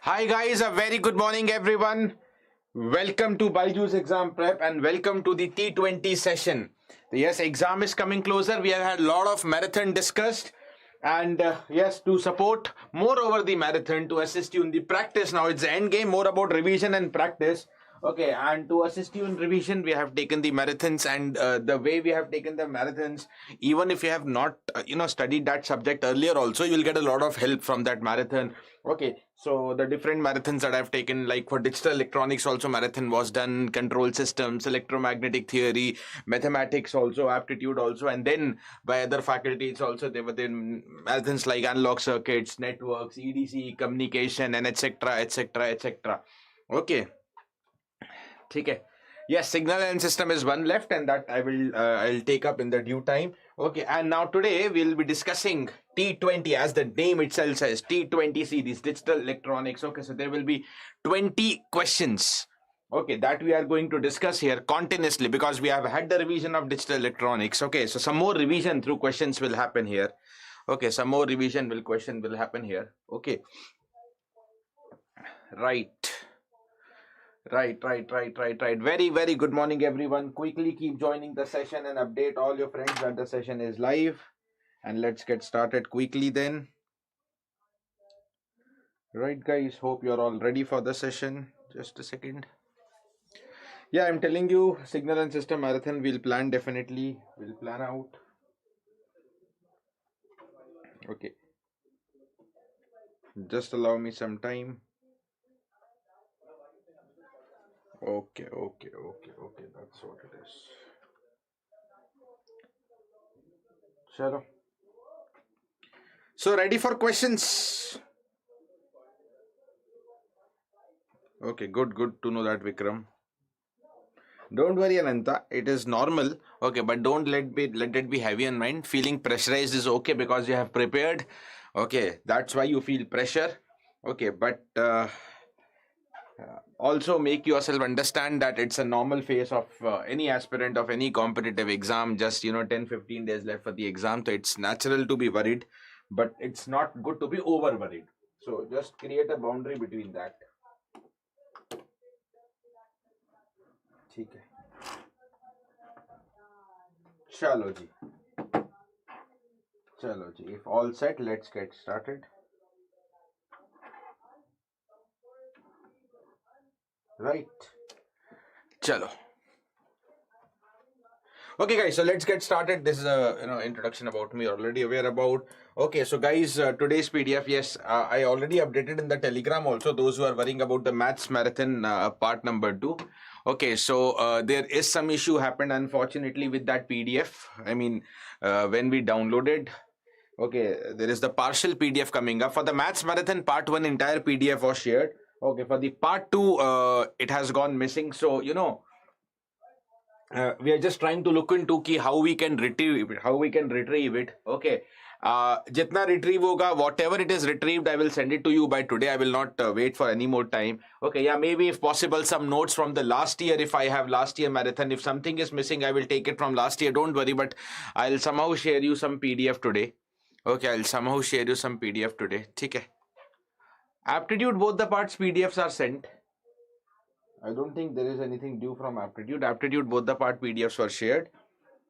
Hi guys, a very good morning everyone. Welcome to BYJU'S exam prep and welcome to the T20 session. Yes, exam is coming closer. We have had a lot of marathon discussed and yes, to support more over the marathon to assist you in the practice. Now it's the end game, more about revision and practice. Okay, and to assist you in revision, we have taken the marathons, and the way we have taken the marathons, even if you have not, studied that subject earlier, also you will get a lot of help from that marathon. Okay, so the different marathons that I've taken, like for digital electronics, also marathon was done, control systems, electromagnetic theory, mathematics, also aptitude, also, and then by other faculties also there were then marathons like analog circuits, networks, EDC, communication, and etc. etc. etc. Okay. Okay. Yes, signal and system is one left, and that I'll take up in the due time. Okay, and now today we'll be discussing T20, as the name itself says, T20 series, digital electronics. Okay, so there will be 20 questions. Okay, that we are going to discuss here continuously because we have had the revision of digital electronics. Okay, so some more revision through questions will happen here. Okay, some more revision will happen here. Okay, right. Right. Very, very good morning, everyone. Quickly keep joining the session and update all your friends that the session is live. And let's get started quickly then. Right, guys. Hope you're all ready for the session. Just a second. Yeah, I'm telling you, signal and system marathon we'll plan definitely. We'll plan out. Okay. Just allow me some time. Okay. That's what it is. Chalo. So ready for questions? Okay, good to know that, Vikram. Don't worry, Ananta. It is normal. Okay, but don't let it be heavy on mind. Feeling pressurized is okay because you have prepared. Okay, that's why you feel pressure. Okay, but also make yourself understand that it's a normal phase of any aspirant of any competitive exam. Just 10-15 days left for the exam, so it's natural to be worried, but it's not good to be over worried. So just create a boundary between that. ठीक है. चलो जी. Chalo ji. If all set, let's get started. Right. Chalo. Okay, guys. So let's get started. This is a introduction about me. Already aware about. Okay, so guys, today's PDF. Yes, I already updated in the Telegram. Also, those who are worrying about the maths marathon part number 2. Okay, so there is some issue happened unfortunately with that PDF. I mean, when we downloaded. Okay, there is the partial PDF coming up. For the maths marathon part 1, entire PDF was shared. Okay, for the part 2, it has gone missing. So, we are just trying to look into how we can retrieve it. Okay. Jitna retrieve hoga, whatever it is retrieved, I will send it to you by today. I will not wait for any more time. Okay, yeah, maybe if possible, some notes from the last year. If I have last year marathon, if something is missing, I will take it from last year. Don't worry, but I'll somehow share you some PDF today. Okay, I'll somehow share you some PDF today. Okay. Aptitude, both the parts PDFs are sent. I don't think there is anything due from aptitude. Aptitude, both the part PDFs were shared.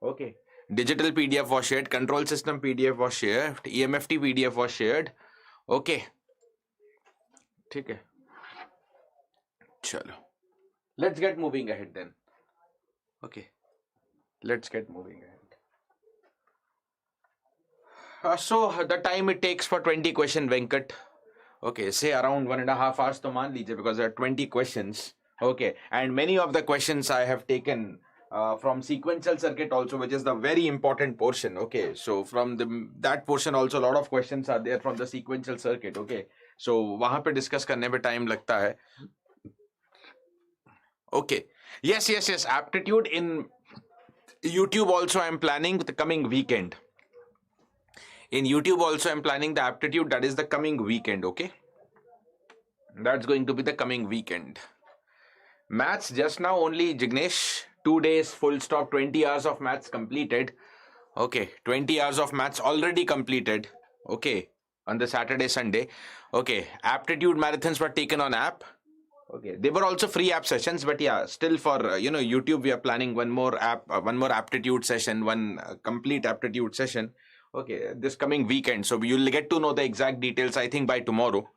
Okay. Digital PDF was shared. Control system PDF was shared. EMFT PDF was shared. Okay. ठीक है. चलो. Let's get moving ahead then. Okay. Let's get moving ahead. So the time it takes for 20 question, Venkat. Okay, say around 1.5 hours to maan lijiye, because there are 20 questions. Okay, and many of the questions I have taken from sequential circuit also, which is the very important portion. Okay, so from that portion also a lot of questions are there from the sequential circuit. Okay, so wahan pe discuss karne mein time lagta hai. Okay, yes. Aptitude in YouTube also I am planning the coming weekend. In YouTube also I'm planning the aptitude, that is the coming weekend. Okay, that's going to be the coming weekend. Maths just now only, Jignesh, 2 days full stop, 20 hours of maths completed. Okay, 20 hours of maths already completed. Okay, on the Saturday, Sunday. Okay, aptitude marathons were taken on app. Okay, they were also free app sessions, but yeah, still for YouTube, we are planning one more aptitude session, one complete aptitude session. Okay, this coming weekend. So you'll get to know the exact details, I think, by tomorrow.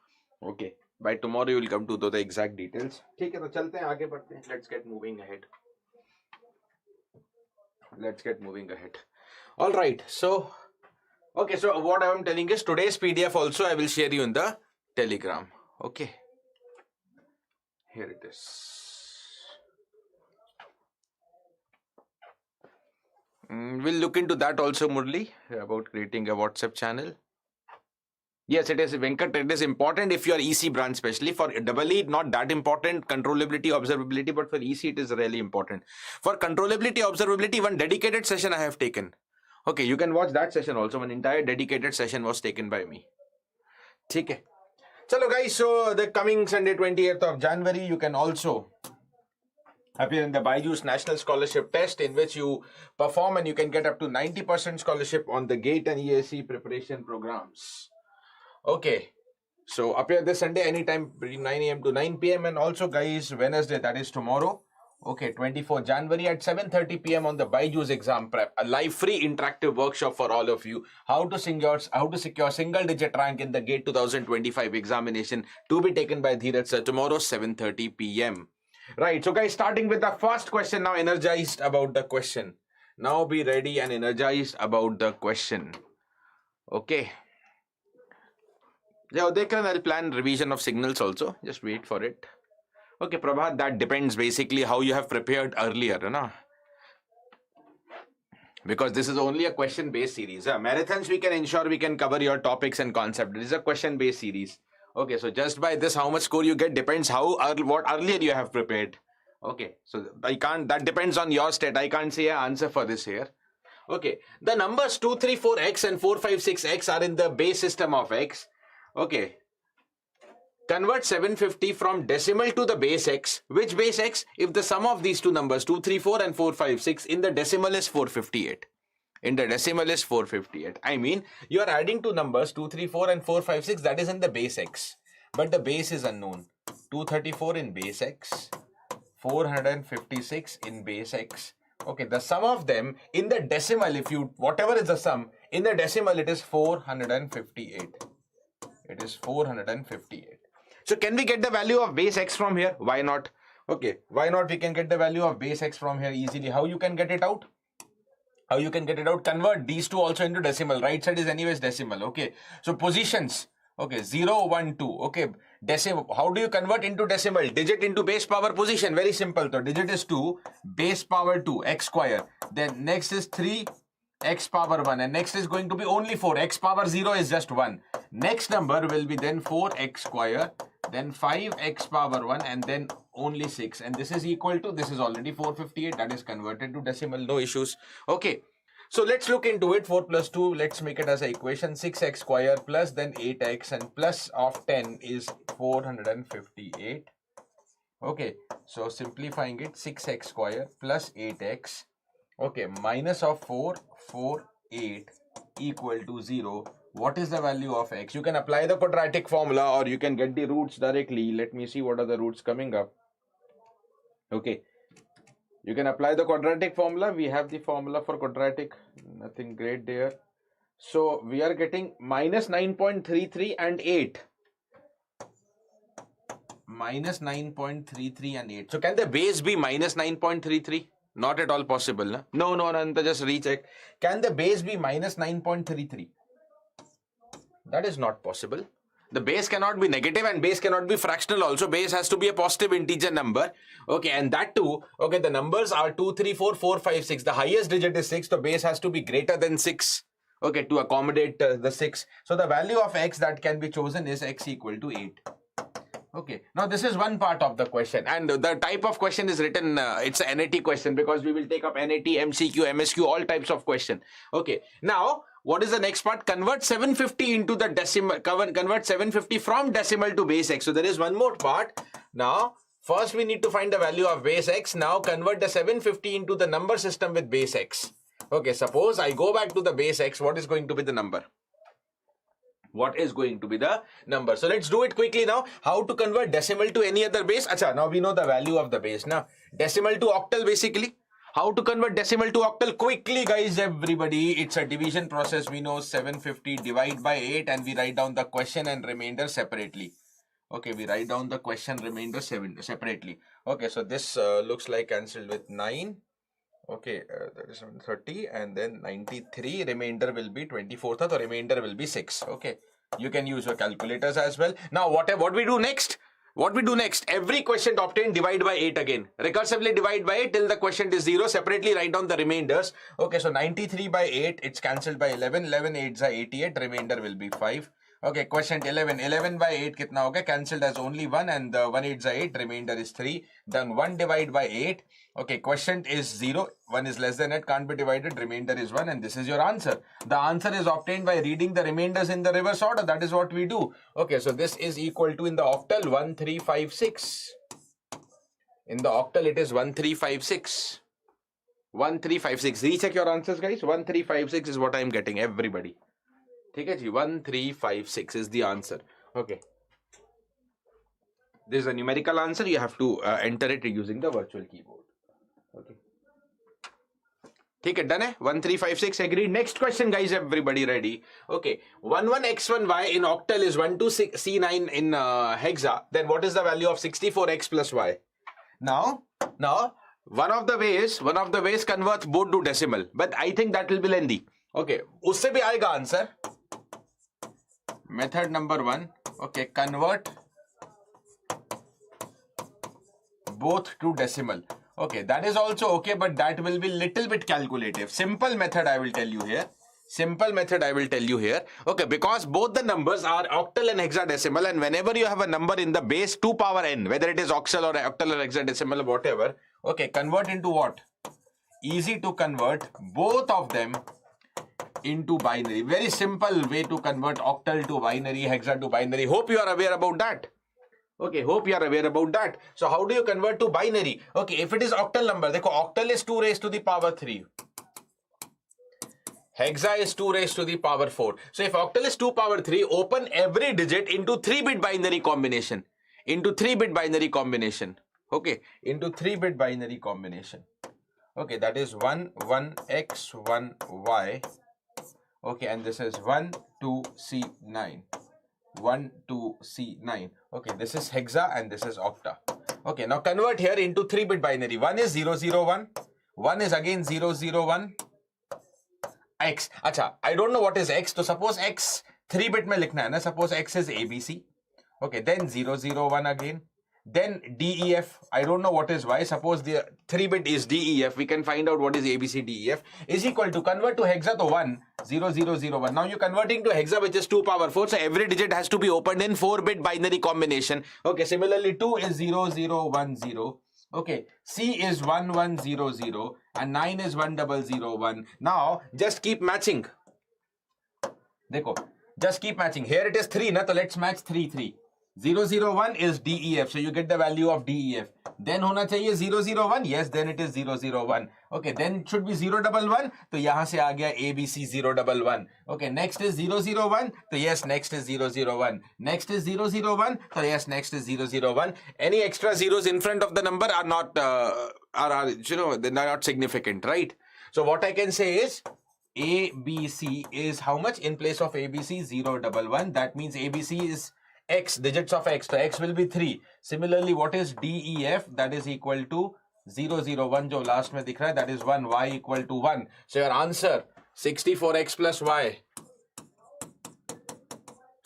Okay, by tomorrow you will come to know the exact details. ठीक है, तो चलते हैं आगे बढ़ते हैं. Let's get moving ahead. Let's get moving ahead. All right. So, okay. So what I'm telling is today's PDF also I will share you in the Telegram. Okay. Here it is. We'll look into that also, Murli, about creating a WhatsApp channel. Yes, it is, Venkat. It is important if you are EC branch, especially for EE, not that important. Controllability, observability, but for EC, it is really important. For controllability, observability, one dedicated session I have taken. Okay, you can watch that session also. One entire dedicated session was taken by me. Okay. Chalo guys, so the coming Sunday, 28th of January, you can also appear in the BYJU'S National Scholarship Test, in which you perform and you can get up to 90% scholarship on the GATE and EAC preparation programs. Okay, so appear this Sunday anytime between 9 a.m. to 9 p.m. and also guys, Wednesday, that is tomorrow. Okay, 24 January at 7:30 p.m. on the BYJU'S exam prep, a live free interactive workshop for all of you. How to secure single digit rank in the GATE 2025 examination, to be taken by Dheeraj sir tomorrow 7:30 p.m. Right, so guys, starting with the first question, now energized about the question. Now be ready and energized about the question. Okay. Yeah, I'll plan revision of signals also. Just wait for it. Okay, Prabhat, that depends basically how you have prepared earlier, na? Because this is only a question-based series. Marathons, we can ensure we can cover your topics and concept. This is a question-based series. Okay, so just by this, how much score you get depends what earlier you have prepared. Okay, so that depends on your state. I can't say an answer for this here. Okay, the numbers 234x and 456x are in the base system of x. Okay. Convert 750 from decimal to the base x. Which base x? If the sum of these two numbers, 234 and 456, in the decimal is 458. In the decimal is 458. I mean, you are adding two numbers, 234 and 456, that is in the base x. But the base is unknown. 234 in base x, 456 in base x. Okay, the sum of them in the decimal, whatever is the sum, in the decimal it is 458. It is 458. So can we get the value of base x from here? Why not? Okay, why not? We can get the value of base x from here easily. How you can get it out? How you can get it out? Convert these two also into decimal. Right side is anyways decimal. Okay, so positions. Okay, 0, 1, 2. Okay, decimal. How do you convert into decimal? Digit into base power position. Very simple. So digit is 2, base power 2, x square. Then next is 3, x power 1, and next is going to be only 4. X power 0 is just 1. Next number will be then 4x square, then 5x power 1, and then only 6. And this is equal to, this is already 458. That is converted to decimal. No issues. Okay. So let's look into it. 4 plus 2, let's make it as an equation. 6x square plus then 8x, and plus of 10 is 458. Okay. So simplifying it, 6x square plus 8x. Okay, minus of 4, 4, 8 equal to 0. What is the value of x? You can apply the quadratic formula or you can get the roots directly. Let me see what are the roots coming up. Okay, you can apply the quadratic formula. We have the formula for quadratic. Nothing great there. So we are getting minus 9.33 and 8. Minus 9.33 and 8. So can the base be minus 9.33? Not at all possible. Na? No, Ananta, just recheck. Can the base be minus 9.33? That is not possible. The base cannot be negative and base cannot be fractional also. Base has to be a positive integer number. Okay, and that too, okay, the numbers are 2, 3, 4, 4, 5, 6. The highest digit is 6. The base has to be greater than 6. Okay, to accommodate the 6. So the value of x that can be chosen is x equal to 8. Okay, now this is one part of the question, and the type of question is written, it's a NAT question, because we will take up NAT, MCQ, MSQ, all types of question. Okay, now what is the next part? Convert 750 into the decimal, convert 750 from decimal to base x. So there is one more part. Now, first we need to find the value of base x. Now convert the 750 into the number system with base x. Okay, suppose I go back to the base x, what is going to be the number? what is going to be the number. So let's do it quickly now. How to convert decimal to any other base? Acha, now we know the value of the base. Now, decimal to octal basically. How to convert decimal to octal? Quickly guys, everybody, it's a division process. We know 750 divide by 8 and we write down the question and remainder separately. Okay, we write down the question remainder separately. Okay, so this looks like cancelled with 9. Okay, that is 30 and then 93. Remainder will be 24th or remainder will be 6. Okay, you can use your calculators as well. Now, what we do next? What we do next? Every quotient obtained, divide by 8 again. Recursively divide by 8 till the quotient is 0. Separately write down the remainders. Okay, so 93 by 8, it's cancelled by 11. 11 8s are 88. Remainder will be 5. Okay, quotient 11. 11 by 8 kitna hoga? Cancelled as only 1 and 1 8s are 8. Remainder is 3. Then 1 divide by 8. Okay, quotient is 0. 1 is less than it, can't be divided. Remainder is 1 and this is your answer. The answer is obtained by reading the remainders in the reverse order. That is what we do. Okay, so this is equal to in the octal 1356. In the octal it is 1356. 1356. Recheck your answers guys. 1356 is what I am getting, everybody. Okay, 1356 is the answer. Okay. This is a numerical answer. You have to enter it using the virtual keyboard. Okay. Okay, done. 1356 agreed. Next question, guys. Everybody ready? Okay. 11x1y in octal is 12c9 in hexa. Then what is the value of 64x plus y? Now, one of the ways converts both to decimal, but I think that will be lengthy. Okay. Usse bhi aayega answer. Method number 1. Okay. Convert both to decimal. Okay, that is also okay, but that will be little bit calculative. Simple method I will tell you here. Okay, because both the numbers are octal and hexadecimal, and whenever you have a number in the base 2 power n, whether it is octal or hexadecimal or whatever, okay, convert into what? Easy to convert both of them into binary. Very simple way to convert octal to binary, hexa to binary. Hope you are aware about that. Okay, hope you are aware about that. So how do you convert to binary? Okay, if it is octal number, देखो, octal is 2 raised to the power 3. Hexa is 2 raised to the power 4. So if octal is 2 power 3, open every digit into 3-bit binary combination. Okay, into 3-bit binary combination. Okay, that is 1 1x 1 y. Okay, and this is 1 2 c9. 1 2 c9. Okay, this is hexa and this is octa. Okay, now convert here into 3-bit binary. 1 is 001. 1 is again 001. X. Acha, I don't know what is X. So suppose X 3-bit mein likhna hai na. Suppose X is ABC. Okay, then 001 again. Then DEF. I don't know what is Y. Suppose the 3-bit is DEF. We can find out what is ABC DEF. Is equal to convert to hexa to 1 0001. Now you're converting to hexa, which is 2 power 4. So every digit has to be opened in 4-bit binary combination. Okay, similarly 2 is 0010. Okay, C is 1100 and 9 is 1001. Now just keep matching. Dekho, just keep matching. Here it is 3, na? So let's match 3 3. 001 is DEF, so you get the value of DEF. Then hona chahiye 001. Yes, then it is 001. Okay, then it should be 011. So yahan se aa gaya ABC 011. Okay, next is 001. So yes, next is 001. Next is 001. So yes, next is 001. Any extra zeros in front of the number are not they're not significant, right? So what I can say is ABC is how much in place of ABC 011. That means ABC is X, digits of X. So X will be 3. Similarly, what is DEF? That is equal to 001. Jo last mein dikh raha hai, that is 1. Y equal to 1. So your answer 64X plus Y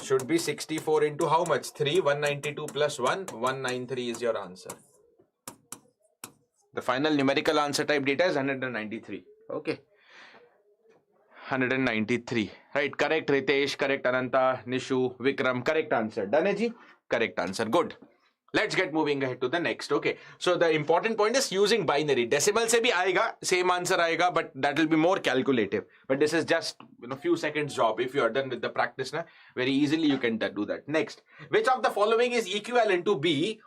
should be 64 into how much? 3. 192 plus 1. 193 is your answer. The final numerical answer type data is 193. Okay. 193. Right, correct Ritesh, correct Ananta, Nishu, Vikram, correct answer. Done hai ji? Correct answer. Good. Let's get moving ahead to the next. Okay. So the important point is using binary. Decimal se bhi aayega, same answer aayega, but that will be more calculative. But this is just few seconds job. If you are done with the practice, na, very easily you can do that. Next, which of the following is equivalent to B?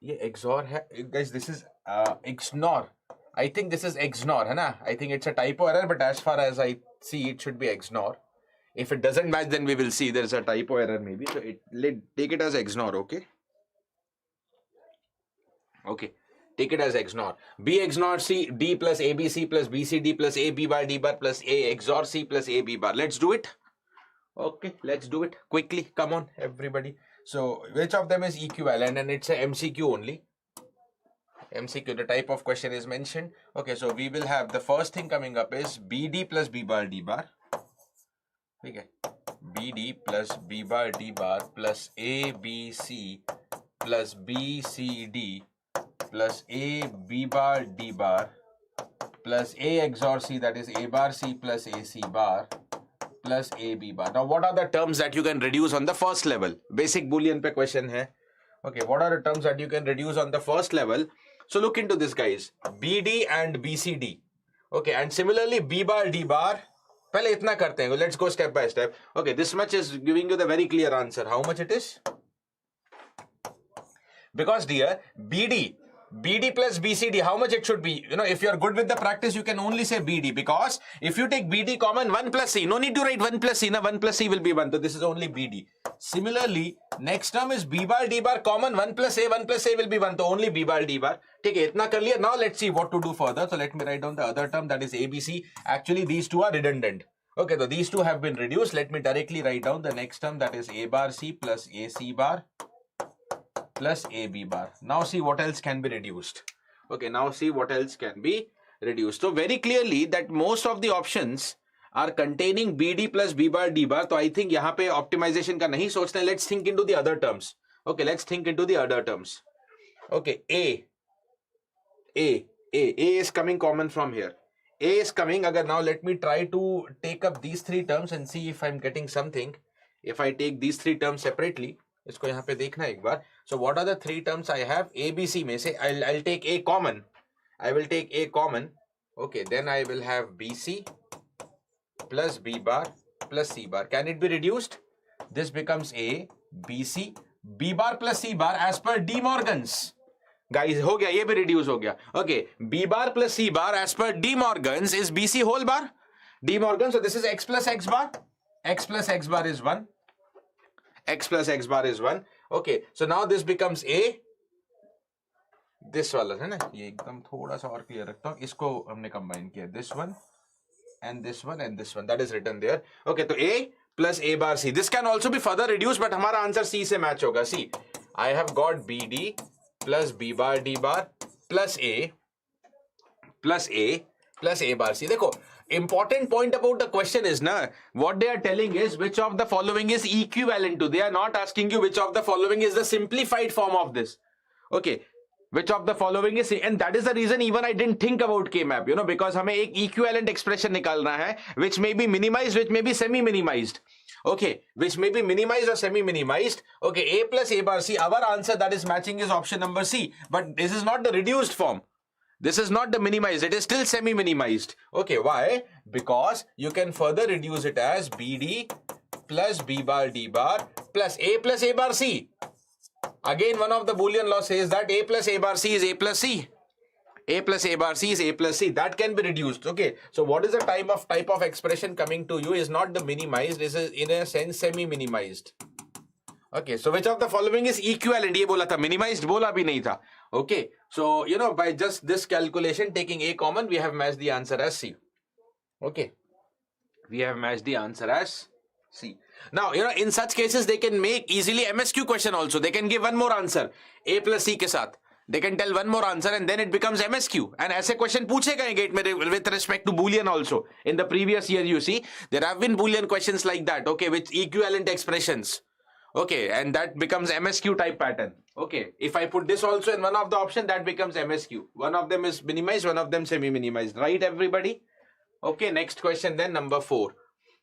Ye XOR hai. Guys, this is XNOR. I think this is XNOR, hai na? I think it's a typo error, but as far as I see, it should be XNOR. If it doesn't match, then we will see there's a typo error maybe. So take it as XNOR, okay? Okay, take it as XNOR. B XNOR C, D plus ABC plus BCD plus A B bar D bar plus A XOR C plus A B bar. Let's do it. Okay, let's do it quickly. Come on, everybody. So, which of them is equivalent? And it's a MCQ only. MCQ, the type of question is mentioned. Okay, so we will have the first thing coming up is BD plus B bar D bar. Okay, BD plus B bar D bar plus ABC plus BCD plus A B bar D bar plus A XOR C, that is A bar C plus AC bar plus AB bar. Now, what are the terms that you can reduce on the first level? Basic Boolean pe question hai. Okay, what are the terms that you can reduce on the first level? So, look into this, guys. BD and BCD. Okay, and similarly, B bar D bar. पहले इतना करते हैं. Let's go step by step. Okay, this much is giving you the very clear answer. How much it is? Because dear, BD plus BCD, how much it should be? You know, if you're good with the practice, you can only say BD, because if you take BD common, 1 plus C, no need to write 1 plus C, na 1 plus C will be 1, so this is only BD. Similarly, next term is B bar D bar common, 1 plus A will be 1, so only B bar D bar. Take it, itna kar liya. Now let's see what to do further. So let me write down the other term, that is ABC. Actually, these two are redundant. Okay, so these two have been reduced. Let me directly write down the next term, that is A bar C plus AC bar plus AB bar. Now see what else can be reduced. Okay, now see what else can be reduced. So very clearly that most of the options are containing BD plus B bar D bar. So I think यहाँ पे optimization का नहीं सोचना है. Let's think into the other terms. Okay, let's think into the other terms. Okay, A is coming common from here. A is coming. Agar now let me try to take up these three terms and see if I'm getting something. If I take these three terms separately, इसको यहाँ पे देखना एक बार. So what are the three terms I have? A, B, C में से I'll take A common. I will take A common. Okay, then I will have BC plus B bar plus C bar. Can it be reduced? This becomes A, BC, B bar plus C bar as per De Morgan's. Guys, हो गया, ये भी reduce हो गया. Okay, B bar plus C bar as per De Morgan's is BC whole bar. De Morgan, so this is X plus X bar. X plus X bar is 1. X plus X bar is 1. Okay, so now this becomes A. This वाला है ना, ये एकदम थोड़ा सा और clear रखता हूँ. इसको हमने combine किया. This one and this one and this one. That is written there. Okay, तो A plus A bar C. This can also be further reduced, but हमारा answer C से match होगा. See, I have got BD plus B bar D bar plus A plus A plus A bar C. देखो, important point about the question is na, what they are telling is which of the following is equivalent to. They are not asking you which of the following is the simplified form of this. Okay, which of the following is, and that is the reason even I didn't think about K-map, you know, because हमें एक equivalent expression निकालना है which may be minimized, which may be semi-minimized. Okay, which may be minimized or semi-minimized. Okay, A plus A bar C, our answer that is matching is option number C, but this is not the reduced form. This is not the minimized, it is still semi-minimized. Okay, why? Because you can further reduce it as BD plus B bar D bar plus A bar C. Again, one of the Boolean law says that A plus A bar C is A plus C. A plus A bar C is A plus C. That can be reduced. Okay, so what is the type of expression coming to you is not the minimized, this is in a sense semi-minimized. Okay, so which of the following is equivalent? ये बोला था, minimized बोला भी नहीं था. Okay, so you know, by just this calculation, taking A common, we have matched the answer as C. Okay, we have matched the answer as C. Now, you know, in such cases, they can make easily MSQ question also. They can give one more answer, A plus C के साथ. They can tell one more answer and then it becomes MSQ. And ऐसे question पूछे गए GATE में with respect to Boolean also. In the previous year, you see, there have been Boolean questions like that, okay, with equivalent expressions. Okay, and that becomes MSQ type pattern. Okay, if I put this also in one of the option, that becomes MSQ. One of them is minimized, one of them semi-minimized. Right, everybody? Okay, next question then, number 4.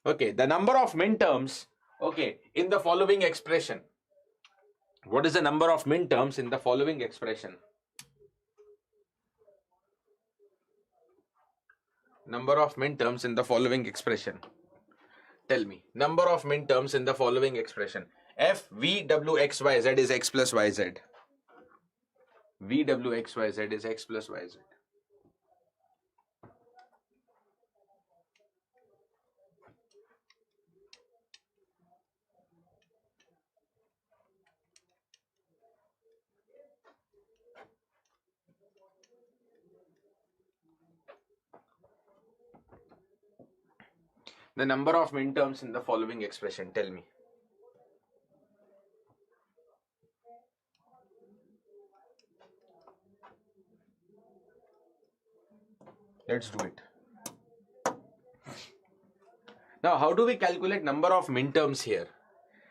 Okay, the number of minterms, okay, in the following expression. What is the number of minterms in the following expression? Number of minterms in the following expression. Tell me, number of minterms in the following expression. F V W X Y Z is X plus Y Z. V W X Y Z is X plus Y Z. the number of minterms in the following expression. Tell me. Let's do it. Now, how do we calculate number of minterms here?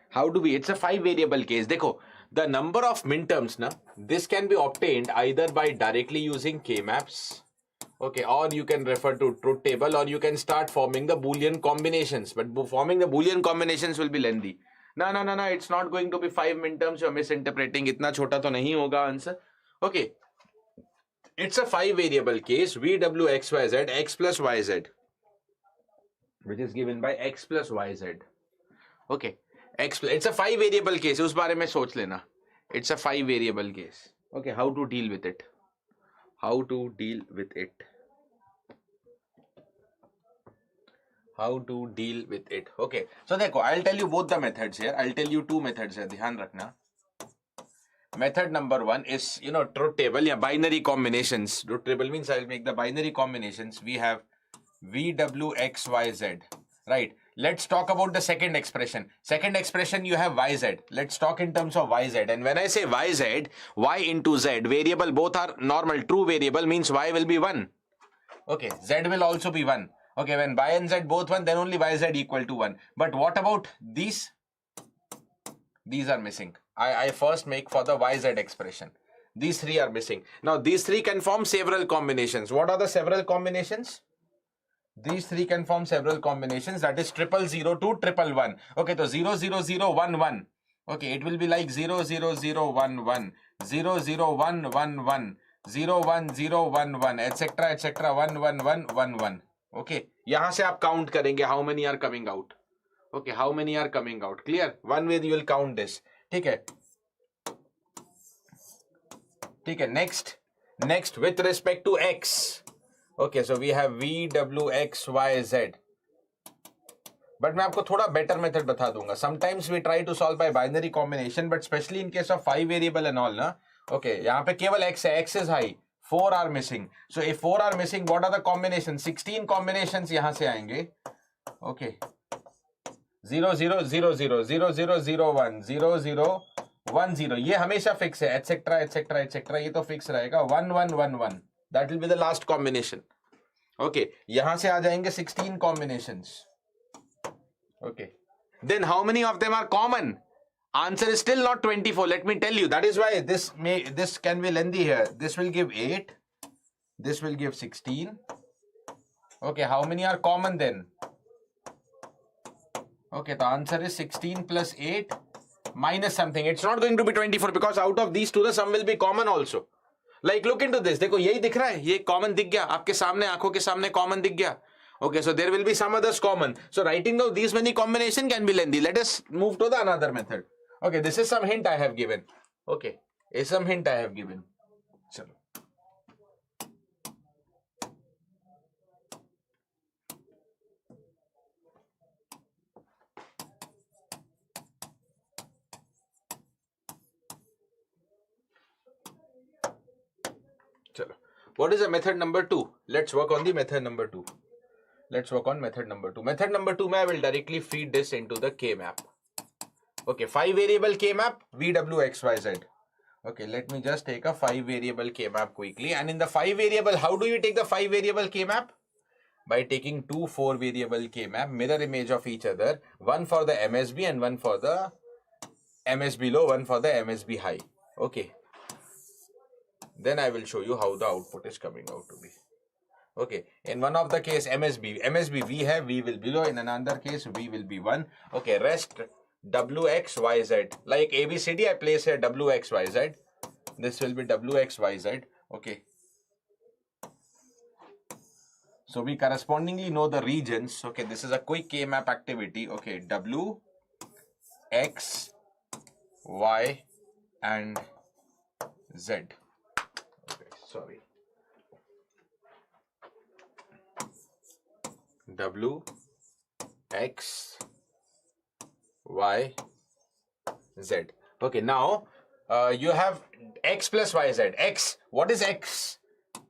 How do we? It's a 5 variable case. Dekho, the number of minterms, na, this can be obtained either by directly using K-maps, okay, or you can refer to truth table, or you can start forming the Boolean combinations. But forming the Boolean combinations will be lengthy. No, it's not going to be 5 minterms. You're misinterpreting. Itna chota to nahi hoga answer. Okay. It's a 5 variable case, VWXYZ, X plus YZ, which is given by X plus YZ. Okay. It's a 5 variable case. उस बारे में सोच लेना. It's a 5 variable case. Okay. How to deal with it? How to deal with it? How to deal with it? Okay. So देखो, I'll tell you both the methods here. I'll tell you 2 methods here. ध्यान रखना. Method number 1 is, truth table, yeah, binary combinations. Truth table means I'll make the binary combinations. We have VWXYZ, right? Let's talk about the second expression. Second expression, you have YZ. Let's talk in terms of YZ. And when I say YZ, Y into Z, variable, both are normal. True variable means Y will be 1. Okay, Z will also be 1. Okay, when Y and Z both 1, then only YZ equal to 1. But what about these? These are missing. I first make for the YZ expression. These 3 are missing. Now, these 3 can form several combinations. What are the several combinations? These 3 can form several combinations. That is 000 to 111. Okay, so 00011. Okay, it will be like 00011, 00111, 01011, etc. 11111. Okay, यहाँ से आप count करेंगे how many are coming out. Okay, how many are coming out? Clear? One way you will count this. ठीक है. ठीक है. Next with respect to X. Okay, so we have VWXYZ. But मैं आपको थोड़ा better method बता दूंगा. Sometimes we try to solve by binary combination, but especially in case of 5 variable and all, ना. Okay, यहाँ पे केवल X है. X is high. 4 are missing. So if 4 are missing, what are the combinations? 16 combinations यहाँ से आएंगे. Okay. 0000, 0001, 0010, ये हमेशा फिक्स है, etc. ये तो फिक्स रहेगा. 1111, that will be the last combination. Okay, यहां से आ जाएंगे 16 combinations. Okay, then how many of them are common? Answer is still not 24. Let me tell you. That is why this can be lengthy here. This will give 8. This will give 16. Okay, how many are common then? Okay, the answer is 16 plus 8 minus something. It's not going to be 24 because out of these two, the sum will be common also. Like, look into this. देखो यही दिख रहा है, ये common दिख गया आपके सामने, आंखों के सामने common दिख गया. Okay, so there will be some others common. So writing down these many combination can be lengthy. Let us move to the another method. Okay, this is some hint I have given. Okay, is some hint I have given. Chalo. What is the method number 2? Let's work on the method number 2. Let's work on method number 2. Method number 2, I will directly feed this into the K-map. Okay, 5 variable K-map, VWXYZ. Okay, let me just take a 5 variable K-map quickly. And in the 5 variable, how do you take the 5 variable K-map? By taking 2 4 variable K-map, mirror image of each other. One for the MSB and one for the MSB low, one for the MSB high. Okay. Then I will show you how the output is coming out to be. Okay, in one of the case MSB we have, V will be low. In another case V will be 1. Okay, rest WXYZ. Like ABCD, I place here WXYZ. This will be WXYZ. Okay. So we correspondingly know the regions. Okay, this is a quick K-map activity. Okay, W, X, Y, and Z. Okay, sorry. W, X, Y, Z. Okay, now you have X plus YZ. X, what is X?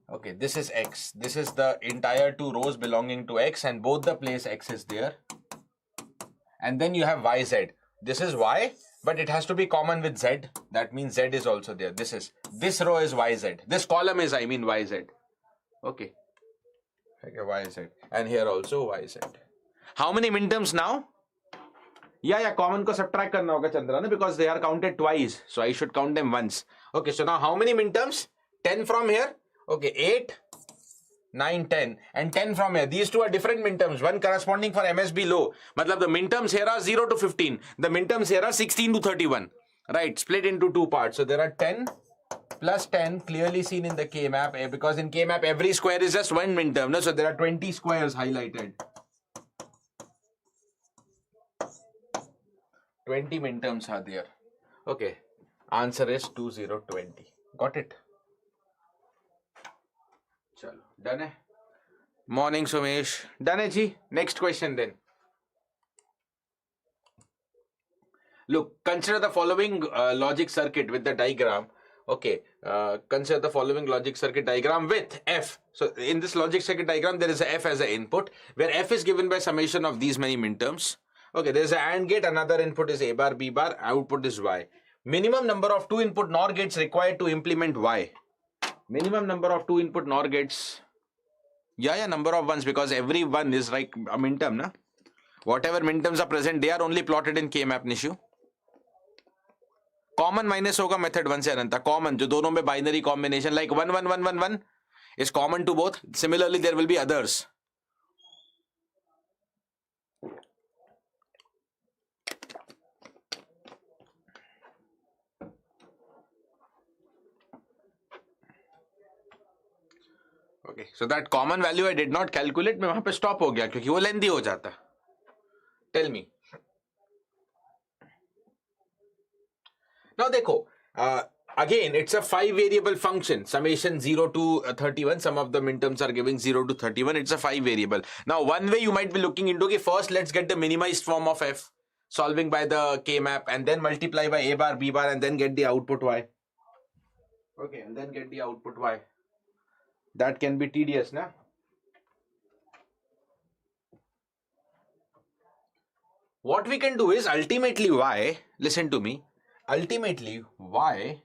Okay, this is x. This is the entire 2 rows belonging to x, and both the place x is there. And then you have yz. This is y, but it has to be common with z. That means z is also there. This row is yz. This column is, I mean, yz. Okay. Okay, yz. And here also yz. How many minterms now? Yeah, common ko subtract karna hoga, Chandra, because they are counted twice. So I should count them once. Okay, so now how many minterms? 10 from here. Okay, 8, 9, 10. And 10 from here. These two are different minterms. One corresponding for MSB low. Matlab the minterms here are 0 to 15. The minterms here are 16 to 31. Right, split into two parts. So there are 10 plus 10 clearly seen in the K-map. Because in K-map every square is just one minterm. No? So there are 20 squares highlighted. 20 minterms are there. Okay. Answer is 2020. Got it? Chalo. Done hai? Morning, Sumesh. Done hai, ji? Next question then. Look, consider the following logic circuit with the diagram. Okay. Consider the following logic circuit diagram with F. So in this logic circuit diagram, there is a F as an input, where F is given by summation of these many minterms. Okay, there is an AND gate, another input is A bar, B bar, output is Y. Minimum number of 2 input NOR gates required to implement Y. Minimum number of 2 input NOR gates. Yeah, number of ones, because every one is like a minterm, na? Whatever minterms are present, they are only plotted in K-map, Nishu. Common minus hoga method 1 se ananta. Common, jo dono mein binary combination, like 1, 1, 1, 1, 1 is common to both. Similarly, there will be others. Okay, so that common value I did not calculate. मैं वहाँ पे stop हो गया क्योंकि वो lengthy हो जाता. Tell me. Now देखो, again it's a 5 variable function. Summation 0 to 31. Some of the minterms are giving 0 to 31. It's a 5 variable. Now one way you might be looking into, okay, first let's get the minimized form of f, solving by the K-map, and then multiply by A bar, B bar, and then get the output y. Okay, and then get the output y. That can be tedious, na? What we can do is ultimately y, listen to me, ultimately y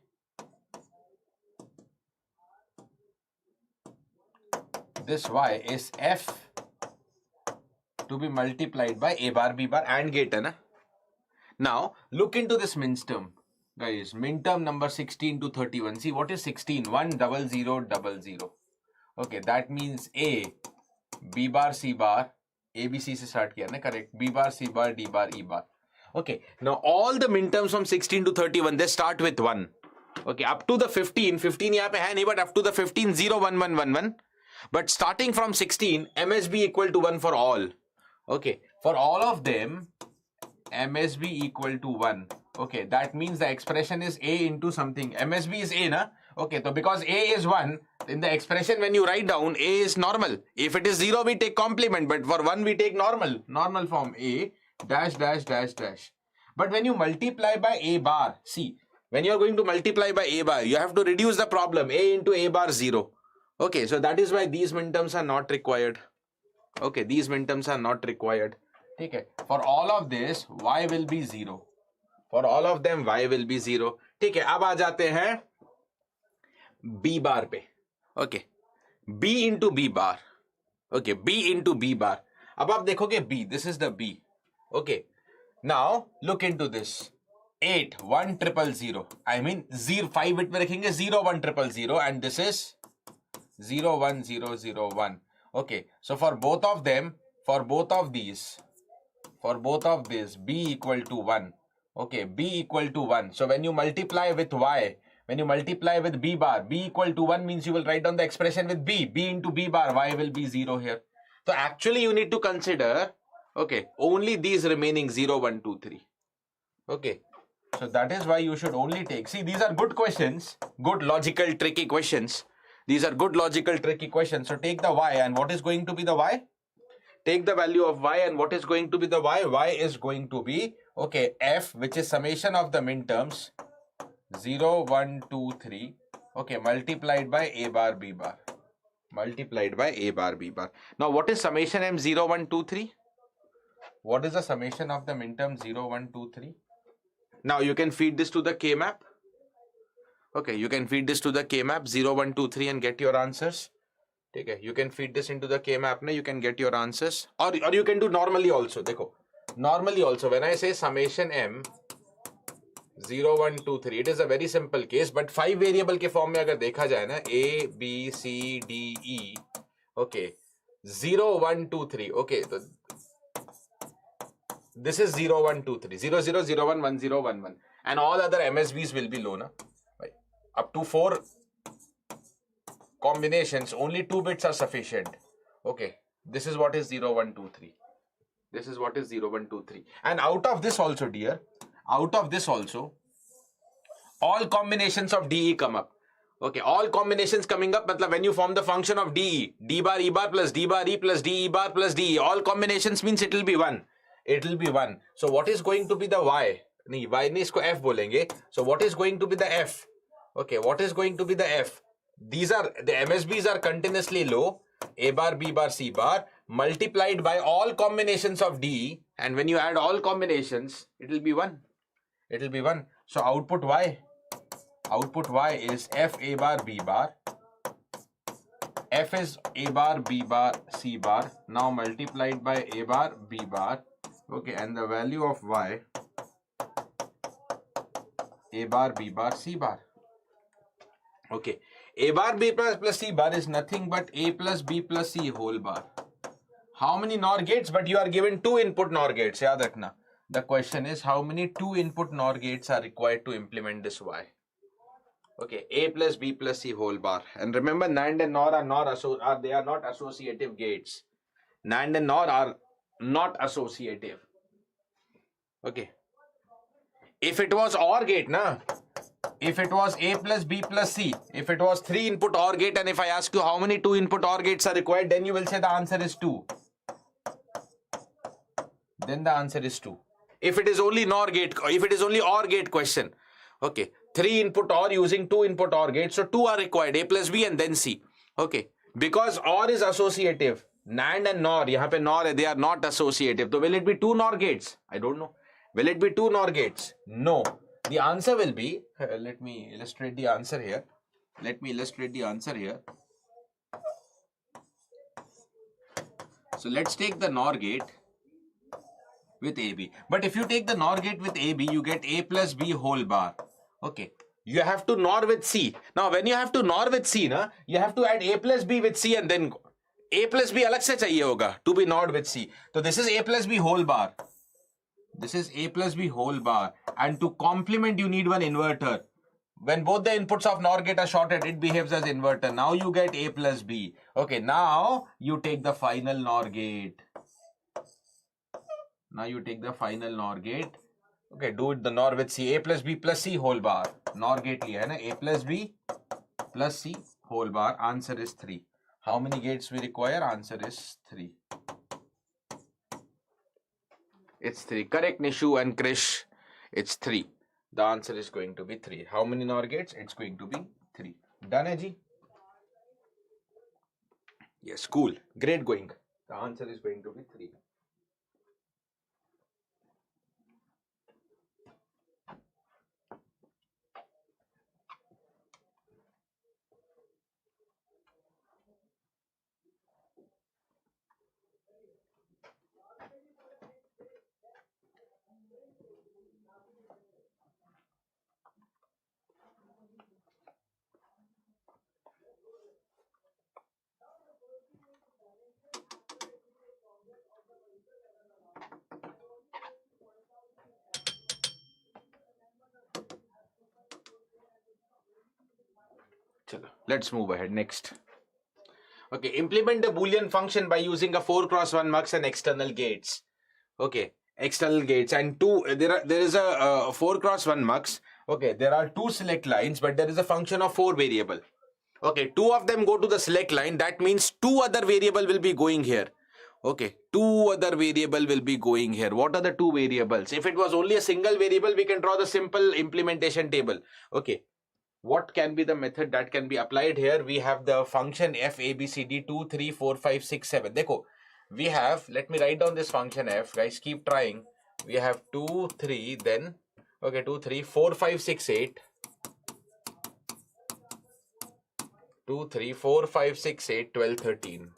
this y is f to be multiplied by A bar, B bar, and gate, na? Now look into this minterm, guys. Minterm number 16 to 31. See what is 16? 1 0 0 0 0. Okay, that means A, B bar, C bar, A, B, C se start kiya na, correct? B bar, C bar, D bar, E bar. Okay, now all the minterms from 16 to 31, they start with 1. Okay, up to the 15 yahan pe hai nahi, but up to the 15, 0, 1, 1, 1, 1. But starting from 16, MSB equal to 1 for all. Okay, for all of them, MSB equal to 1. Okay, that means the expression is A into something. MSB is A, na? Okay, so because A is 1, in the expression when you write down, A is normal. If it is 0, we take complement, but for 1, we take normal form, A dash dash dash dash. But when you multiply by A bar, see, when you are going to multiply by A bar, you have to reduce the problem. A into A bar 0. Okay, so that is why these minterms are not required. Okay, these minterms are not required. Okay, for all of this, Y will be 0. For all of them, Y will be 0. ठीक है, अब आ जाते हैं B bar पे. Okay, B into B bar. Okay, B into B bar. अब आप देखोगे B, this is the B. Okay, now look into this. 8 1 0 0. I mean 0 5 bit में रखेंगे 0 1 0 0 and this is 0 1 0 0 1. Okay, so for both of them, for both of these, B equal to 1. Okay, B equal to 1. So when you multiply with Y, when you multiply with B bar, B equal to 1 means you will write down the expression with B. B into B bar, Y will be 0 here. So actually you need to consider, okay, only these remaining 0, 1, 2, 3. Okay, so that is why you should only take, see, these are good questions, good logical tricky questions. These are good logical tricky questions. So take the Y, and what is going to be the Y? Take the value of Y, and what is going to be the Y? Y is going to be, okay, F, which is summation of the minterms 0, 1, 2, 3, okay, multiplied by A bar, B bar. multiplied by A bar B bar. Now what is summation M 0, 1, 2, 3? What is the summation of the minterm 0, 1, 2, 3? Now you can feed this to the K map. Okay, you can feed this to the K map 0, 1, 2, 3 and get your answers. Okay, you can feed this into the K map, now you can get your answers. Or you can do normally also. Dekho, normally also when I say summation M 0, 1, 2, 3, it is a very simple case, but 5 variable के form में अगर देखा जाए ना, A, B, C, D, E, okay, 0, 1, 2, 3, okay, so this is 0, 1, 2, 3, 0, 0, 0, 1, 1, 0, 1, 1, and all other MSBs will be low, na? Up to 4 combinations, only 2 bits are sufficient. Okay, this is what is 0, 1, 2, 3. This is what is 0, 1, 2, 3. And out of this also, dear, out of this also, all combinations of DE come up. Okay, all combinations coming up, matlab when you form the function of DE, D bar E bar plus D bar E plus DE bar plus DE, all combinations means it will be 1. It will be 1. So what is going to be the Y? नहीं, Y नहीं, इसको F बोलेंगे. So what is going to be the F? Okay, what is going to be the F? These are, the MSBs are continuously low, A bar, B bar, C bar, multiplied by all combinations of D, and when you add all combinations, it will be 1. It will be 1. So output Y is F A bar, B bar. F is A bar, B bar, C bar, now multiplied by A bar, B bar. Okay, and the value of Y, A bar, B bar, C bar. Okay, A bar B bar plus C bar is nothing but A plus B plus C whole bar. How many NOR gates? But you are given 2 input NOR gates. Yaad rakhna. The question is how many 2 input NOR gates are required to implement this Y? Okay, A plus B plus C whole bar. And remember, NAND and NOR are not associative gates. NAND and NOR are not associative. Okay. If it was OR gate, na? If it was A plus B plus C, if it was 3 input OR gate, and if I ask you how many 2 input OR gates are required, then you will say the answer is 2. Then the answer is 2. If it is only NOR gate, if it is only OR gate question, okay, 3 input OR using 2 input OR gates, so 2 are required, A plus B and then C. Okay, because OR is associative, NAND and NOR, yahan pe NOR, they are not associative. So will it be 2 NOR gates? I don't know. Will it be 2 NOR gates? No. The answer will be, let me illustrate the answer here. So let's take the NOR gate with AB. But if you take the NOR gate with AB, you get A plus B whole bar. Okay. You have to NOR with C. Now, when you have to NOR with C, na, you have to add A plus B with C and then go. A plus B alag se chahiye hoga to be NORed with C. So this is A plus B whole bar. This is A plus B whole bar. And to complement, you need one inverter. When both the inputs of NOR gate are shorted, it behaves as inverter. Now you get A plus B. Okay, now you take the final NOR gate. Okay, do it the NOR with C. A plus B plus C whole bar. NOR gate liya hai na? A plus B plus C whole bar. Answer is 3. How many gates we require? Answer is 3. It's 3. Correct, Nishu and Krish. It's 3. The answer is going to be 3. How many NOR gates? It's going to be 3. Done, hai ji? Yes, cool. Great going. The answer is going to be 3. Let's move ahead. Next. Okay, implement a Boolean function by using a 4x1 mux and external gates. Okay, external gates and there is a 4x1 mux. Okay, there are 2 select lines, but there is a function of 4 variable. Okay, 2 of them go to the select line. That means 2 other variable will be going here. Okay, 2 other variable will be going here. What are the 2 variables? If it was only a single variable, we can draw the simple implementation table. Okay, what can be the method that can be applied here? We have the function f a b c d 2 3 4 5 6 7. Dekho, we have, let me write down this function f, guys, keep trying. We have 2 3, then okay, 2 3 4 5 6 8, 2 3 4 5 6 8 12 13.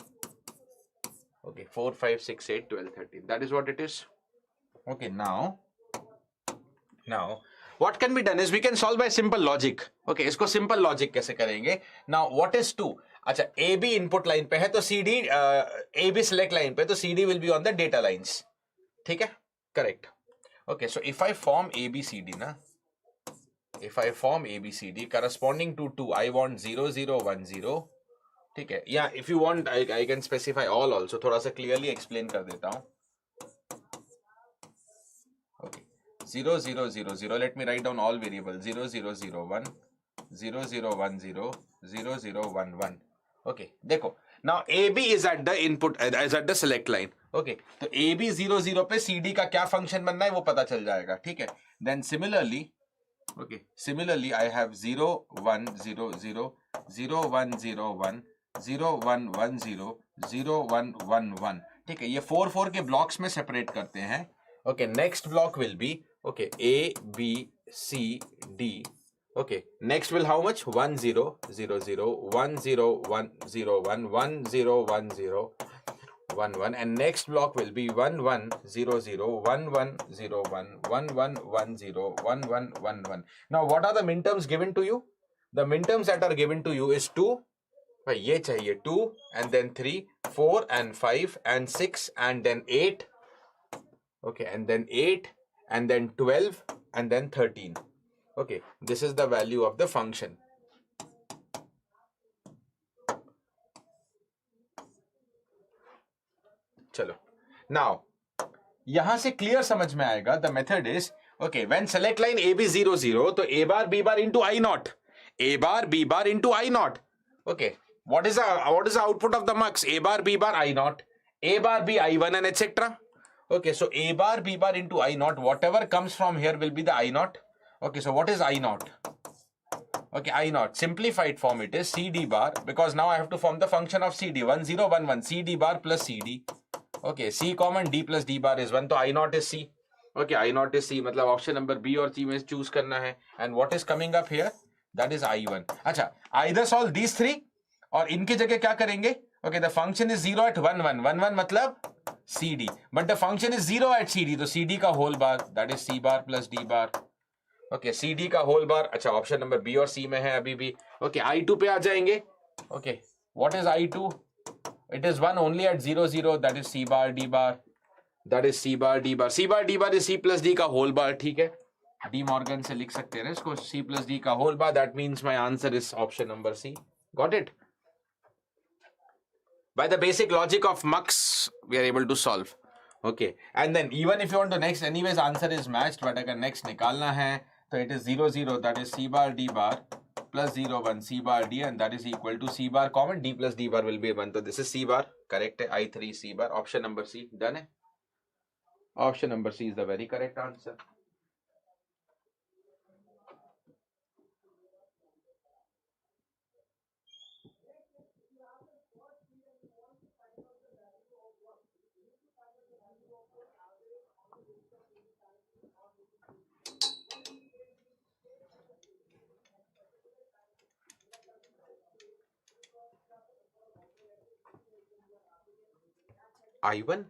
Okay, 4 5 6 8 12 13, that is what it is. Okay, now what can be done is we can solve by simple logic. Okay, इसको simple logic कैसे करेंगे? Now what is 2? अच्छा, AB input line पे है तो CD AB select line पे तो CD will be on the data lines. ठीक है? Correct. Okay, so if I form ABCD ना, if I form ABCD corresponding to 2, I want 0 0 1 0. ठीक है? Yeah, if you want I can specify all also. थोड़ा सा clearly explain कर देता हूँ. 0 0 0 0. Let me write down all variables. 0 0 0 1, 0 0 1 0, 0 0 1 1. Okay, देखो. Now AB is at the input, is at the select line. Okay, तो AB 0 0 पे CD का क्या function बनना है वो पता चल जाएगा. ठीक है. Then similarly, okay, similarly I have 0 1 0 0, 0 1 0 1, 0 1 1 0, 0 1 1 1. ठीक है. ये 4 4 के blocks में separate करते हैं. Okay, next block will be, okay, A, B, C, D. Okay, next will how much? 1 0 0 0, 1 0 1 0 1, 1 0 1 0 1 1, and next block will be 1 1 0 0, 1 1 0 1, 1 1 1 0, 1 1 1 1. Now what are the minterms given to you? The minterms that are given to you is 2, भाई ये चाहिए 2, and then 3, 4 and 5 and 6 and then 8. Okay, and then 8 and then 12 and then 13. Okay, this is the value of the function. चलो, now यहां से clear समझ में आएगा. The method is, okay, when select line AB 0 0, तो A bar B bar into I naught, A bar B bar into I naught. Okay, what is the output of the mux? A bar B bar I naught, A bar B I1 and etc. Okay, so A bar B bar into I naught, whatever comes from here will be the I naught. Okay, so what is I naught? Okay, I naught, simplified form it is CD bar, because now I have to form the function of CD. 1 0 1 1, CD bar plus CD. Okay, C common, D plus D bar is 1, so I naught is C. Okay, I naught is C, मतलब option number B और C में choose करना है. And what is coming up here? That is I1. अच्छा, either solve these three और इनकी जगह क्या करेंगे? Okay, the function is 0 at 1 1, 1 1 मतलब CD, but the function is 0 at CD, तो CD का whole bar, that is C bar plus D bar. Okay, CD का whole bar. अच्छा, option number B और C में है अभी भी. Okay, I2 पे आ जाएंगे. Okay, what is I2? It is 1 only at 0 0, that is C bar D bar, that is C bar D bar. C bar D bar is C plus D का whole bar. ठीक है, De Morgan से लिख सकते हैं इसको, C plus D का whole bar. That means my answer is option number C. Got it? By the basic logic of mux, we are able to solve. Okay, and then even if you want to next, anyways answer is matched, but अगर next निकालना है तो it is 0 0, that is C bar D bar plus 0 1 C bar D, and that is equal to C bar common, D plus D bar will be 1. So this is C bar, correct है. I3 C bar, option number C, done है. Option number C is the very correct answer. I1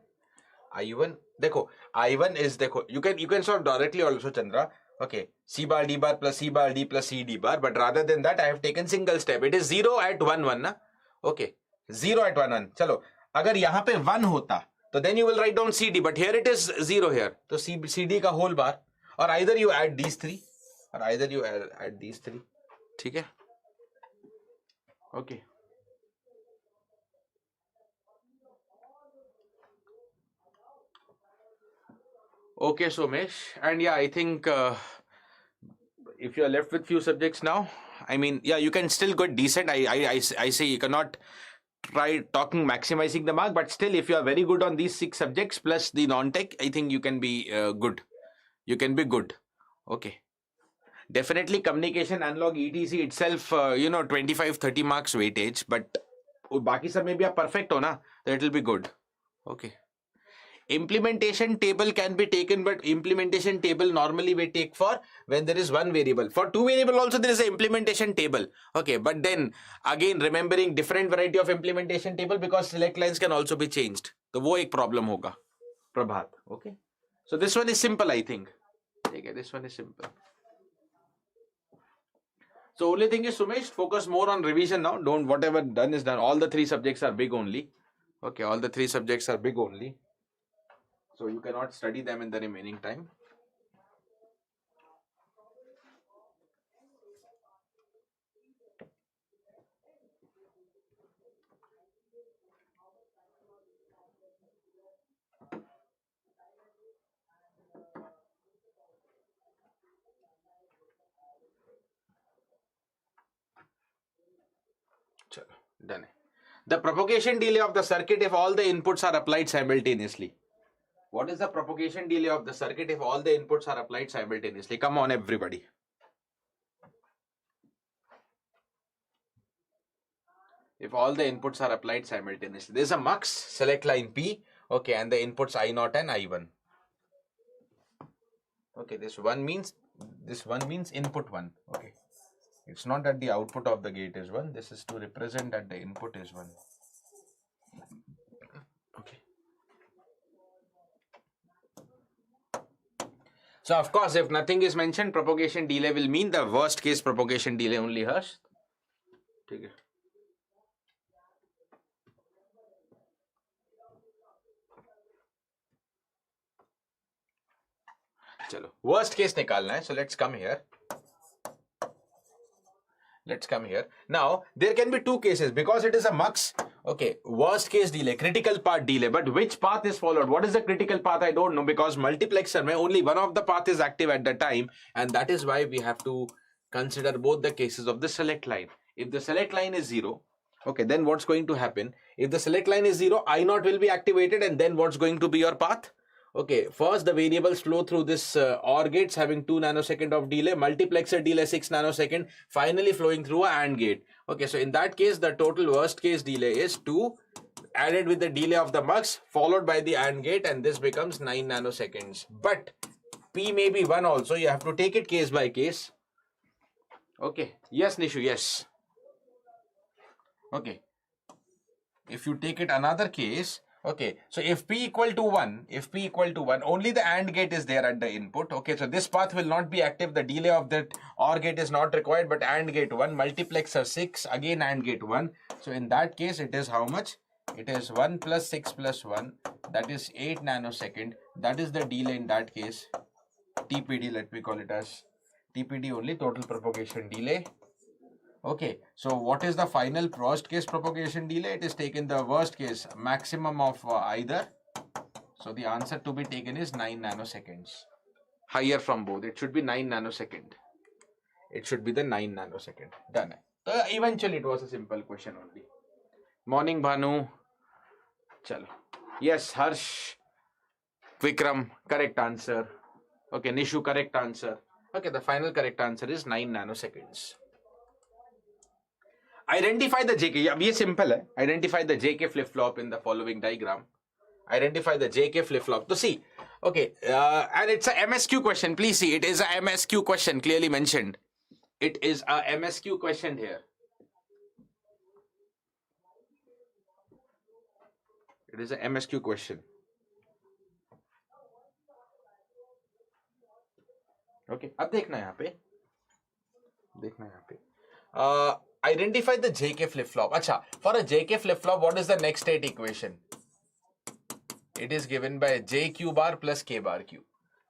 देखो, I1 is, देखो, you can solve directly also, Chandra. Okay, C bar D bar plus C bar D plus C D bar, but rather than that I have taken single step. It is 0 at 1 1 ना. Okay, 0 at 1 1. चलो, अगर यहाँ पे 1 होता तो then you will write down CD, but here it is 0 here, तो CD का whole bar, or either you add these three, ठीक है. Okay. Okay, Somesh, and yeah, I think if you are left with few subjects now, I mean, yeah, you can still get decent. I say you cannot try talking maximizing the mark, but still, if you are very good on these 6 subjects plus the non-tech, I think you can be good. You can be good. Okay. Definitely communication analog etc itself 25-30 marks weightage, but बाकी सब में भी आप perfect हो ना, that will be good. Okay. Implementation table can be taken, but implementation table normally we take for when there is one variable. For two variable also there is an implementation table. Okay, but then again remembering different variety of implementation table because select lines can also be changed. तो वो एक problem होगा. Prabhat. Okay. So this one is simple, I think. Okay, this one is simple. So only thing is, Sumesh, focus more on revision now. Don't, whatever done is done. All the three subjects are big only. Okay, all the three subjects are big only. So you cannot study them in the remaining time. Done. The propagation delay of the circuit if all the inputs are applied simultaneously. What is the propagation delay of the circuit if all the inputs are applied simultaneously? Come on, everybody. If all the inputs are applied simultaneously. There is a mux, select line P. Okay, and the inputs I0 and I1. Okay, this one means input 1. Okay. It's not that the output of the gate is 1. This is to represent that the input is 1. Okay. So of course, if nothing is mentioned, propagation delay will mean the worst case propagation delay only has. Okay. Chalo. Worst case nikalna hai. So let's come here. Let's come here. Now, there can be two cases because it is a mux. Okay, worst case delay, critical path delay. But which path is followed? What is the critical path? I don't know because multiplexer mein only one of the path is active at the time. And that is why we have to consider both the cases of the select line. If the select line is 0, okay, then what's going to happen? If the select line is 0, I0 will be activated and then what's going to be your path? Okay, first the variables flow through this OR gates having 2 nanosecond of delay, multiplexer delay 6 nanosecond, finally flowing through a AND gate. Okay, so in that case, the total worst case delay is 2 added with the delay of the mux followed by the AND gate and this becomes 9 nanoseconds. But P may be 1 also, you have to take it case by case. Okay, yes Nishu, yes. Okay, if you take it another case, okay, so if P equal to 1, only the AND gate is there at the input. Okay, so this path will not be active. The delay of that OR gate is not required, but AND gate 1, multiplexer 6, again AND gate 1. So in that case, it is how much? It is 1 plus 6 plus 1, that is 8 nanosecond. That is the delay in that case. TPD, let me call it as TPD only, total propagation delay. Okay, so what is the final worst case propagation delay? It is taken the worst case maximum of either. So the answer to be taken is 9 nanoseconds. Higher from both. It should be 9 nanosecond. It should be the 9 nanosecond. Done. So eventually it was a simple question only. Morning Bhanu. Chalo. Yes, Harsh. Vikram, correct answer. Okay, Nishu, correct answer. Okay, the final correct answer is 9 nanoseconds. Identify the JK. अब ये simple है. Identify the JK flip-flop in the following diagram. Identify the JK flip-flop. So see, okay, and it's a MSQ question. Please see, it is a MSQ question clearly mentioned. It is a MSQ question here. It is a MSQ question. Okay, अब देखना यहाँ पे. देखना यहाँ पे. Identify the JK flip-flop. Acha, for a JK flip-flop, what is the next state equation? It is given by JQ bar plus K bar Q.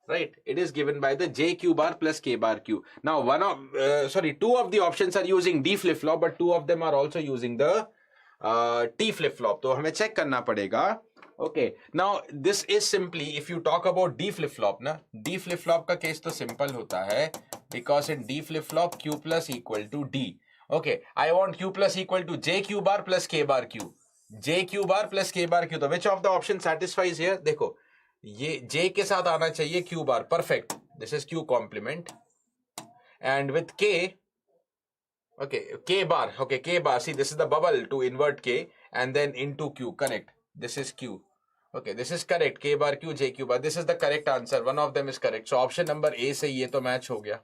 Right? It is given by the JQ bar plus K bar Q. Now, two of the options are using D flip-flop, but two of them are also using the T flip-flop. So, हमें check करना पड़ेगा. Okay. Now, this is simply, if you talk about D flip-flop, na, D flip-flop का case तो simple होता है, because in D flip-flop, Q plus equal to D. Okay, I want Q plus equal to JQ bar plus K bar Q. JQ bar plus K bar Q. So which of the option satisfies here? देखो, ये J के साथ आना चाहिए Q bar. Perfect. This is Q complement. and with K, okay, K bar, okay, K bar, see this is the bubble to invert K, and then into Q, correct, this is Q, okay, this is correct, K bar Q, J Q bar, this is the correct answer, one of them is correct, so option number A से ये तो match हो गया.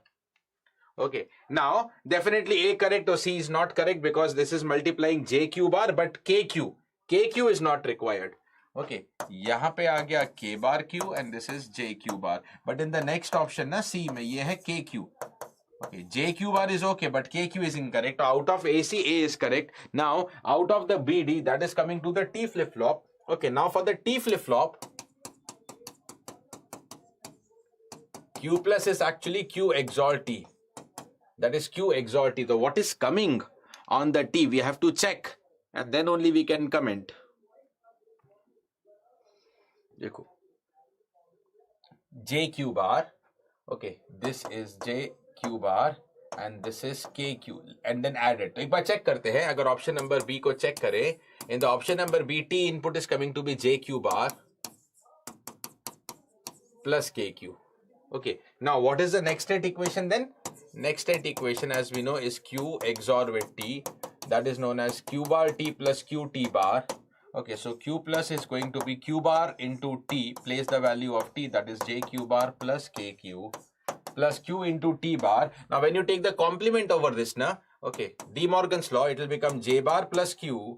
Okay, now definitely A correct or C is not correct because this is multiplying JQ bar, but KQ is not required. Okay, यहाँ पे आ गया K bar Q and this is JQ bar, but in the next option ना C में ये है KQ. Okay, JQ bar is okay, but KQ is incorrect. Out of AC, A is correct. Now, out of the BD, that is coming to the T flip-flop. Okay, now for the T flip-flop, Q plus is actually Q XOR T. That is Q XOR T. So what is coming on the T? We have to check and then only we can comment. देखो, JQ bar. Okay, this is JQ bar and this is KQ and then add it. तो एक बार check करते हैं. अगर option number B को check करें, in the option number B, T input is coming to be JQ bar plus KQ. Okay, now what is the next state equation then? Next state equation, as we know, is Q XOR with T. That is known as Q bar T plus QT bar. Okay, so Q plus is going to be Q bar into T. Place the value of T, that is JQ bar plus KQ plus Q into T bar. Now, when you take the complement over this, na, okay, De Morgan's law, it will become J bar plus Q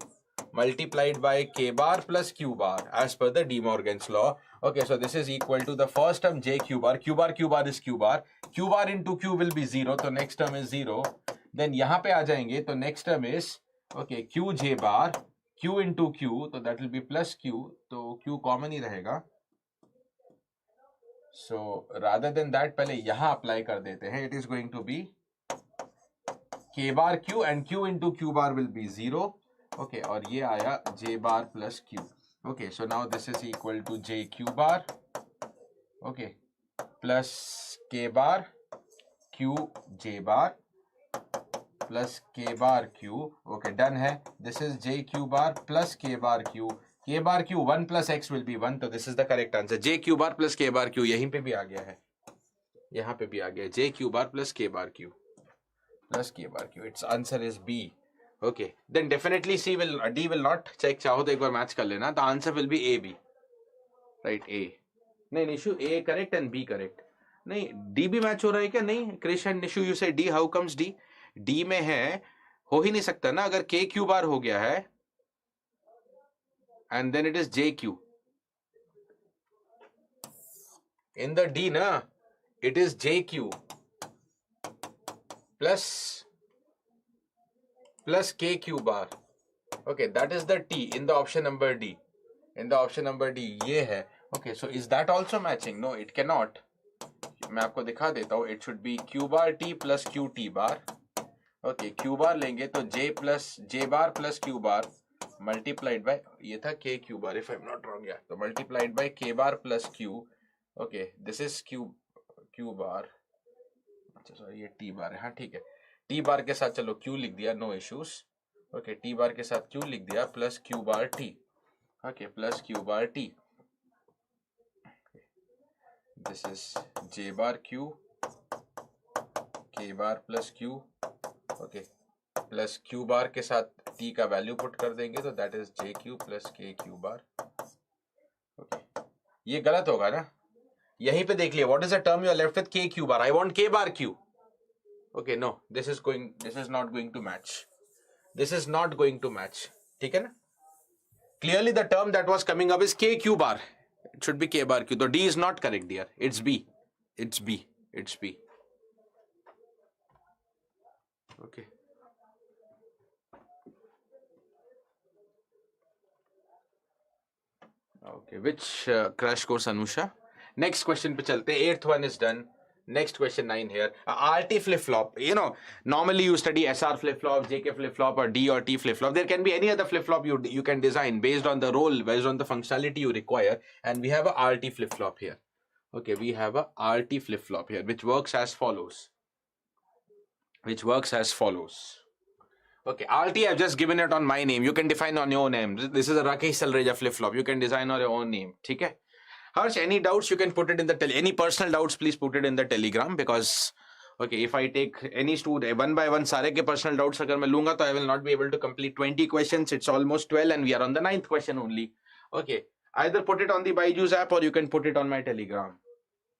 multiplied by K bar plus Q bar as per the De Morgan's law. Okay, so this is equal to the first term J Q bar. Q bar is Q bar. Q bar into Q will be 0. So next term is 0. Then यहाँ पे आ जाएंगे तो next term is okay Q J bar Q into Q. तो that will be plus Q. तो Q common ही रहेगा. So rather than that पहले यहाँ apply कर देते हैं. It is going to be K bar Q and Q into Q bar will be 0. Okay, और ये आया J bar plus Q. Okay, so now this is equal to JQ bar, okay, plus K bar Q J bar plus K bar Q. Okay, done है. This is JQ bar plus K bar Q. K bar Q 1 plus X will be 1. तो this is the correct answer. JQ bar plus K bar Q यहीं पे भी आ गया है. यहाँ पे भी आ गया JQ bar plus K bar Q plus K bar Q. Its answer is B. Okay, then definitely D will not. Check चाहो तो एक बार match कर लेना. The answer will be A B. Right, A. नहीं Nishu A correct and B correct. नहीं D भी match हो रहा है क्या? नहीं Krish and Nishu, you say D. How comes D? D में है, हो ही नहीं सकता ना. अगर KQ bar हो गया है and then it is JQ. In the D na, it is JQ plus KQ bar. Okay, that is the T in the option number D. In the option number D, ये है. Okay, so is that also matching? No, it cannot. मैं आपको दिखा देता हूँ. It should be Q bar T plus QT bar. Okay, Q bar लेंगे तो J bar plus Q bar multiplied by, ये था KQ bar if I'm not wrong, yeah. तो multiplied by K bar plus Q. Okay, this is Q bar. अच्छा sorry, ये T bar है. हाँ ठीक है. T bar के साथ चलो Q लिख दिया, no issues. Okay, T bar के साथ Q लिख दिया plus Q bar T. Okay, plus Q bar T. This is J bar Q, K bar plus Q. Okay, plus Q bar के साथ T का वैल्यू पुट कर देंगे तो that is JQ plus KQ bar. Okay, ये गलत होगा ना. यहीं पे देख लिया. What is the term you are left with? KQ bar. I want K bar Q. Okay, no, this is not going to match. This is not going to match. ठीक है ना? Clearly the term that was coming up is KQ bar. It should be K bar Q. So D is not correct here. It's B. It's B. It's B. Okay. Okay, which crash course, Anusha? Next question पे चलते. 8th one is done. Next question 9 here. RT flip-flop. You know, normally you study SR flip-flop, JK flip-flop or D or T flip-flop. There can be any other flip-flop you can design based on the role, based on the functionality you require. And we have a RT flip-flop here. Okay, we have a RT flip-flop here, which works as follows. Okay, RT, I've just given it on my name. You can define on your own name. This is a Rakesh Salreja flip-flop. You can design on your own name. Okay? Harsh, any doubts you can put it in the any personal doubts, please put it in the Telegram, because Okay, if I take any student one by one सारे के personal doubts अगर मैं लूँगा तो I will not be able to complete 20 questions. It's almost 12 and we are on the 9th question only. Okay, either put it on the BYJU'S app or you can put it on my Telegram.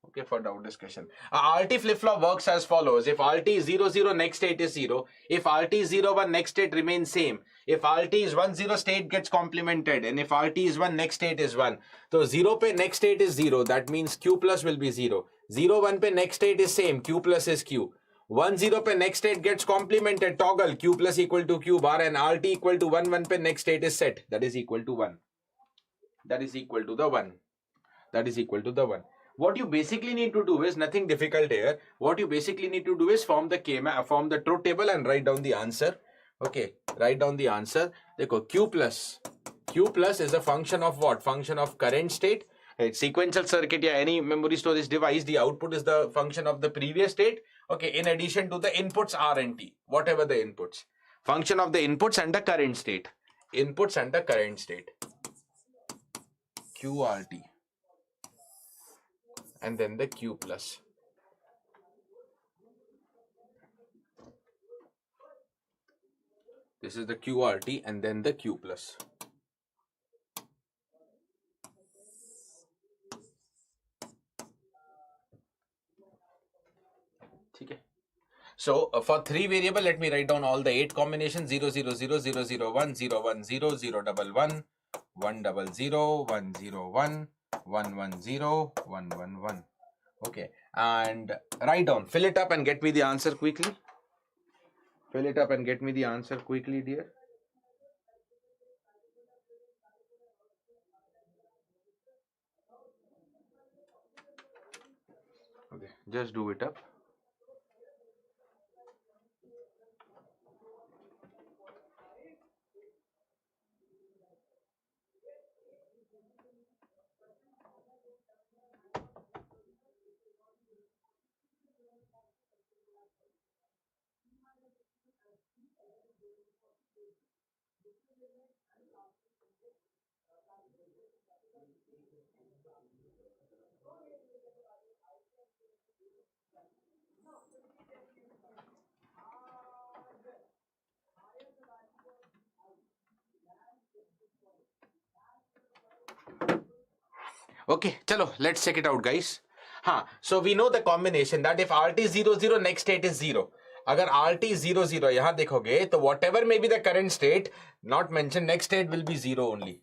Okay, for doubt discussion. RT flip-flop works as follows. If RT is 0, 0, next state is 0. If RT is 0, 1, next state remains same. If RT is 1, 0, state gets complemented. And if RT is 1, next state is 1. So 0 pe next state is 0. That means Q plus will be 0. 0, 1 pe next state is same. Q plus is Q. 1, 0 pe next state gets complemented. Toggle Q plus equal to Q bar and RT equal to 1, 1 pe next state is set. That is equal to 1. That is equal to the 1. That is equal to the 1. What you basically need to do is nothing difficult here. What you basically need to do is form the truth table and write down the answer. Okay, write down the answer. Dekho, Q plus is a function of what? Function of current state. Right, sequential circuit or any memory storage device, the output is the function of the previous state. Okay, in addition to the inputs R and T, whatever the inputs. Function of the inputs and the current state. Inputs and the current state. QRT. And then the Q plus. This is the QRT and then the Q plus. Okay. So for 3 variable, let me write down all the 8 combinations: 0, 0, 0, 0, 0, 1, 0, 1, 0, 0, 1, 1, 1, 0, 0, 1, 0, 1, 1, 1, 0, 1, 1, 1. Okay, and write down, fill it up and get me the answer quickly. Fill it up and get me the answer quickly, dear. Okay, just do it up. Okay, chalo, let's check it out, guys. So we know the combination that if RT is 0, 0, next state is 0. अगर RT is 0, 0 यहाँ देखोगे तो whatever may be the current state, not mentioned, next state will be 0 only.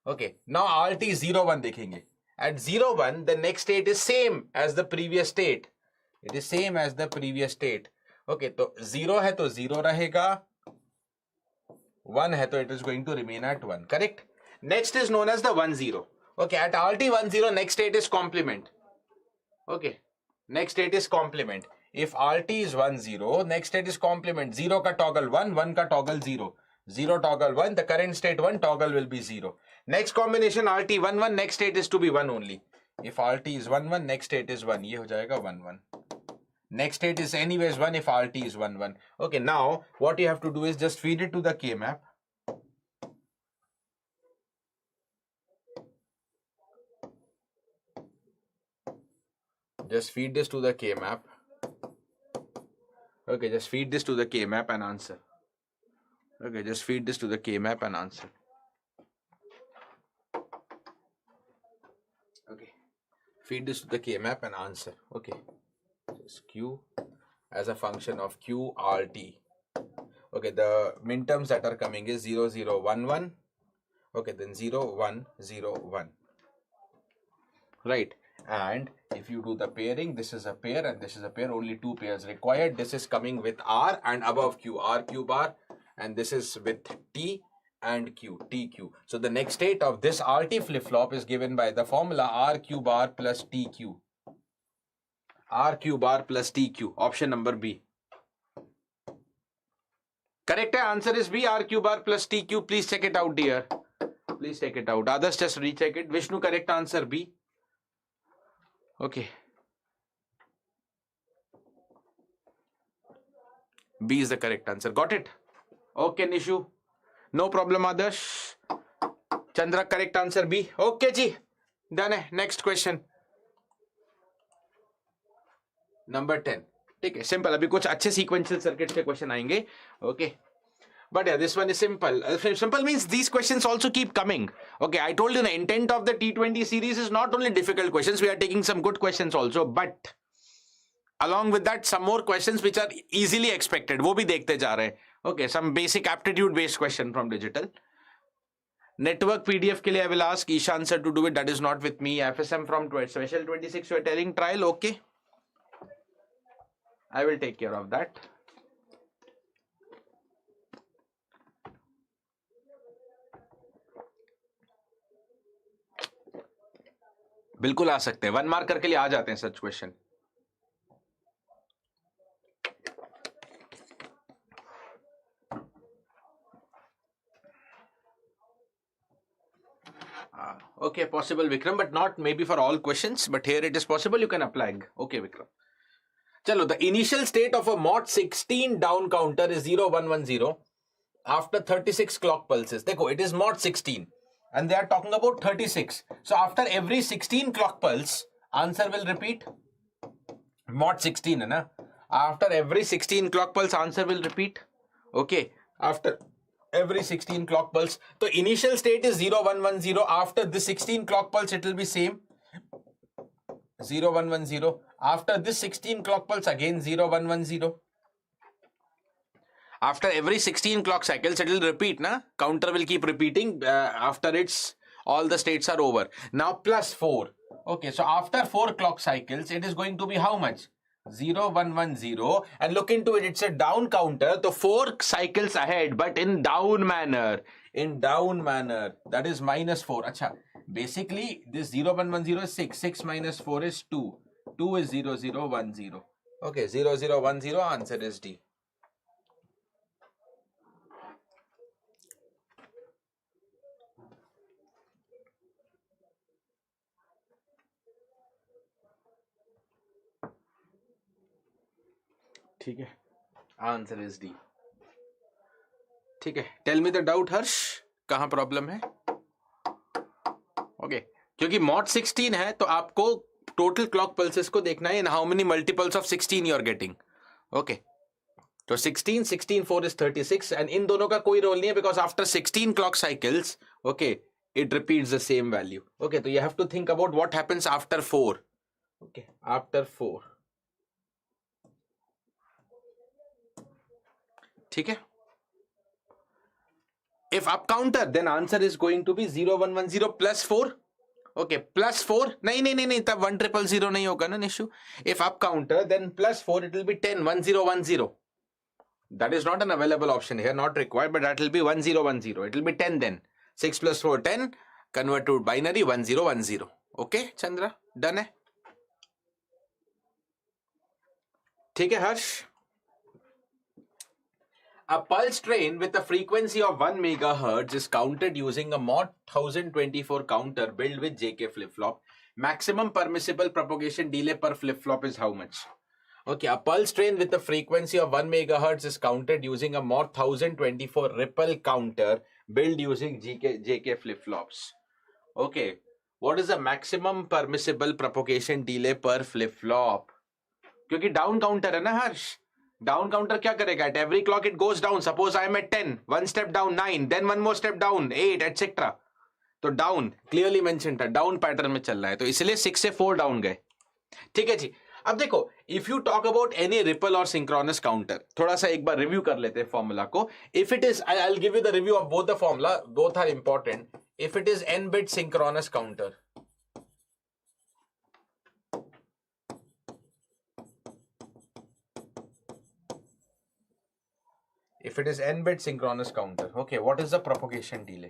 Okay, now RT is 0, 1 देखेंगे. At 0, 1, the next state is same as the previous state. It is same as the previous state. Okay, तो 0 है तो 0 रहेगा. 1 है तो it is going to remain at 1. Correct? Next is known as the 1, 0. Okay, at RT 1, 0, next state is complement. Okay, next state is complement. If RT is 1, 0, next state is complement. 0 ka toggle 1, 1 ka toggle 0. 0 toggle 1, the current state 1, toggle will be 0. Next combination RT 1, 1, next state is to be 1 only. If RT is 1, 1, next state is 1. ये हो जाएगा 1, 1. Next state is anyways 1 if RT is 1, 1. Okay, now what you have to do is just feed it to the K map. Just feed this to the K map. Okay, just feed this to the K map and answer. Okay, just feed this to the K map and answer. Okay, feed this to the K map and answer. Okay, just Q as a function of QRT. Okay, the minterms that are coming is 0, 0, 1, 1. Okay, then 0, 1, 0, 1. Right. And if you do the pairing, this is a pair and this is a pair, only 2 pairs required. This is coming with R and above Q, R Q bar, and this is with T and Q, TQ. So the next state of this RT flip-flop is given by the formula RQ bar plus TQ. RQ bar plus TQ, option number B. Correct answer is B, RQ bar plus TQ. Please check it out, dear. Please check it out. Others just recheck it. Vishnu, correct answer B. Okay. B is the correct answer. Got it? Okay, Nishu. No problem, Adarsh. Chandra, correct answer B. Okay, ji. Done. Next question. Number 10. ठीक है, simple. अभी कुछ अच्छे sequential circuit के question आएंगे. Okay, but yeah, this one is simple. Simple means these questions also keep coming. Okay, I told you the intent of the T20 series is not only difficult questions, we are taking some good questions also, but along with that some more questions which are easily expected, वो भी देखते जा रहे हैं. Okay, some basic aptitude based question from digital. Network PDF के लिए I will ask Ishan sir to do it. That is not with me. FSM from special 26 you are telling trial. Okay, I will take care of that. बिल्कुल आ सकते हैं, 1 marker के लिए आ जाते हैं such question. Okay, possible Vikram, but not maybe for all questions, but here it is possible, you can apply. Okay Vikram. Chalo, the initial state of a mod 16 down counter is 0110 after 36 clock pulses. Dekho, it is mod 16 and they are talking about 36. So after every 16 clock pulse, answer will repeat. Mod 16 hai na? After every 16 clock pulse, answer will repeat. Okay, after every 16 clock pulse. So initial state is 0110. After the 16 clock pulse, it will be same. 0110. After this 16 clock pulse, again 0110. After every 16 clock cycles, it will repeat, na? Counter will keep repeating after it's all the states are over. Now plus 4. Okay, so after 4 clock cycles, it is going to be how much? 0110, and look into it, it's a down counter, so 4 cycles ahead, but in down manner. In down manner, that is minus 4. Acha, basically this 0110 is 6. 6 minus 4 is 2. 2 is 0010. Okay, 0010, answer is D. ठीक है, answer is D. ठीक है, tell me the doubt हर्ष, कहां problem है? Okay, क्योंकि mod 16 है तो आपको टोटल क्लॉक पल्सेस को देखना है, in how many multiples of 16 you are getting. Okay, तो 16 16 4 इज 36 एंड इन दोनों का कोई रोल नहीं है because after 16 clock cycles, okay, it repeats the same value. Okay, तो you have to think about what happens after 4. Okay, after 4. ठीक है, if up counter then answer is going to be 0110 plus 4. okay, plus 4 नहीं तब 1000 नहीं होगा ना Nishu. if up counter then plus 4 it will be 10 1010. that is not an available option here, not required, but that will be 1010. it will be 10 then. 6 plus 4 10, convert to binary 1010. okay Chandra, done है. ठीक है हर्ष. A pulse train with a frequency of 1 megahertz is counted using a mod 1024 counter built with JK flip-flop. Maximum permissible propagation delay per flip-flop is how much? Okay, a pulse train with a frequency of 1 megahertz is counted using a mod 1024 ripple counter built using JK flip-flops. Okay, what is the maximum permissible propagation delay per flip-flop? क्योंकि down counter है ना हर्ष. Down counter क्या करेगा? At every clock it goes down. Suppose I am at 10, 1 step down 9, then 1 more step down 8 etcetera. तो down clearly mention था, down pattern में चल रहा है, तो इसलिए 6 से 4 डाउन गए. ठीक है जी. अब देखो, if you talk about any ripple और सिंक्रोनस काउंटर, थोड़ा सा एक बार रिव्यू कर लेते हैं फॉर्मूला को. If it is, I will give you the review of both the formula, both are important. If it is n bit synchronous counter, if it is n bit synchronous counter, okay, what is the propagation delay?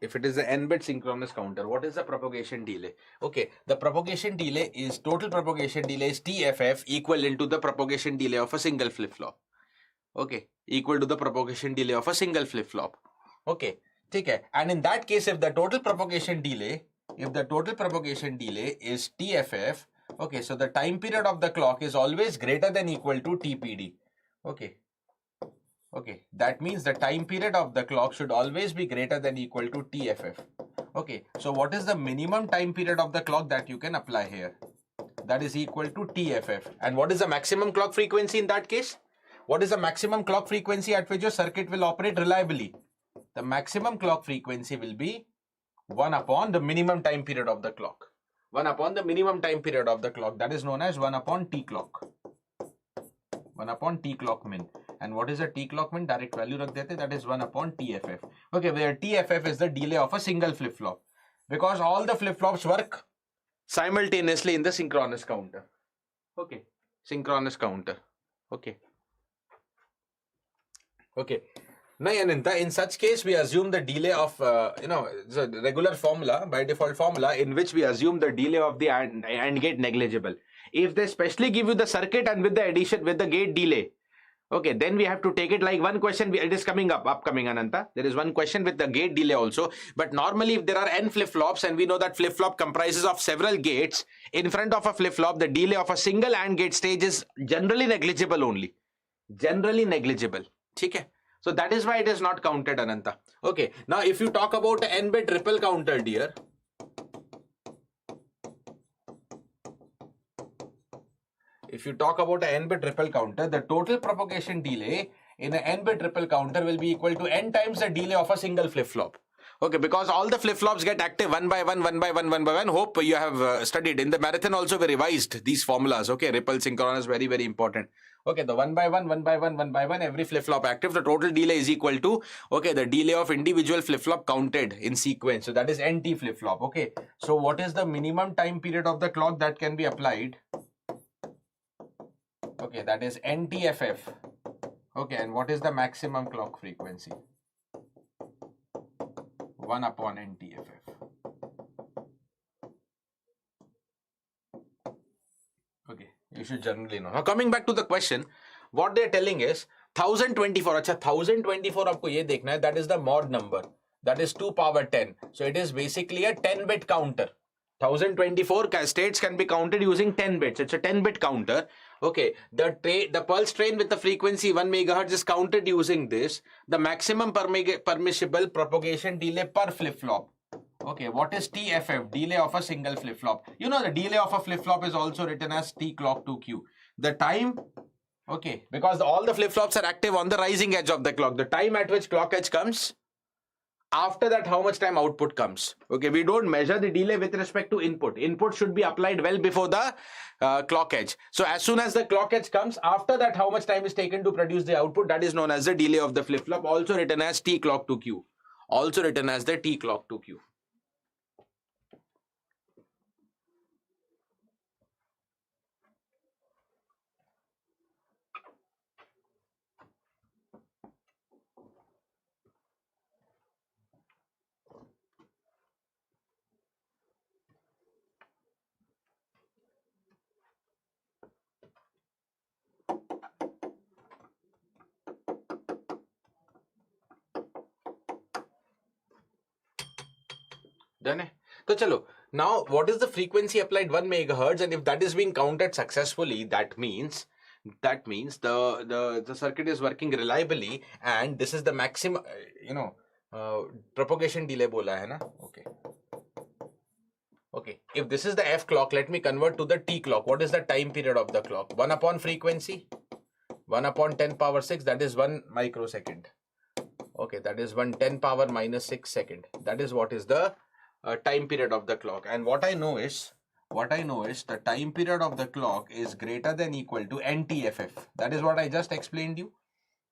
If it is the n bit synchronous counter, what is the propagation delay? Okay, the propagation delay is, total propagation delay is TFF equivalent to the propagation delay of a single flip-flop. Okay, equal to the propagation delay of a single flip-flop. Okay, ठीक है. And in that case, if the total propagation delay is TFF, okay, so the time period of the clock is always greater than equal to TPD. Okay, that means the time period of the clock should always be greater than equal to TFF. Okay, so what is the minimum time period of the clock that you can apply here? That is equal to TFF. And what is the maximum clock frequency in that case? What is the maximum clock frequency at which your circuit will operate reliably? The maximum clock frequency will be 1 upon the minimum time period of the clock. 1 upon the minimum time period of the clock. That is known as 1 upon T clock. 1 upon T clock min. And what is a T clock min? Direct value rakh dete, that is 1 upon TFF. Okay, where TFF is the delay of a single flip-flop. Because all the flip-flops work simultaneously in the synchronous counter. Okay, synchronous counter. Okay. Okay. Now, in such case, we assume the delay of, it's a regular formula, by default formula, in which we assume the delay of the AND gate negligible. If they specially give you the circuit and with the addition, with the gate delay, okay, then we have to take it like one question, it is upcoming Ananta. There is one question with the gate delay also. But normally if there are n flip-flops and we know that flip-flop comprises of several gates, in front of a flip-flop, the delay of a single AND gate stage is generally negligible only. Generally negligible. Okay? So that is why it is not counted, Ananta. Okay, now if you talk about the n-bit ripple counter, dear, if you talk about an n-bit ripple counter, the total propagation delay in an n-bit ripple counter will be equal to n times the delay of a single flip-flop. Okay, because all the flip-flops get active one by one, one by one, one by one. Hope you have studied. In the marathon also we revised these formulas. Okay, ripple, synchronous, very, very important. Okay, the one by one, one by one, one by one, every flip-flop active. The total delay is equal to, okay, the delay of individual flip-flop counted in sequence. So that is NT flip-flop. Okay, so what is the minimum time period of the clock that can be applied? Okay, that is NTFF. Okay, and what is the maximum clock frequency? 1 upon NTFF. Okay, you should generally know. Now coming back to the question, what they're telling is 1024. Acha, 1024 aapko ye dekhna hai, that is the mod number. That is 2 power 10. So it is basically a 10-bit counter. 1024 states can be counted using 10 bits. It's a 10-bit counter. Okay, the pulse train with the frequency 1 megahertz is counted using this. The maximum permissible propagation delay per flip-flop. Okay, what is TFF? Delay of a single flip-flop. You know the delay of a flip-flop is also written as T clock 2Q. The time, okay, because all the flip-flops are active on the rising edge of the clock. The time at which clock edge comes, after that how much time output comes. Okay, we don't measure the delay with respect to input. Input should be applied well before the clock edge. So as soon as the clock edge comes, after that how much time is taken to produce the output, that is known as the delay of the flip-flop, also written as T clock 2Q. Also written as the T clock 2Q. Done hai? So chalo, now what is the frequency applied? 1 megahertz, and if that is being counted successfully, that means the circuit is working reliably, and this is the maximum propagation delay bola hai na. Okay, if this is the F clock, let me convert to the T clock. What is the time period of the clock? 1 upon frequency, 1 upon 10 power 6, that is 1 microsecond. Okay, that is 1 10 power minus 6 second. That is what is the time period of the clock. And what I know is the time period of the clock is greater than equal to NTFF. That is what I just explained you.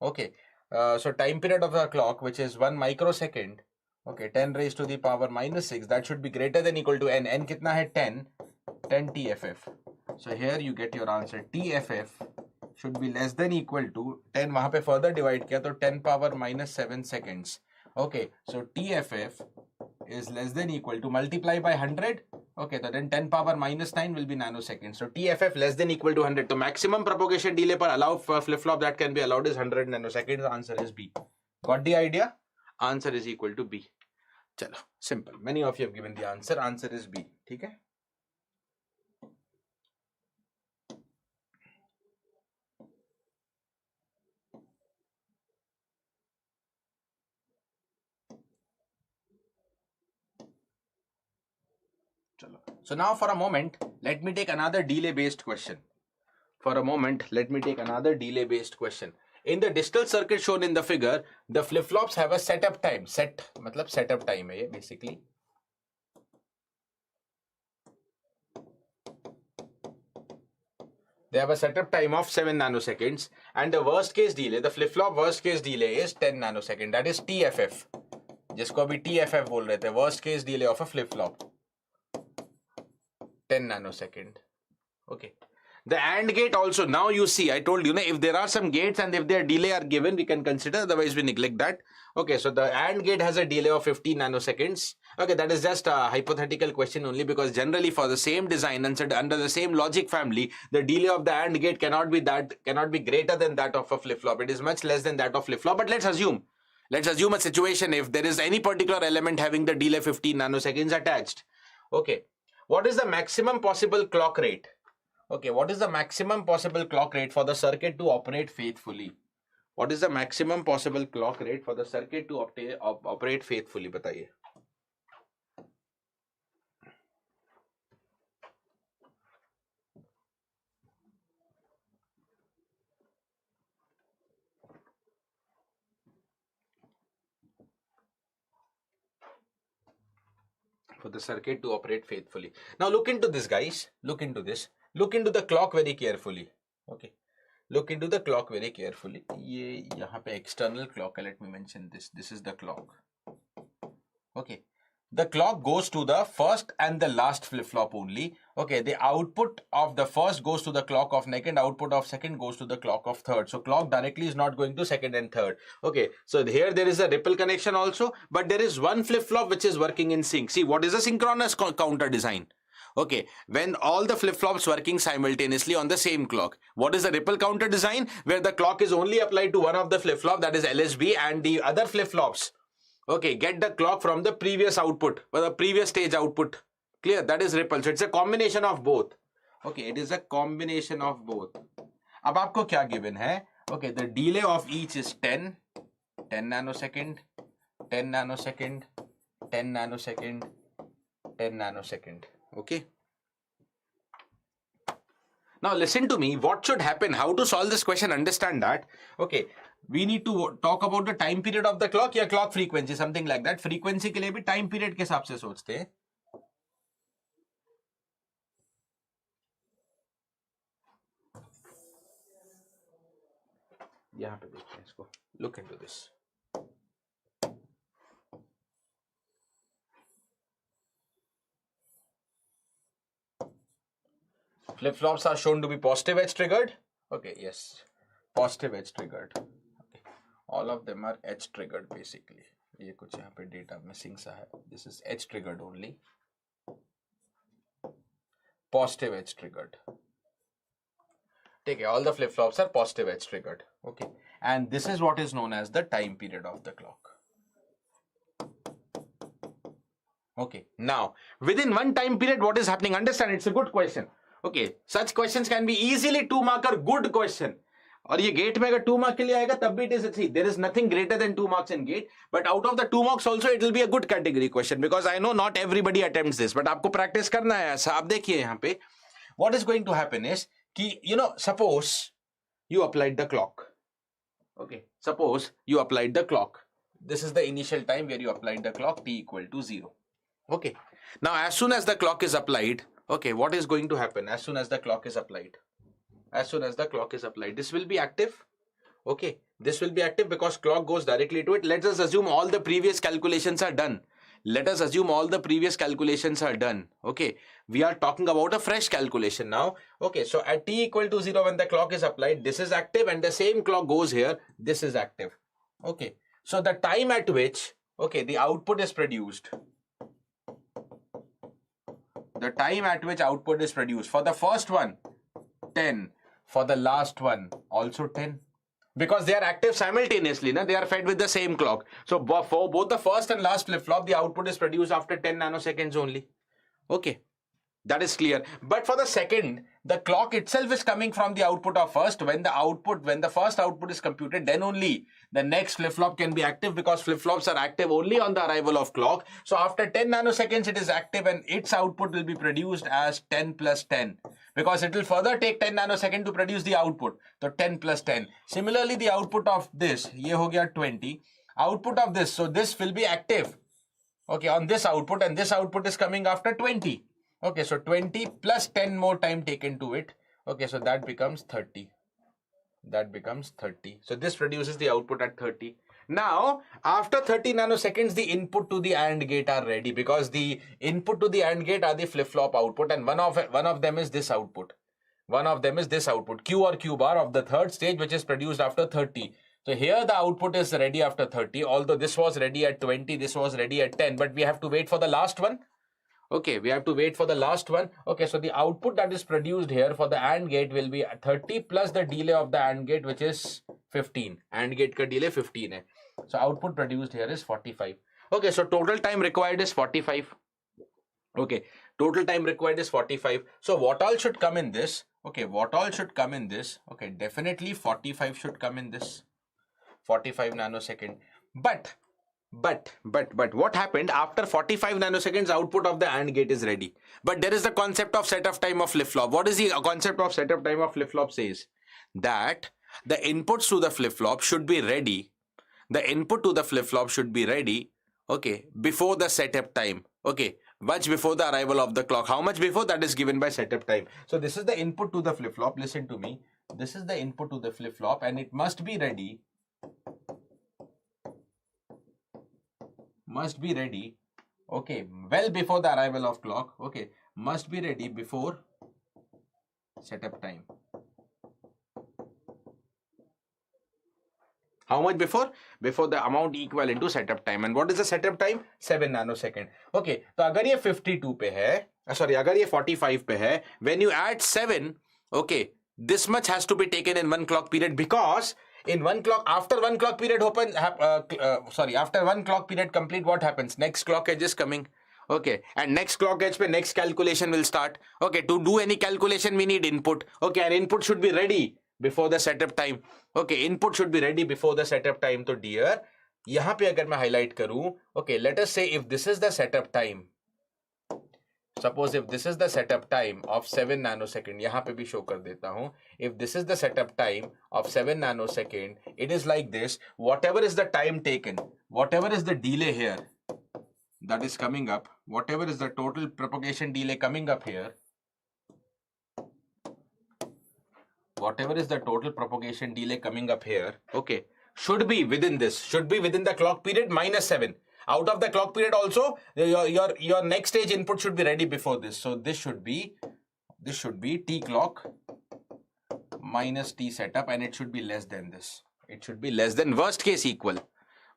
Okay, so time period of the clock, which is 1 microsecond, okay, 10 raised to the power minus 6, that should be greater than equal to n. N kitna hai? 10 TFF. So here you get your answer. TFF should be less than equal to 10. Wahan pe further divide kiya to 10 power minus 7 seconds. Okay, so TFF is less than equal to, multiply by 100. Okay, so then 10 power minus 9 will be nanoseconds. So TFF less than equal to 100. So maximum propagation delay per allowed flip-flop that can be allowed is 100 nanoseconds. The answer is B. Got the idea? Answer is equal to B. Chalo, simple. Many of you have given the answer. Answer is B. ठीक है? So now for a moment, let me take another delay based question. In the digital circuit shown in the figure, the flip-flops have a setup time. Setup time hai ye basically. They have a setup time of 7 nanoseconds, and the worst case delay, the flip-flop worst case delay is 10 nanosecond. That is TFF. जिसको अभी TFF बोल रहे थे, worst case delay of a flip-flop. 10 nanosecond. Okay. The AND gate also, now you see, I told you, if there are some gates and if their delay are given, we can consider, otherwise we neglect that. Okay, so the AND gate has a delay of 15 nanoseconds. Okay, that is just a hypothetical question only, because generally for the same design and under the same logic family, the delay of the AND gate cannot be greater than that of a flip-flop. It is much less than that of flip-flop, but let's assume a situation if there is any particular element having the delay 15 nanoseconds attached. Okay, what is the maximum possible clock rate? Okay, what is the maximum possible clock rate for the circuit to operate faithfully? What is the maximum possible clock rate for the circuit to operate faithfully? बताइए. For the circuit to operate faithfully. Now look into this, guys. Look into this. Look into the clock very carefully. Okay. Look into the clock very carefully. ये यहाँ पे external clock. Let me mention this. This is the clock. Okay. The clock goes to the first and the last flip-flop only. Okay, the output of the first goes to the clock of second, output of second goes to the clock of third. So clock directly is not going to second and third. Okay, so here there is a ripple connection also, but there is one flip-flop which is working in sync. See, what is a synchronous counter design? Okay, when all the flip-flops working simultaneously on the same clock. What is a ripple counter design? Where the clock is only applied to one of the flip-flop, that is LSB, and the other flip-flops, okay, get the clock from the previous output, or the previous stage output. Clear? That is ripple. So it's a combination of both. Okay, it is a combination of both. अब आपको क्या given है? Okay, the delay of each is 10 nanosecond, 10 nanosecond, 10 nanosecond, 10 nanosecond. Okay. Now listen to me. What should happen? How to solve this question? Understand that. Okay. We need to talk about the time period of the clock या clock frequency, something like that. Frequency के लिए भी time period के हिसाब से सोचते हैं. यहाँ पे देखते हैं इसको. Look into this. Flip-flops are shown to be positive edge triggered. Okay, yes, positive edge triggered. Okay, all of them are edge triggered basically. ये कुछ यहाँ पे data missing सा है. This is edge triggered only. Positive edge triggered. ठीक है, all the flip-flops are positive edge triggered. Okay, and this is what is known as the time period of the clock. Okay, now within one time period, what is happening? Understand, it's a good question. Okay, such questions can be easily 2 marker good question. और ये gate में अगर 2 mark के लिए आएगा तब भी it is a 3. There is nothing greater than 2 marks in gate, but out of the 2 marks also it will be a good category question, because I know not everybody attempts this, but आपको practice करना है ऐसा. आप देखिए यहाँ पे what is going to happen is कि suppose you applied the clock. Okay, suppose you applied the clock. This is the initial time where you applied the clock, t equal to 0. Okay, now as soon as the clock is applied, okay, what is going to happen as soon as the clock is applied? As soon as the clock is applied, this will be active. Okay, this will be active because clock goes directly to it. Let us assume all the previous calculations are done. Let us assume all the previous calculations are done. Okay, we are talking about a fresh calculation now. Okay, so at t equal to 0, when the clock is applied, this is active, and the same clock goes here, this is active. Okay, so the time at which, okay, the output is produced, the time at which output is produced, for the first one 10, for the last one also 10, because they are active simultaneously, they are fed with the same clock. So for both the first and last flip-flop, the output is produced after 10 nanoseconds only. Okay, That is clear. But for the second, the clock itself is coming from the output of first. When the first output is computed, then only the next flip-flop can be active, because flip-flops are active only on the arrival of clock. So after 10 nanoseconds, it is active and its output will be produced as 10 plus 10, because it will further take 10 nanoseconds to produce the output. So 10 plus 10. Similarly, the output of this, ye ho gaya 20. Output of this, so this will be active, okay, on this output, and this output is coming after 20. Okay, so 20 plus 10 more time taken to it. Okay, so that becomes 30. That becomes 30. So this produces the output at 30. Now, after 30 nanoseconds, the input to the AND gate are ready, because the input to the AND gate are the flip-flop output, and one of them is this output. One of them is this output, Q or Q bar of the third stage, which is produced after 30. So here the output is ready after 30, although this was ready at 20, this was ready at 10, but we have to wait for the last one. Okay, we have to wait for the last one. Okay, so the output that is produced here for the AND gate will be 30 plus the delay of the AND gate, which is 15. AND gate ka delay 15 hai. So output produced here is 45. Okay, so total time required is 45. Okay, total time required is 45. So what all should come in this? Okay, what all should come in this? Okay, definitely 45 should come in this. 45 nanosecond. But what happened after 45 nanoseconds? Output of the AND gate is ready, but there is the concept of setup time of flip-flop. What is the concept of setup time of flip-flop? Says that the inputs to the flip-flop should be ready. The input to the flip-flop should be ready, okay, before the setup time. Okay, much before the arrival of the clock. How much before? That is given by setup time. So this is the input to the flip-flop. Listen to me. This is the input to the flip-flop, and it must be ready. Must be ready, okay, well before the arrival of clock. Okay, must be ready before setup time. How much before? Before the amount equivalent to setup time. And what is the setup time? 7 nanosecond. Okay, so agar ye 52 pe hai, sorry, agar ye 45 pe hai, when you add 7, okay, this much has to be taken in one clock period, because in one clock, after one clock period after one clock period complete, what happens? Next clock edge is coming. Okay, and next clock edge pe next calculation will start. Okay, to do any calculation we need input. Okay, and input should be ready before the setup time. Okay, input should be ready before the setup time. So dear, yahan pe agar main highlight karu, okay, let us say if this is the setup time. Suppose if this is the setup time of 7 nanosecond, यहाँ पे भी show कर देता हूँ. If this is the setup time of 7 nanosecond, it is like this. Whatever is the time taken, whatever is the delay here, that is coming up, whatever is the total propagation delay coming up here, whatever is the total propagation delay coming up here, okay, should be within this, should be within the clock period minus 7. Out of the clock period also, your next stage input should be ready before this. So this should be T clock minus T setup, and it should be less than this. It should be less than worst case equal.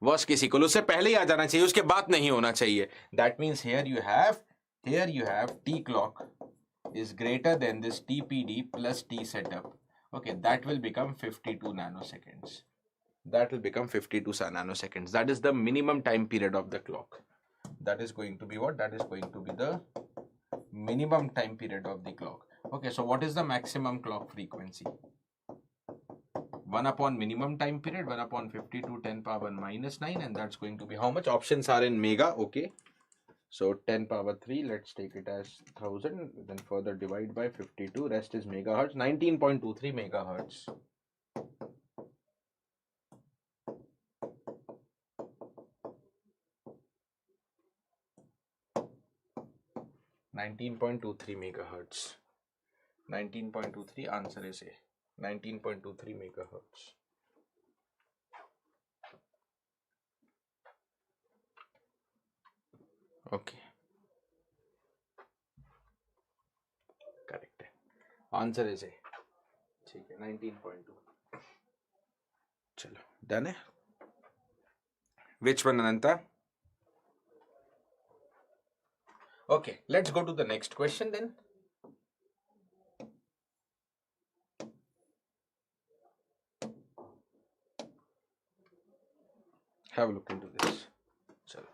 Worst case equal. उससे पहले ही आ जाना चाहिए, उसके बाद नहीं होना चाहिए. That means here you have T clock is greater than this TPD plus T setup. Okay, that will become 52 nanoseconds. That will become 52 nanoseconds. That is the minimum time period of the clock. That is going to be what? That is going to be the minimum time period of the clock. Okay, so what is the maximum clock frequency? 1 upon minimum time period, 1 upon 52, 10 power minus 9, and that's going to be how much? Options are in mega, okay. So 10 power 3, let's take it as 1000, then further divide by 52, rest is megahertz, 19.23 megahertz. 19.23 megahertz. 19.23, answer is A. 19.23 megahertz. Okay. Correct. Answer is A. ठीक है, 19.2. चलो, done है? Which one, Ananta? Okay, let's go to the next question then. Have a look into this. Chalo.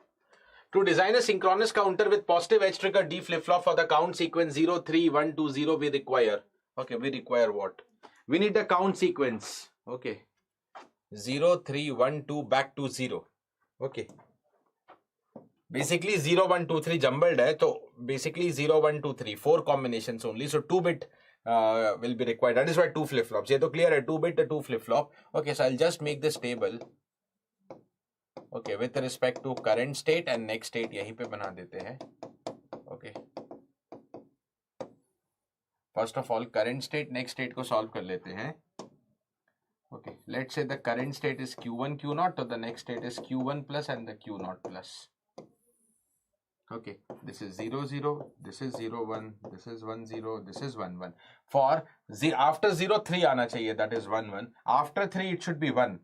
To design a synchronous counter with positive edge trigger D flip flop for the count sequence 0, 3, 1, 2, 0, we require. Okay, we require what? We need the count sequence. Okay. 0, 3, 1, 2, back to 0. Okay. Basically 0, 1, 2, 3 jumbled hai. So basically 0, 1, 2, 3. 4 combinations only. So 2-bit will be required. That is why 2 flip flops. Ye to clear hai. 2-bit to 2 flip flop. Okay, so I'll just make this table. Okay, with respect to current state and next state yahi pe bana dete hain. Okay. First of all, current state, next state ko solve kar lete hain. Okay, let's say the current state is Q1, Q0, so the next state is Q1 plus and the Q0 plus. Okay, this is 0, 0, this is 0, 1, this is 1, 0, this is 1, 1. For after 0, 3 आना चाहिए, that is 1, 1. After 3, it should be 1.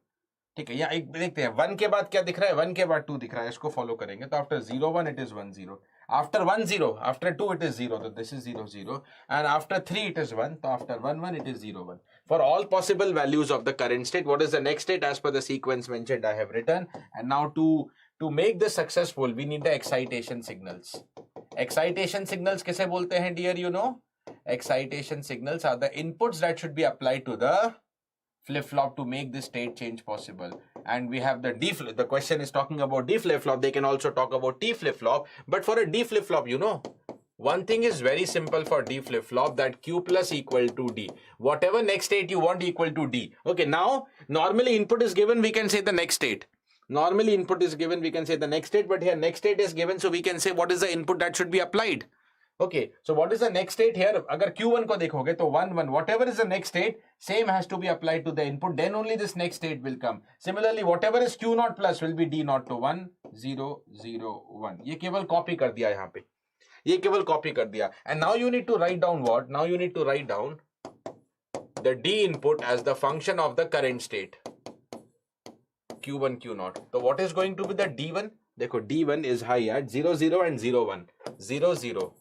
ठीक है, यहाँ एक देखते हैं 1 के बाद क्या दिख रहा है, 1 के बाद 2 दिख रहा है, इसको फॉलो करेंगे. तो after 0, 1 it is 1, 0. After 1, 0, after 2 it is 0, so this is 0, 0. And after 3 it is 1, so after 1, 1 it is 0, 1. For all possible values of the current state, what is the next state as per the sequence mentioned I have written. And now to make this successful, we need the excitation signals. Excitation signals किसे बोलते हैं dear, you know? Excitation signals are the inputs that should be applied to the flip-flop to make this state change possible. And we have the D flip. The question is talking about D flip-flop. They can also talk about T flip-flop. But for a D flip-flop, you know, one thing is very simple for D flip-flop, that Q plus equal to D. Whatever next state you want equal to D. Okay, now, normally input is given, we can say the next state. Normally input is given, we can say the next state. But here next state is given, so we can say what is the input that should be applied. Okay, so what is the next state here? Agar Q1 ko dekhoge, to 1, 1, whatever is the next state, same has to be applied to the input, then only this next state will come. Similarly, whatever is Q0 plus will be D0 to 1, 0, 0, 1. Ye keval copy kar diya yahan pe. Ye keval copy kar diya. And now you need to write down what? Now you need to write down the D input as the function of the current state. Q1, Q0. So what is going to be the D1? Dekho, D1 is high at 0, 0 and 0, 1. 0, 0.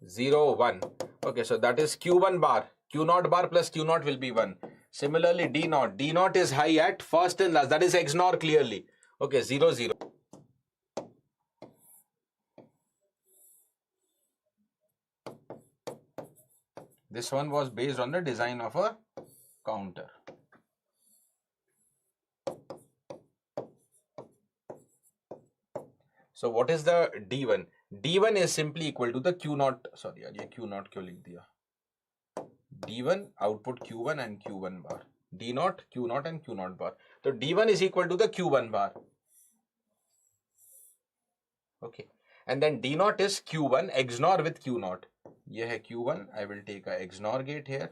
0, 1. Okay, so that is Q1 bar. Q0 bar plus Q0 will be 1. Similarly, D0. D0 is high at first and last. That is XNOR clearly. Okay, 0, 0. This one was based on the design of a counter. So what is the D1? D1 is simply equal to the Q0. Sorry, ये Q0 क्यों लिख दिया? D1 output Q1 and Q1 bar. D0, Q0 and Q0 bar. So D1 is equal to the Q1 bar. Okay. And then D0 is Q1 XNOR with Q0. ये है Q1. I will take a XNOR gate here.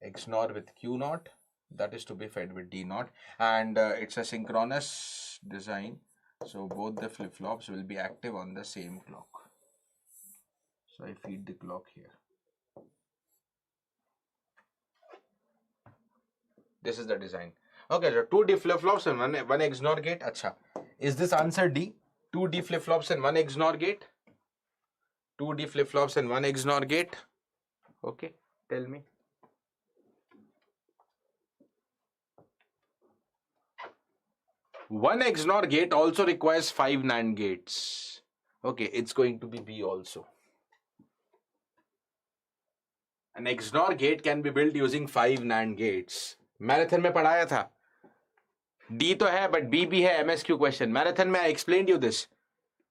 XNOR with Q0. That is to be fed with D0. And it's a synchronous design. So both the flip-flops will be active on the same clock. So I feed the clock here. This is the design. Okay, so 2 D flip-flops and one XNOR gate. Acha. Is this answer D? 2 D flip-flops and 1 XNOR gate? 2 D flip-flops and 1 XNOR gate? Okay, tell me. One XNOR gate also requires 5 NAND gates. Okay, it's going to be B also. An XNOR gate can be built using 5 NAND gates. Marathon में पढ़ाया था. D तो है, but B भी है. MSQ question. Marathon में I explained you this.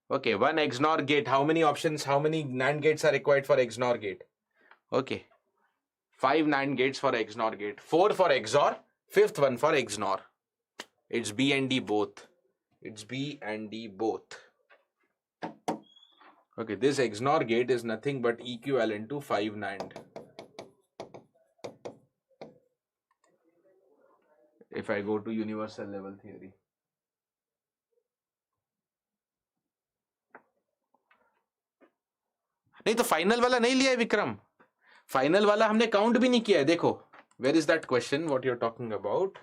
Okay, one XNOR gate. How many options? How many NAND gates are required for XNOR gate? Okay, 5 NAND gates for XNOR gate. 4 for XOR. 5th one for XNOR. It's B and D both. It's B and D both. Okay, this XNOR gate is nothing but equivalent to 5 NAND. If I go to universal level theory. नहीं तो final वाला नहीं लिया है Vikram. Final वाला हमने count भी नहीं किया है. देखो, where is that question what you're talking about?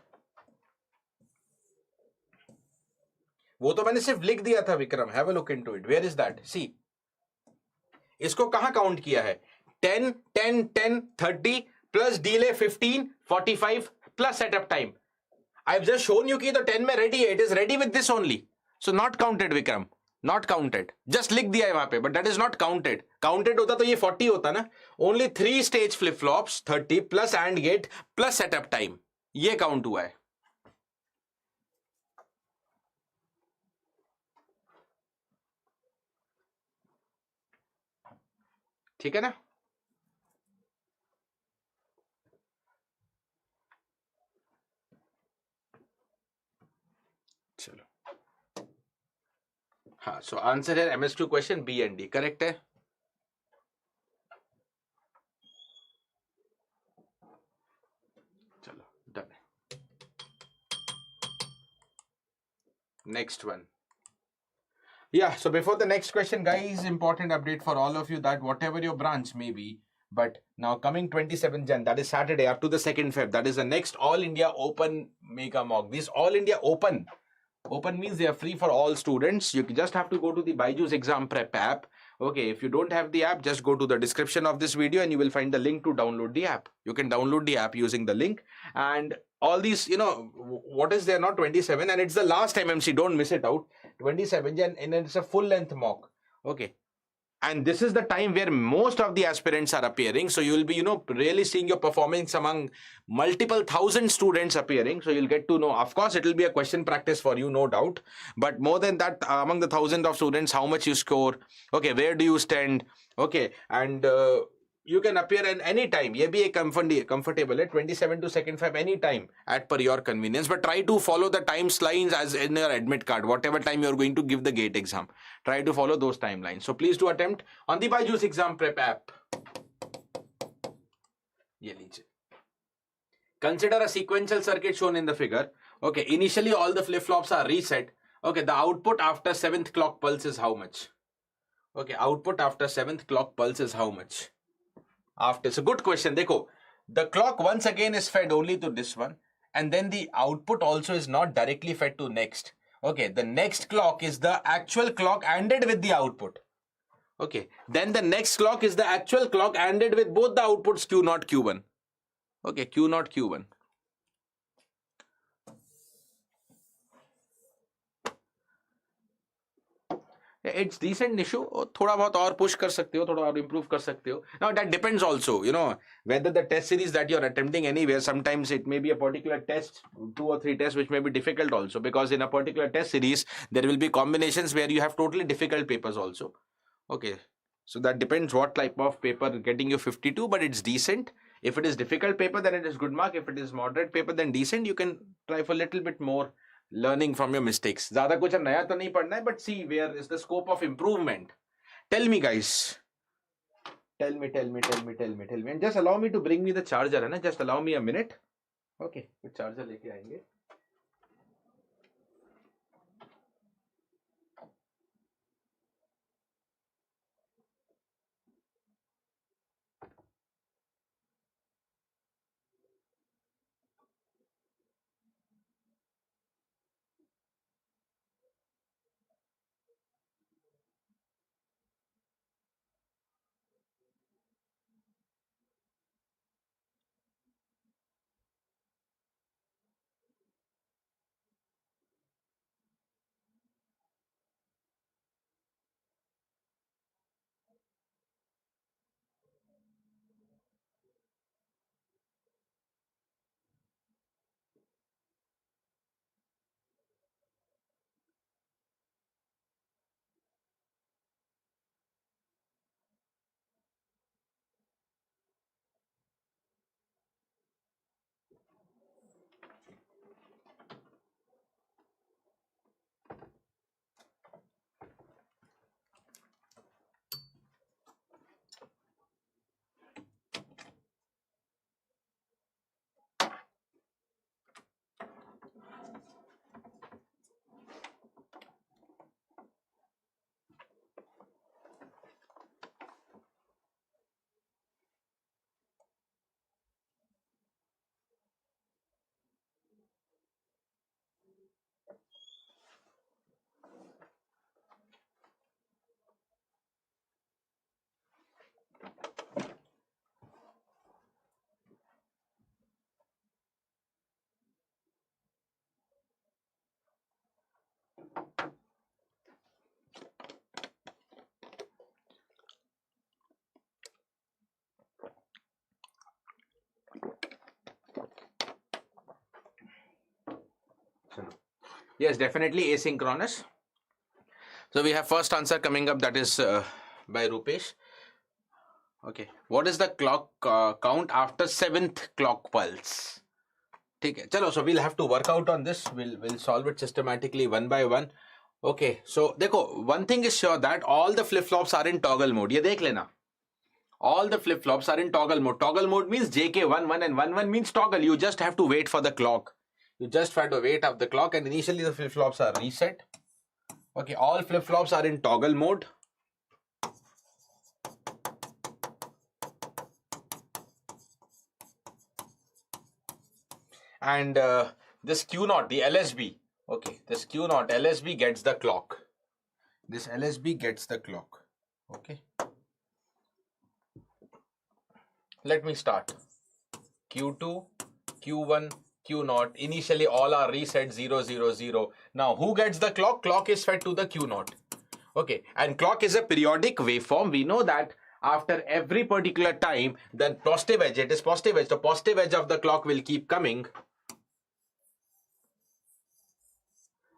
वो तो मैंने सिर्फ लिख दिया था Vikram. Have a look into it. Where is that? See, इसको कहां काउंट किया है? 10, 10, 10, 30 plus delay 15, 45 plus setup time. I've just shown you कि the 10 में ready है. It is ready with this only. So not counted, Vikram. Not counted. Just लिख दिया है वहां पे, but that is not counted. Counted होता तो ये 40 होता ना. Only 3 stage flip flops, 30 plus AND gate plus setup time. ये count हुआ है. ठीक है ना? चलो. हाँ, so answer है MS2 question B and D. Correct है? चलो, done. Next one. Yeah, so before the next question, guys, important update for all of you that whatever your branch may be, but now coming 27 Jan, that is Saturday up to the 2nd Feb, that is the next All India Open Mega Mock. This All India Open means they are free for all students. You just have to go to the BYJU'S exam prep app. Okay, if you don't have the app, just go to the description of this video and you will find the link to download the app. You can download the app using the link, and all these, what is there now, 27, and it's the last MMC, don't miss it out. 27 and it's a full length mock. Okay, and this is the time where most of the aspirants are appearing, so you will be really seeing your performance among multiple thousand students appearing. So you'll get to know, of course it will be a question practice for you, no doubt, but more than that, among the thousands of students, how much you score, okay, where do you stand, okay, and you can appear at any time. ये भी एक comfortable है, 27 to 2nd Feb any time at per your convenience, but try to follow the timelines as in your admit card, whatever time you are going to give the gate exam. Try to follow those timelines. So please do attempt on the BYJU'S exam prep app. ये लीजिए. Consider a sequential circuit shown in the figure. Okay, initially all the flip-flops are reset. Okay, the output after 7th clock pulse is how much? Okay, output after 7th clock pulse is how much? After, it's a good question. Dekho, the clock once again is fed only to this one, and then the output also is not directly fed to next. Okay, the next clock is the actual clock ANDed with the output. Okay, then the next clock is the actual clock ANDed with both the outputs Q0, Q1. Okay, Q0, Q1. It's decent issue. थोड़ा बहुत और push कर सकते हो, थोड़ा और improve कर सकते हो. Now that depends also, whether the test series that you're attempting anywhere, sometimes it may be a particular test, 2 or 3 tests which may be difficult also, because in a particular test series there will be combinations where you have totally difficult papers also. Okay, so that depends what type of paper getting you 52, but it's decent. If it is difficult paper, then it is good mark. If it is moderate paper, then decent. You can try for a little bit more learning from your mistakes. ज़्यादा कुछ नया तो नहीं पढ़ना है, but see where is the scope of improvement. Tell me, guys. Tell me. And just allow me to bring me the charger, है ना? Just allow me a minute. Okay, कुछ charger लेके आएंगे. Yes, definitely asynchronous. So we have first answer coming up, that is by Rupesh. Okay, what is the clock count after 7th clock pulse? Okay, chalo, so we'll have to work out on this. We'll solve it systematically one by one. Okay, so देखो, one thing is sure that all the flip-flops are in toggle mode. ये देख लेना. All the flip-flops are in toggle mode. Toggle mode means JK11 and 11 means toggle. You just have to wait for the clock. You just have to wait of the clock, and initially the flip-flops are reset. Okay, all flip-flops are in toggle mode. And this Q0, the LSB, okay, this Q0, LSB gets the clock. This LSB gets the clock. Okay. Let me start. Q2, Q1, Q0. Initially all are reset 0, 0, 0. Now who gets the clock? Clock is fed to the Q0. Okay, and clock is a periodic waveform. We know that after every particular time, the positive edge, it is positive edge. The positive edge of the clock will keep coming.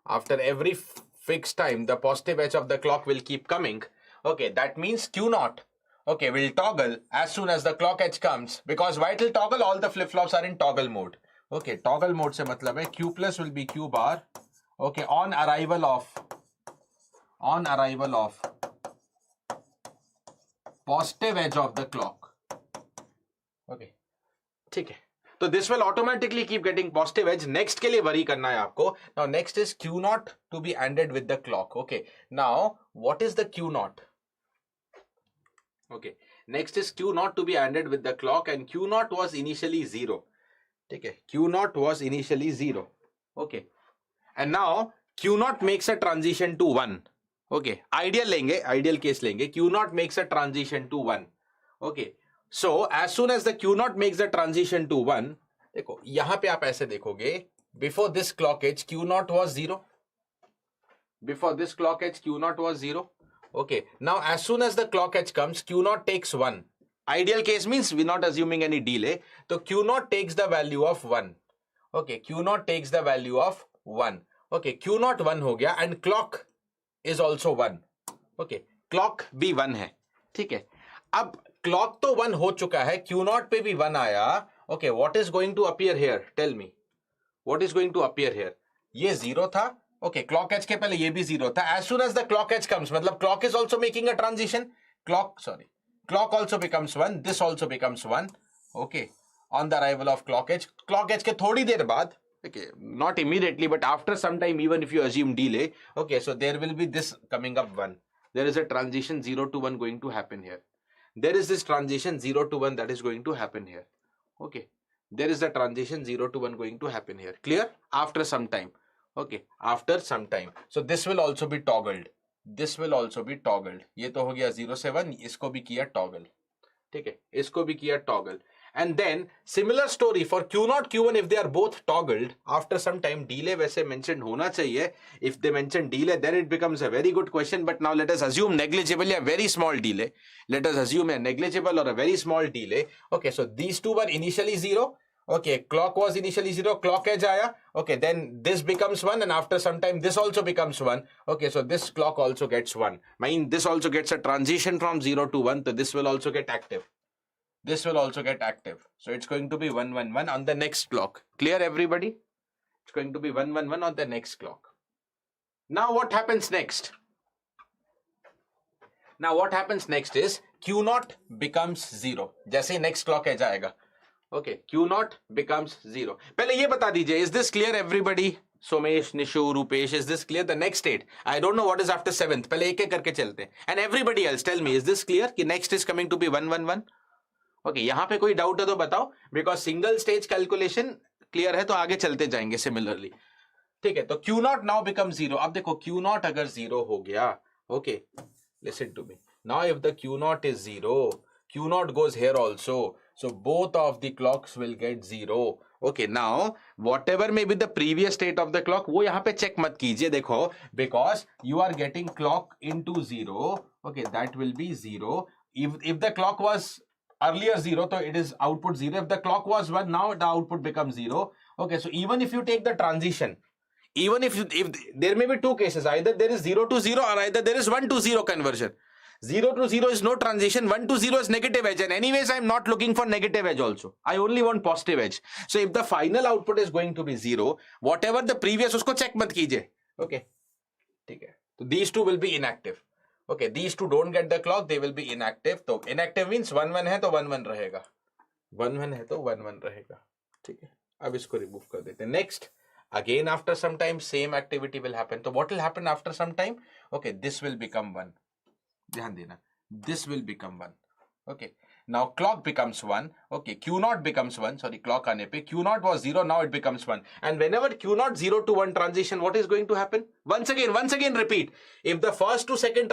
After every fixed time, the positive edge of the clock will keep coming. Okay, that means Q0. Okay, will toggle as soon as the clock edge comes, because why it will toggle? All the flip-flops are in toggle mode. Okay, toggle mode se matlab hai Q plus will be Q bar. Okay, on arrival of positive edge of the clock. Okay, ठीक है. So this will automatically keep getting positive edge. Next के लिए worry करना है आपको. Now next is Q0 to be ANDed with the clock. Okay, now what is the Q0? Okay, next is Q0 to be ANDed with the clock, and Q0 was initially 0. Okay, Q0 was initially 0. Okay, and now Q0 makes a transition to 1. Okay, ideal case लेंगे. Q0 makes a transition to 1. Okay, so as soon as the Q0 makes the transition to 1, देखो यहाँ पे आप ऐसे देखोगे, before this clock edge Q0 was 0. Before this clock edge Q0 was 0. Okay, now as soon as the clock edge comes, Q0 takes 1. Ideal case means we're not assuming any delay. So Q0 takes the value of 1. Okay, Q0 takes the value of 1. Okay, Q0 1 हो गया, and clock is also 1. Okay, clock भी 1 है. ठीक है. अब clock तो 1 हो चुका है, Q0 पे भी 1 आया. Okay, what is going to appear here? Tell me. What is going to appear here? ये 0 था. Okay, clock edge के पहले ये भी 0 था. As soon as the clock edge comes, मतलब clock is also making a transition. Clock also becomes 1. This also becomes 1. Okay, on the arrival of clock edge के थोड़ी देर बाद, okay, not immediately, but after some time, even if you assume delay, okay, so there will be this coming up 1. There is a transition 0 to 1 going to happen here. There is this transition 0 to 1 that is going to happen here. Okay, there is the transition 0 to 1 going to happen here. Clear? After some time. Okay, after some time. So this will also be toggled. This will also be toggled. ये तो हो गया 0 से 1, इसको भी किया toggle. ठीक है, इसको भी किया toggle. And then similar story for Q0, Q1, if they are both toggled, after some time delay वैसे mentioned होना चाहिए. If they mention delay, then it becomes a very good question. But now let us assume negligible या very small delay. Let us assume a negligible or a very small delay. Okay, so these two were initially 0. Okay, clock was initially 0, clock edge आया. Okay, then this becomes 1, and after some time this also becomes 1. Okay, so this clock also gets 1. I mean, this also gets a transition from 0 to 1, so this will also get active. This will also get active. So it's going to be 1, 1, 1 on the next clock. Clear, everybody? It's going to be 1, 1, 1 on the next clock. Now what happens next? Now what happens next is Q0 becomes 0. जैसे next clock edge आएगा. Okay, Q0 becomes 0. पहले ये बता दीजिए, is this clear, everybody? Somesh, Nishu, Rupesh, is this clear? The next state, I don't know what is after 7th. पहले एक एक करके चलते हैं. And everybody else, tell me, is this clear? कि next is coming to be 1, 1, 1. Okay, यहाँ पे कोई डाउट है तो बताओ, because single stage calculation clear है तो आगे चलते जाएंगे similarly. ठीक है, तो Q0 now becomes 0. अब देखो Q0 अगर 0 हो गया, okay, listen to me. Now if the Q0 is 0, Q0 goes here also. So both of the clocks will get 0. Okay, now whatever may be the previous state of the clock, वो यहाँ पे check मत कीजिए, देखो, because you are getting clock into 0. Okay, that will be 0. If the clock was earlier 0, so it is output 0. If the clock was 1, now the output becomes 0. Okay, so even if you take the transition, even if there may be two cases, either there is 0 to 0 or either there is 1 to 0 conversion. 0 to 0 is no transition, 1 to 0 is negative edge, and anyways I'm not looking for negative edge also. I only want positive edge. So if the final output is going to be 0, whatever the previous, usko check mat kijiye. Okay. Okay. So these two will be inactive. Okay, these two don't get the clock, they will be inactive. So inactive means 1 1 hai to 1 1 rahega. 1 1 hai to 1 1 rahega. ठीक है, अब इसको remove कर देते हैं. Next, again after some time same activity will happen. So what will happen after some time? Okay, this will become 1. ध्यान देना, this will become 1. Okay, now clock becomes 1. Okay, Q0 becomes 1. Sorry, clock आने पे Q0 was 0, now it becomes 1. And whenever Q0 0 to 1 transition, what is going to happen? Once again repeat. If the first to second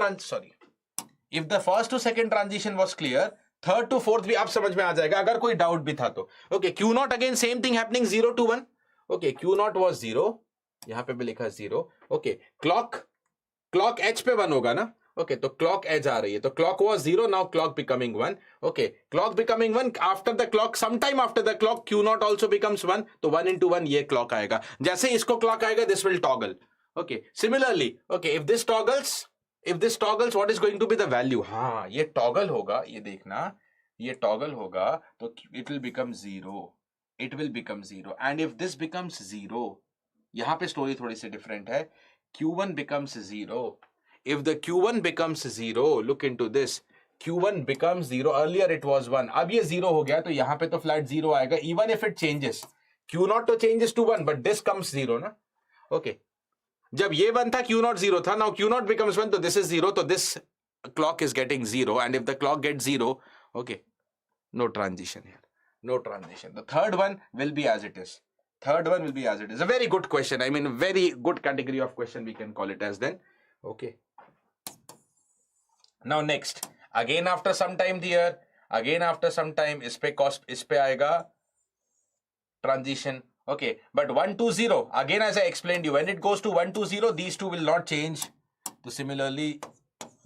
transition was clear, third to fourth भी आप समझ में आ जाएगा अगर कोई doubt भी था तो. Okay, Q0 again same thing happening 0 to 1. Okay, Q0 was 0. यहाँ पे भी लिखा 0. Okay, clock edge पे 1 होगा ना. Okay, तो clock edge आ रही है. तो clock was 0, now clock becoming 1. Okay, clock becoming 1, after the clock, sometime after the clock, Q0 also becomes 1. तो 1 into 1 ये clock आएगा. जैसे इसको clock आएगा, this will toggle. Okay, similarly, okay, if this toggles, what is going to be the value? हाँ, ये toggle होगा, ये देखना, ये toggle होगा, तो it will become 0. It will become 0. And if this becomes 0, यहाँ पे story थोड़ी सी different है. Q1 becomes 0. If the Q1 becomes 0, look into this. Q1 becomes 0. Earlier it was 1. अब ये 0 हो गया तो यहाँ पे तो flat 0 आएगा. Even if it changes, Q0 तो changes to 1, but this comes 0 ना. Okay. जब ये 1 था, Q0 0 था. Now Q0 becomes 1, तो this is 0. तो this clock is getting 0. And if the clock gets 0, okay, no transition here. No transition. The third one will be as it is. Third one will be as it is. A very good question. I mean, very good category of question we can call it as then. Okay. Now next, again after some time here, again after some time, इस पे आएगा transition. Okay, but 1 to 0, again as I explained you, when it goes to 1 to 0, these two will not change. So similarly,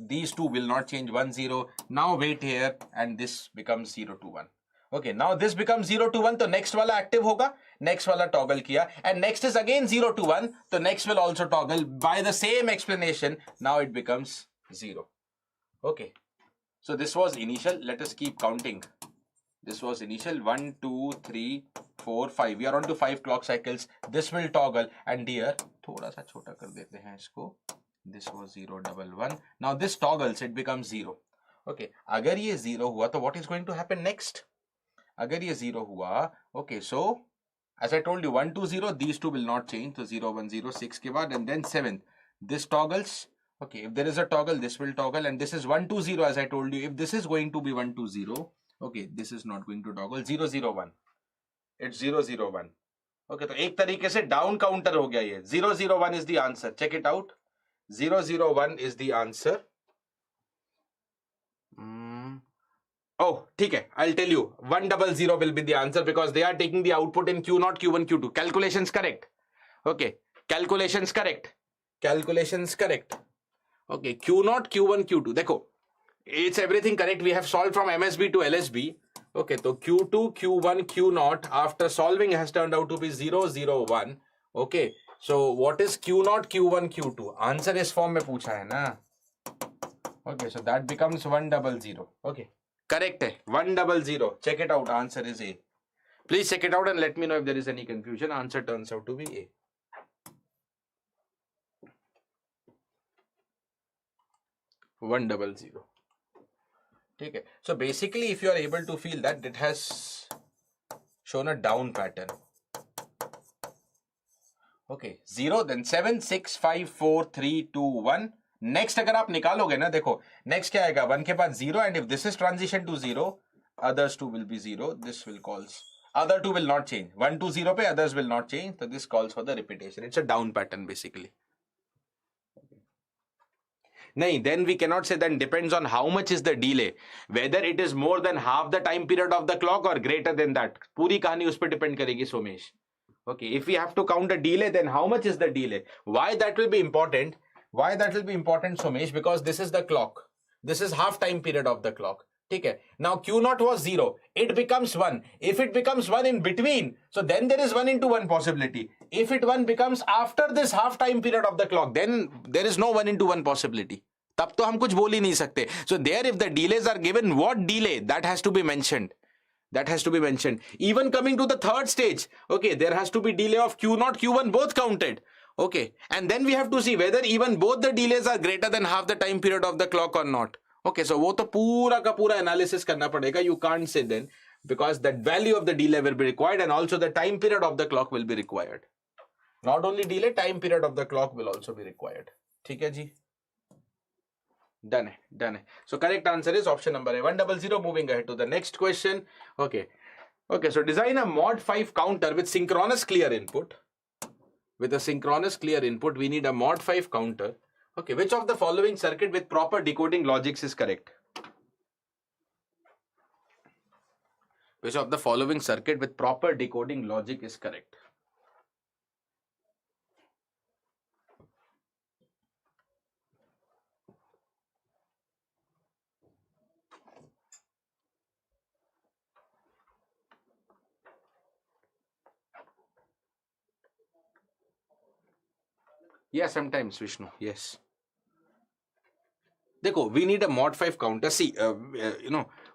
these two will not change. 1 0. Now wait here, and this becomes 0 to 1. Okay, now this becomes 0 to 1, so next wala active hoga, next wala toggle kiya, and next is again 0 to 1, so next will also toggle. By the same explanation, now it becomes 0. Okay, so this was initial. Let us keep counting. This was initial 1 2 3 4 5. We are on to 5 clock cycles. This will toggle, and here थोड़ा सा छोटा कर देते हैं इसको. This was 0 1 1. Now this toggles, it becomes 0. Okay, अगर ये 0 हुआ तो what is going to happen next? अगर ये 0 हुआ, okay, so as I told you, 1 2 0, these two will not change. So 0 1 0 6 के बाद, and then 7. This toggles. Okay, if there is a toggle, this will toggle, and this is 1 2 0 as I told you. If this is going to be 1 2 0, okay, this is not going to toggle. 0 0 1. It's 0 0 1. Okay, तो एक तरीके से down counter हो गया ये. 0 0 1 is the answer. Check it out. 0 0 1 is the answer. Oh, ठीक है. I'll tell you. 1 0 0 will be the answer because they are taking the output in Q0, Q1, Q2. Calculations correct. Okay. Calculations correct. Calculations correct. Okay. Q0, Q1, Q2. देखो. It's everything correct. We have solved from MSB to LSB. Okay. So Q2, Q1, Q0 after solving has turned out to be 0 0 1. Okay. So what is Q0, Q1, Q2? Answer is form में पूछा है ना. Okay. So that becomes 1 0 0. Okay. Correct है. 1 0 0. Check it out. Answer is A. Please check it out and let me know if there is any confusion. Answer turns out to be A. 1 0 0. Okay. So basically, if you are able to feel that it has shown a down pattern. Okay. 0, then 7, 6, 5, 4, 3, 2, 1. Next अगर आप निकालोगे ना, देखो next क्या आएगा, 1 के बाद 0, and if this is transition to 0, others 2 will be 0. This will calls, other 2 will not change. 1 to 0 पे others will not change. So this calls for the repetition. It's a down pattern basically. नहीं, then we cannot say that depends on how much is the delay, whether it is more than half the time period of the clock or greater than that. पूरी कहानी उस पर depend करेगी Somesh. Okay, if we have to count a delay, then how much is the delay? Why that will be important? Why that will be important, Somesh? Because this is the clock. This is half time period of the clock. ठीक है. Now Q0 was 0. It becomes 1. If it becomes 1 in between, so then there is 1 into 1 possibility. If it 1 becomes after this half time period of the clock, then there is no 1 into 1 possibility. तब तो हम कुछ बोल ही नहीं सकते. So there, if the delays are given, what delay, that has to be mentioned. That has to be mentioned. Even coming to the third stage, okay, there has to be delay of Q0, Q1 both counted. Okay, and then we have to see whether even both the delays are greater than half the time period of the clock or not. Okay, so वो तो पूरा का पूरा analysis करना पड़ेगा. You can't say then, because that value of the delay will be required and also the time period of the clock will be required. Not only delay, time period of the clock will also be required. ठीक है जी? Done है, done है. So correct answer is option number A. 100. Moving ahead to the next question. Okay. Okay, so design a mod 5 counter with synchronous clear input. With a synchronous clear input, we need a mod 5 counter. Okay, which of the following circuit with proper decoding logics is correct? Which of the following circuit with proper decoding logic is correct? Yeah, sometimes, Vishnu. Yes. Dekho, we need a mod 5 counter. See,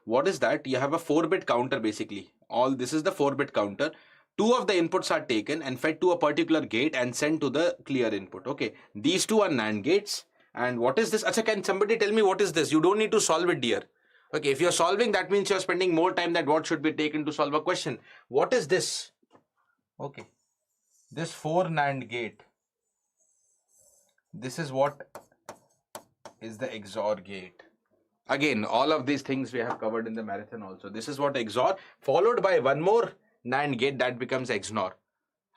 what is that? You have a 4-bit counter basically. This is the 4-bit counter. Two of the inputs are taken and fed to a particular gate and sent to the clear input. Okay, these two are NAND gates. And what is this? Achha, can somebody tell me what is this? You don't need to solve it, dear. Okay, if you're solving, that means you're spending more time than what should be taken to solve a question. What is this? Okay, this 4 NAND gate. This is what is the XOR gate. Again, all of these things we have covered in the marathon also. This is what XOR, followed by one more NAND gate that becomes XNOR.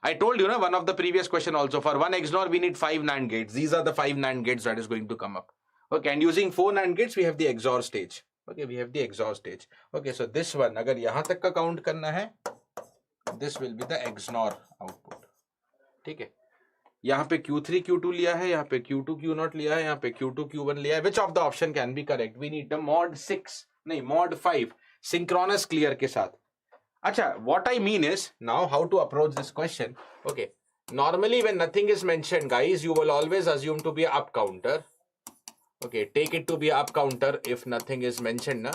I told you, one of the previous question also, for one XNOR we need 5 NAND gates. These are the 5 NAND gates that is going to come up. Okay, and using 4 NAND gates we have the XOR stage. Okay, we have the XOR stage. Okay, so this one, agar yahan tak ka count karna hai, this will be the XNOR output. ठीक है. यहाँ पे Q3 Q2 लिया है, यहाँ पे Q2 Q0 लिया है, यहाँ पे Q2 Q1 लिया है. Which of the option can be correct? We need the mod 6, नहीं mod 5 synchronous clear के साथ. अच्छा, what I mean is, now how to approach this question? Okay, normally when nothing is mentioned, guys, you will always assume to be a up counter. Okay, take it to be a up counter if nothing is mentioned, na?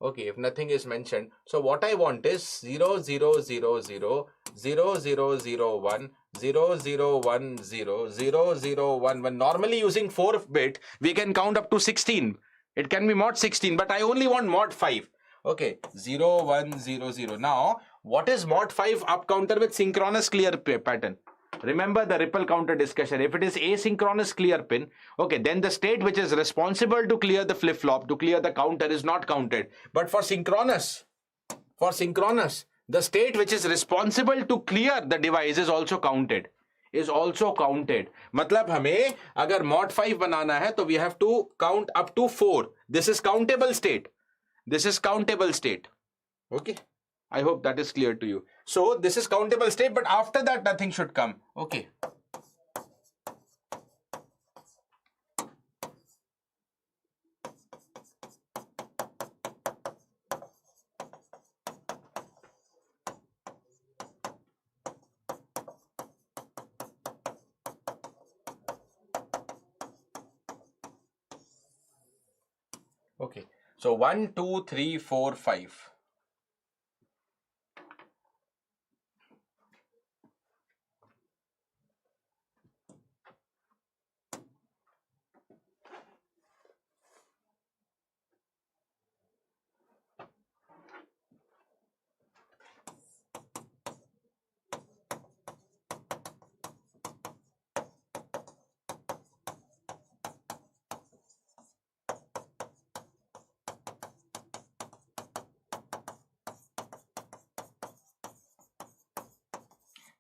Okay, if nothing is mentioned. So what I want is 0 0 0 0 0 0 0 1 0 0 1 0 0 0 1 1. Normally using 4-bit we can count up to 16. It can be mod 16, but I only want mod 5. Okay, 0 1 0 0. Now what is mod 5 up counter with synchronous clear pattern? Remember the ripple counter discussion. If it is asynchronous clear pin, okay, then the state which is responsible to clear the flip-flop, to clear the counter, is not counted. But for synchronous, the state which is responsible to clear the device is also counted. मतलब हमें अगर mod 5 बनाना है तो we have to count up to 4. This is countable state. Okay, I hope that is clear to you. So this is countable state, but after that nothing should come. Okay. Okay. So 1 2 3 4 5.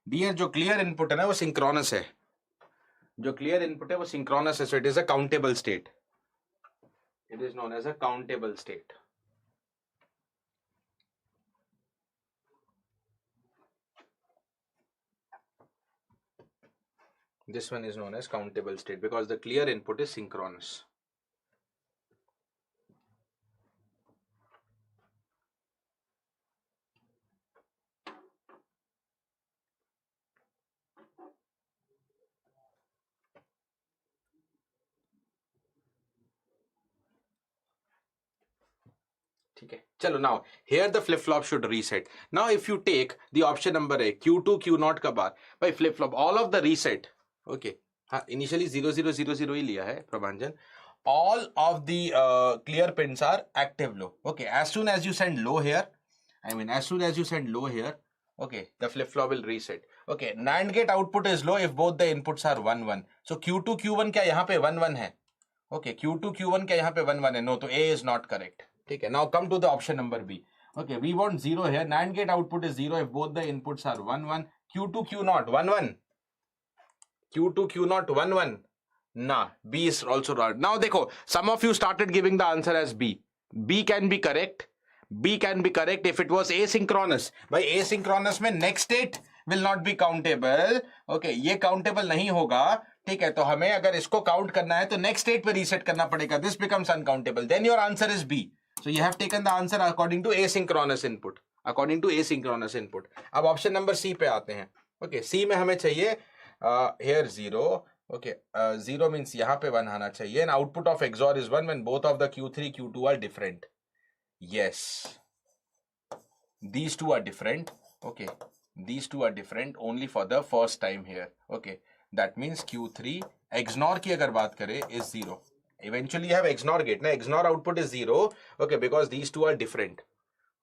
Dear, जो clear input है ना वो synchronous है. जो clear input है वो synchronous है. So it is a countable state. It is known as a countable state. This one is known as countable state because the clear input is synchronous. ठीक है, चलो now here the flip flop should reset. Now if you take the option number A, Q2 Q0 का बार by flip flop, all of the reset, okay, हाँ initially 0 0 0 0 ही लिया है प्रभांजन. All of the clear pins are active low. Okay, as soon as you send low here, as soon as you send low here, okay, the flip flop will reset. Okay, NAND gate output is low if both the inputs are 1 1. So Q2 Q1 क्या यहाँ पे 1 1 है? Okay, Q2 Q1 क्या यहाँ पे 1 1 है? No, तो A is not correct. ठीक है, now come to the option number B. Okay, we want 0 here. NAND gate output is 0 if both the inputs are 1 1. Q2 Q0 1 1. Q2 Q0 1 1. Nah, B is also wrong. Now देखो, some of you started giving the answer as B. B can be correct. B can be correct if it was asynchronous. भाई asynchronous में next state will not be countable. Okay, ये countable नहीं होगा. ठीक है, तो हमें अगर इसको count करना है तो next state पे reset करना पड़ेगा. This becomes uncountable. Then your answer is B. So you have taken the answer according to asynchronous input. According to asynchronous input. अब option number C पे आते हैं. Okay, C में हमें चाहिए here 0. Okay, 0 means यहाँ पे 1 आना चाहिए, and output of XOR is 1 when both of the Q3 Q2 are different. Yes, these two are different. Okay, these two are different only for the first time here. Okay, that means Q3 XNOR की अगर बात करें is 0. Eventually you have XNOR gate. Now XNOR output is 0. Okay, because these two are different.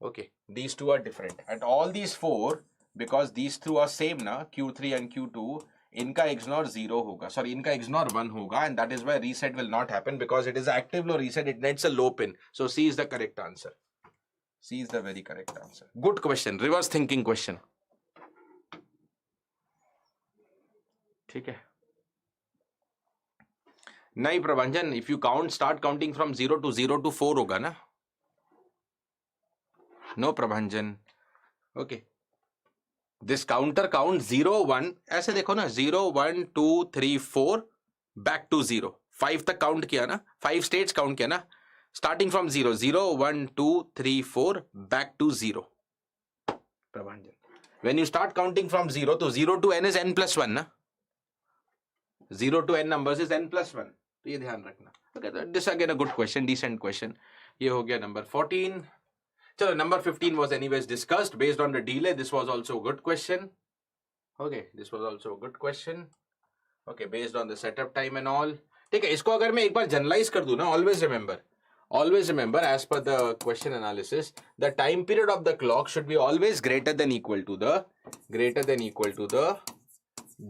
Okay, these two are different. And all these four, because these two are same na, Q3 and Q2, इनका XNOR 0 होगा, sorry, इनका XNOR 1 होगा, and that is why reset will not happen because it is active low reset, it needs a low pin. So C is the correct answer. C is the very correct answer. Good question, reverse thinking question. ठीक है, नहीं प्रभंजन, if you start counting from 0 to 0 to 4 होगा ना. No Prabhanjan. Okay, this counter count 0 1 ऐसे देखो ना, 0 1 2 3 4 back to 0, 5 तक count किया ना, 5 स्टेट्स काउंट किया ना, starting from 0 0 1 2 3 4 back to 0. प्रभांजन, when you start counting from 0 तो 0 to n is n plus 1 ना, 0 to n numbers is n plus 1, तो ये ध्यान रखना. Okay, this again a good question, decent question. ये हो गया number 14. So number 15 was anyways discussed based on the delay. This was also a good question. Okay, this was also a good question. Okay, based on the setup time and all. ठीक है, इसको अगर मैं एक बार generalize कर दूँ ना, always remember as per the question analysis, the time period of the clock should be always greater than equal to the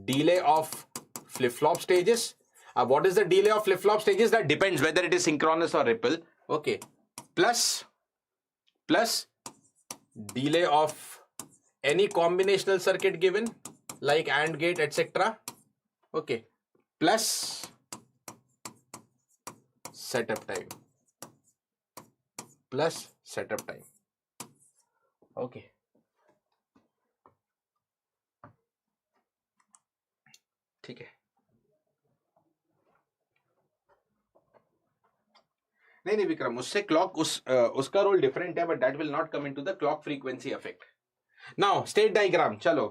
delay of flip-flop stages. What is the delay of flip-flop stages? That depends whether it is synchronous or ripple. Okay, plus delay of any combinational circuit given like AND gate, etc. Okay, plus setup time. Okay, ठीक है. नहीं विक्रम, उससे clock उसका role different है, but that will not come into the clock frequency effect. Now state diagram, चलो,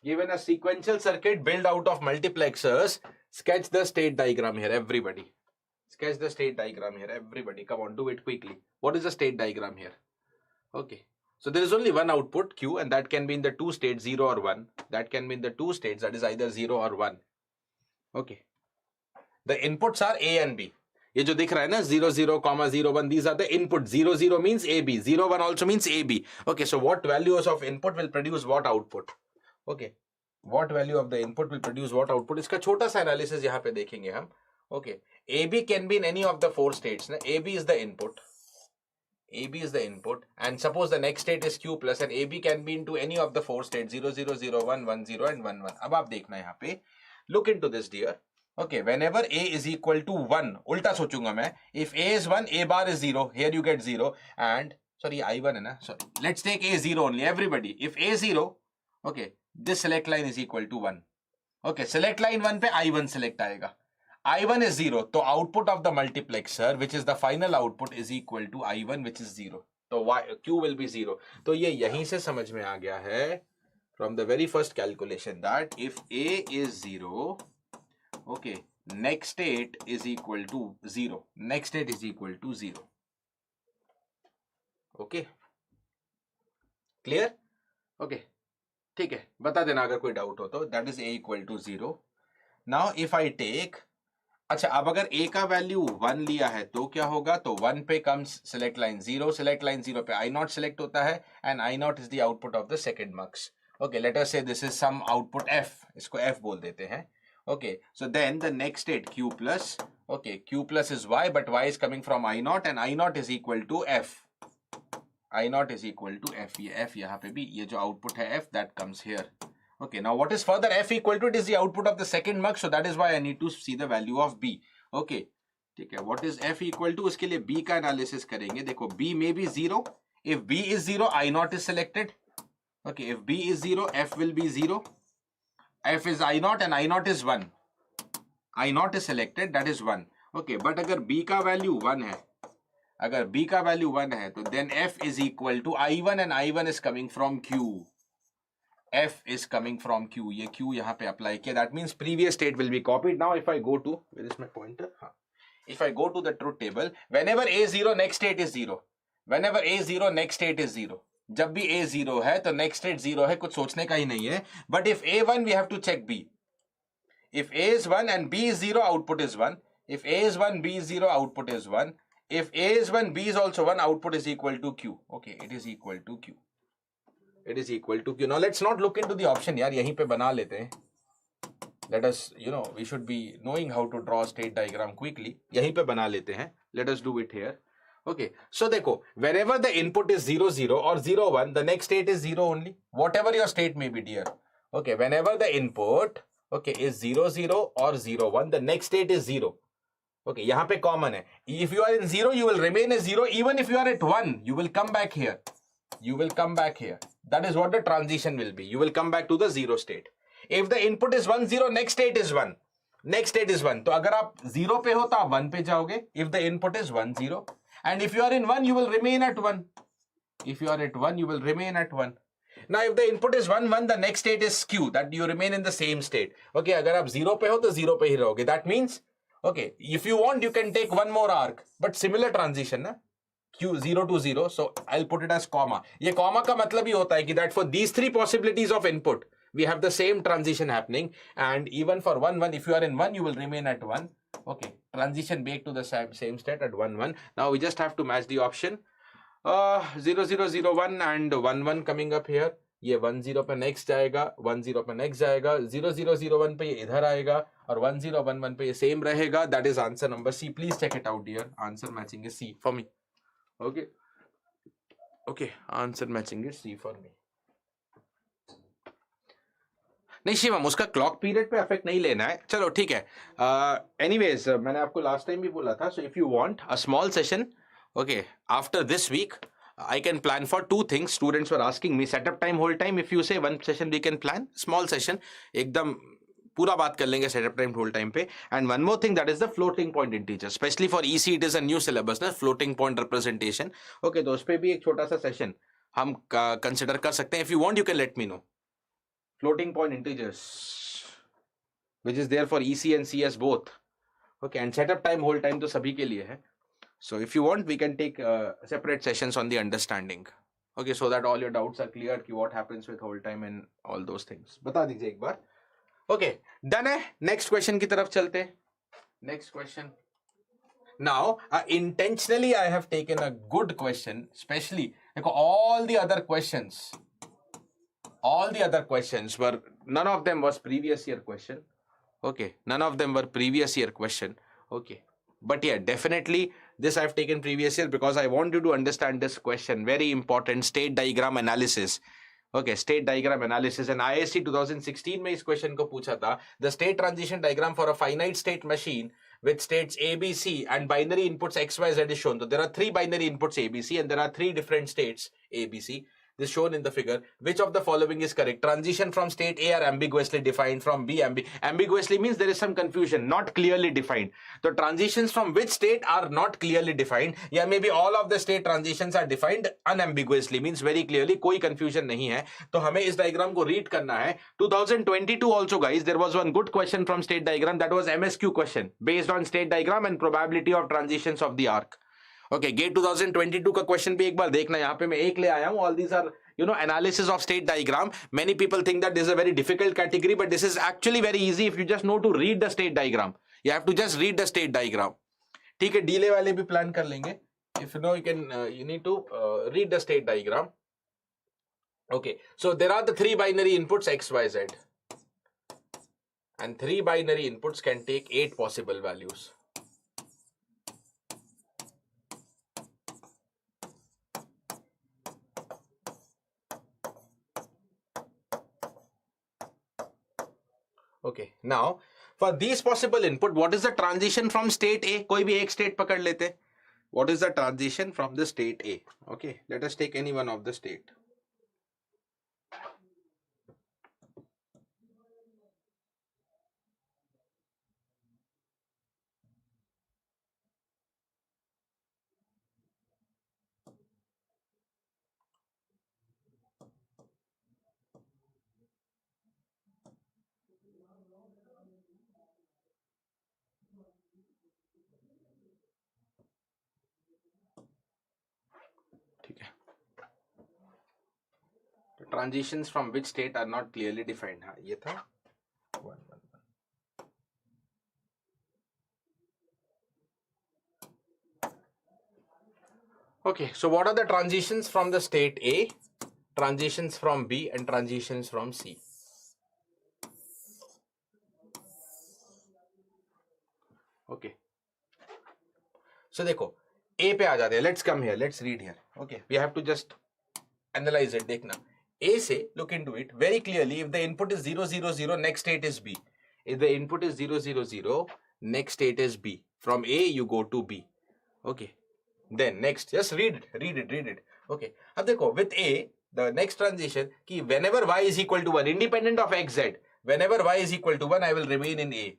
given a sequential circuit build out of multiplexers, sketch the state diagram here everybody. Sketch the state diagram here everybody. Come on, do it quickly. What is the state diagram here? Okay, so there is only one output Q, and that can be in the two states 0 or 1. That can be in the two states, that is either 0 or 1. Okay, the inputs are A and B. ये जो दिख रहा है ना 0 0 0 1, these are the input. 0 0 means AB, 0 1 also means AB. Okay, so what values of input will produce what output? Okay, what value of the input will produce what output? इसका छोटा सा analysis यहाँ पे देखेंगे हम. Okay, AB can be in any of the four states. AB is the input. AB is the input, and suppose the next state is Q plus, and AB can be into any of the four states 0 0 0 1 1 0 and 1 1. अब आप देखना यहाँ पे, look into this dear. Okay, whenever A is equal to 1, उल्टा सोचूंगा मैं. If A is 1, A bar is 0. Here you get 0. And sorry, I1 है ना. Sorry, let's take A 0 only. Everybody, if A 0, okay, this select line is equal to 1. Okay, select line 1 पे I1 select आएगा. I1 is 0, तो output of the multiplexer, which is the final output, is equal to I1, which is 0. तो Q will be 0. तो ये यहीं से समझ में आ गया है from the very first calculation that if A is 0, okay, next state is equal to 0. Next state is equal to 0. Okay clear? Okay ठीक है, बता देना अगर कोई डाउट हो तो. That is a equal to 0. Now if I take, अच्छा अब अगर a का वैल्यू 1 लिया है तो क्या होगा? तो 1 पे comes select line 0, select line 0 पे आई नॉट सिलेक्ट होता है and I naught is the output of the second mux. Okay let us say this is some output f, इसको f बोल देते हैं. Okay so then the next state q plus, okay q plus is y but y is coming from I naught and I naught is equal to f. I naught is equal to f. ये f यहाँ पे भी, ये जो output है f that comes here. Okay, now what is further f equal to? It is the output of the second mux, so that is why I need to see the value of b. Okay, ठीक है. What is f equal to? उसके लिए b का analysis करेंगे. देखो b may be 0. If b is 0, I naught is selected. Okay, if b is 0, f will be 0. f is I naught and I naught is 1. I naught is selected, that is 1. Okay, but अगर b का value 1 है, अगर b का value 1 है तो then f is equal to i1 and i1 is coming from q. f is coming from q. ये q यहाँ पे अप्लाई किया, that means previous state will be copied. Now if I go to, where is my pointer? हाँ, if I go to the truth table, whenever a 0 next state is 0. Whenever a 0 next state is 0. जब भी a 0 है तो next state 0 है, कुछ सोचने का ही नहीं है. But if a 1 we have to check b. इफ a is 1 and b is 0, output is 1. If a is 1, b is 0, output is 1. If a is 1, b is also 1, output is equal to q. Okay, it is equal to q. It is equal to q. Now let's not look into the option यार, यहीं पे बना लेते हैं. Let us, we should be knowing how to draw a state diagram quickly. यहीं पे बना लेते हैं. Let us do it here. Okay, so देखो, wherever the input is 0 0 or 0 1, the next state is 0 only. Whatever your state may be, dear. Okay, whenever the input, okay, is 0 0 or 0 1, the next state is 0. Okay, यहाँ पे common है. If you are in 0, you will remain as 0. Even if you are at 1, you will come back here. You will come back here. That is what the transition will be. You will come back to the 0 state. If the input is 1 0, next state is 1. Next state is 1. तो अगर आप 0 पे हो तो आप 1 पे जाओगे. If the input is 1 0, and if you are in 1, you will remain at 1. If you are at 1, you will remain at 1. Now, if the input is 1 1, the next state is q. That you remain in the same state. Okay, अगर आप 0 पे हो तो 0 पे ही रहोगे. That means, okay, if you want, you can take one more arc, but similar transition, na? Q 0 to 0, so I'll put it as comma. ये comma का मतलब ही होता है कि that for these three possibilities of input, we have the same transition happening, and even for 1 1, if you are in 1, you will remain at 1. Okay, transition back to the same state at 1 1. Now we just have to match the option. 0 0 0 1 and 1 1 coming up here. ये 1 0 पे next जाएगा, 1 0 पे next जाएगा, 0 0 0 1 पे ये इधर आएगा और 1 0 1 1 पे ये सेम रहेगा. That is answer number C. Please check it out dear. Answer matching is C for me. Okay okay, answer matching is C for me. नहीं शिवम, उसका क्लॉक पीरियड पे इफेक्ट नहीं लेना है. चलो ठीक है. एनीवेज मैंने आपको लास्ट टाइम भी बोला था, so if you want a small session, okay, after this week I can plan for two things. Students were asking me setup time, whole time. If you say one session, we can plan small session. एकदम पूरा बात कर लेंगे setup time, whole time पे. And one more thing, that is the floating point integer. Especially for EC, it is a new syllabus, ना, floating point representation. Okay, तो उस पे भी एक छोटा सा session हम consider कर सकते हैं. If you want, you can let me know. Floating point integers, which is there for EC and CS both. Okay, and setup time, whole time तो सभी के लिए है. So if you want, we can take separate sessions on the understanding. Okay, so that all your doubts are clear कि what happens with whole time and all those things. बता दीजिए एक बार. Okay, done है. Next question की तरफ चलते हैं. Next question. Now, intentionally I have taken a good question, especially देखो all the other questions were, none of them was previous year question. Okay, none of them were previous year question. Okay, but yeah, definitely this I have taken previous year because I want you to understand this question. Very important, state diagram analysis. Okay, state diagram analysis. And ISC 2016 में इस question को पूछा था. The state transition diagram for a finite state machine with states A, B, C and binary inputs X, Y, Z is shown. So there are three binary inputs A, B, C and there are three different states A, B, C. This shown in the figure. Which of the following is correct? Transition from state A are ambiguously defined, from B ambiguously means there is some confusion, not clearly defined. So transitions from which state are not clearly defined? Yeah, maybe all of the state transitions are defined unambiguously, means very clearly, कोई confusion नहीं है. तो हमें इस diagram को read करना है. 2022 also guys, there was one good question from state diagram, that was MSQ question based on state diagram and probability of transitions of the arc. Okay, gate 2022 का क्वेश्चन भी एक बार देखना, यहाँ पे मैं एक ले आया हूँ. All these are analysis of state diagram. Many people think that this is a very difficult category, but this is actually very easy if you just know to read the state diagram. You have to just read the state diagram. ठीक है, delay वाले भी plan कर लेंगे. If you know, you need to read the state diagram. Okay, so there are the three binary inputs x, y, z, and three binary inputs can take 8 possible values. Okay, now for these possible input, what is the transition from state A? कोई भी एक state पकड़ लेते. What is the transition from the state A? Okay, let us take any one of the state. ठीक है. Transitions from which state are not clearly defined. हाँ, ये था 1 1 1. Okay, so what are the transitions from the state A, transitions from B, and transitions from C? Okay, so देखो A पे आ जाते हैं. Let's come here. Let's read here. Okay, we have to just analyze it. देखना A से look into it very clearly. If the input is 0 0 0, next state is B. If the input is 0 0 0, next state is B. From A you go to B. Okay, then next just read it. Okay, अब देखो with A the next transition कि whenever y is equal to 1, independent of xz, whenever y is equal to 1, I will remain in A.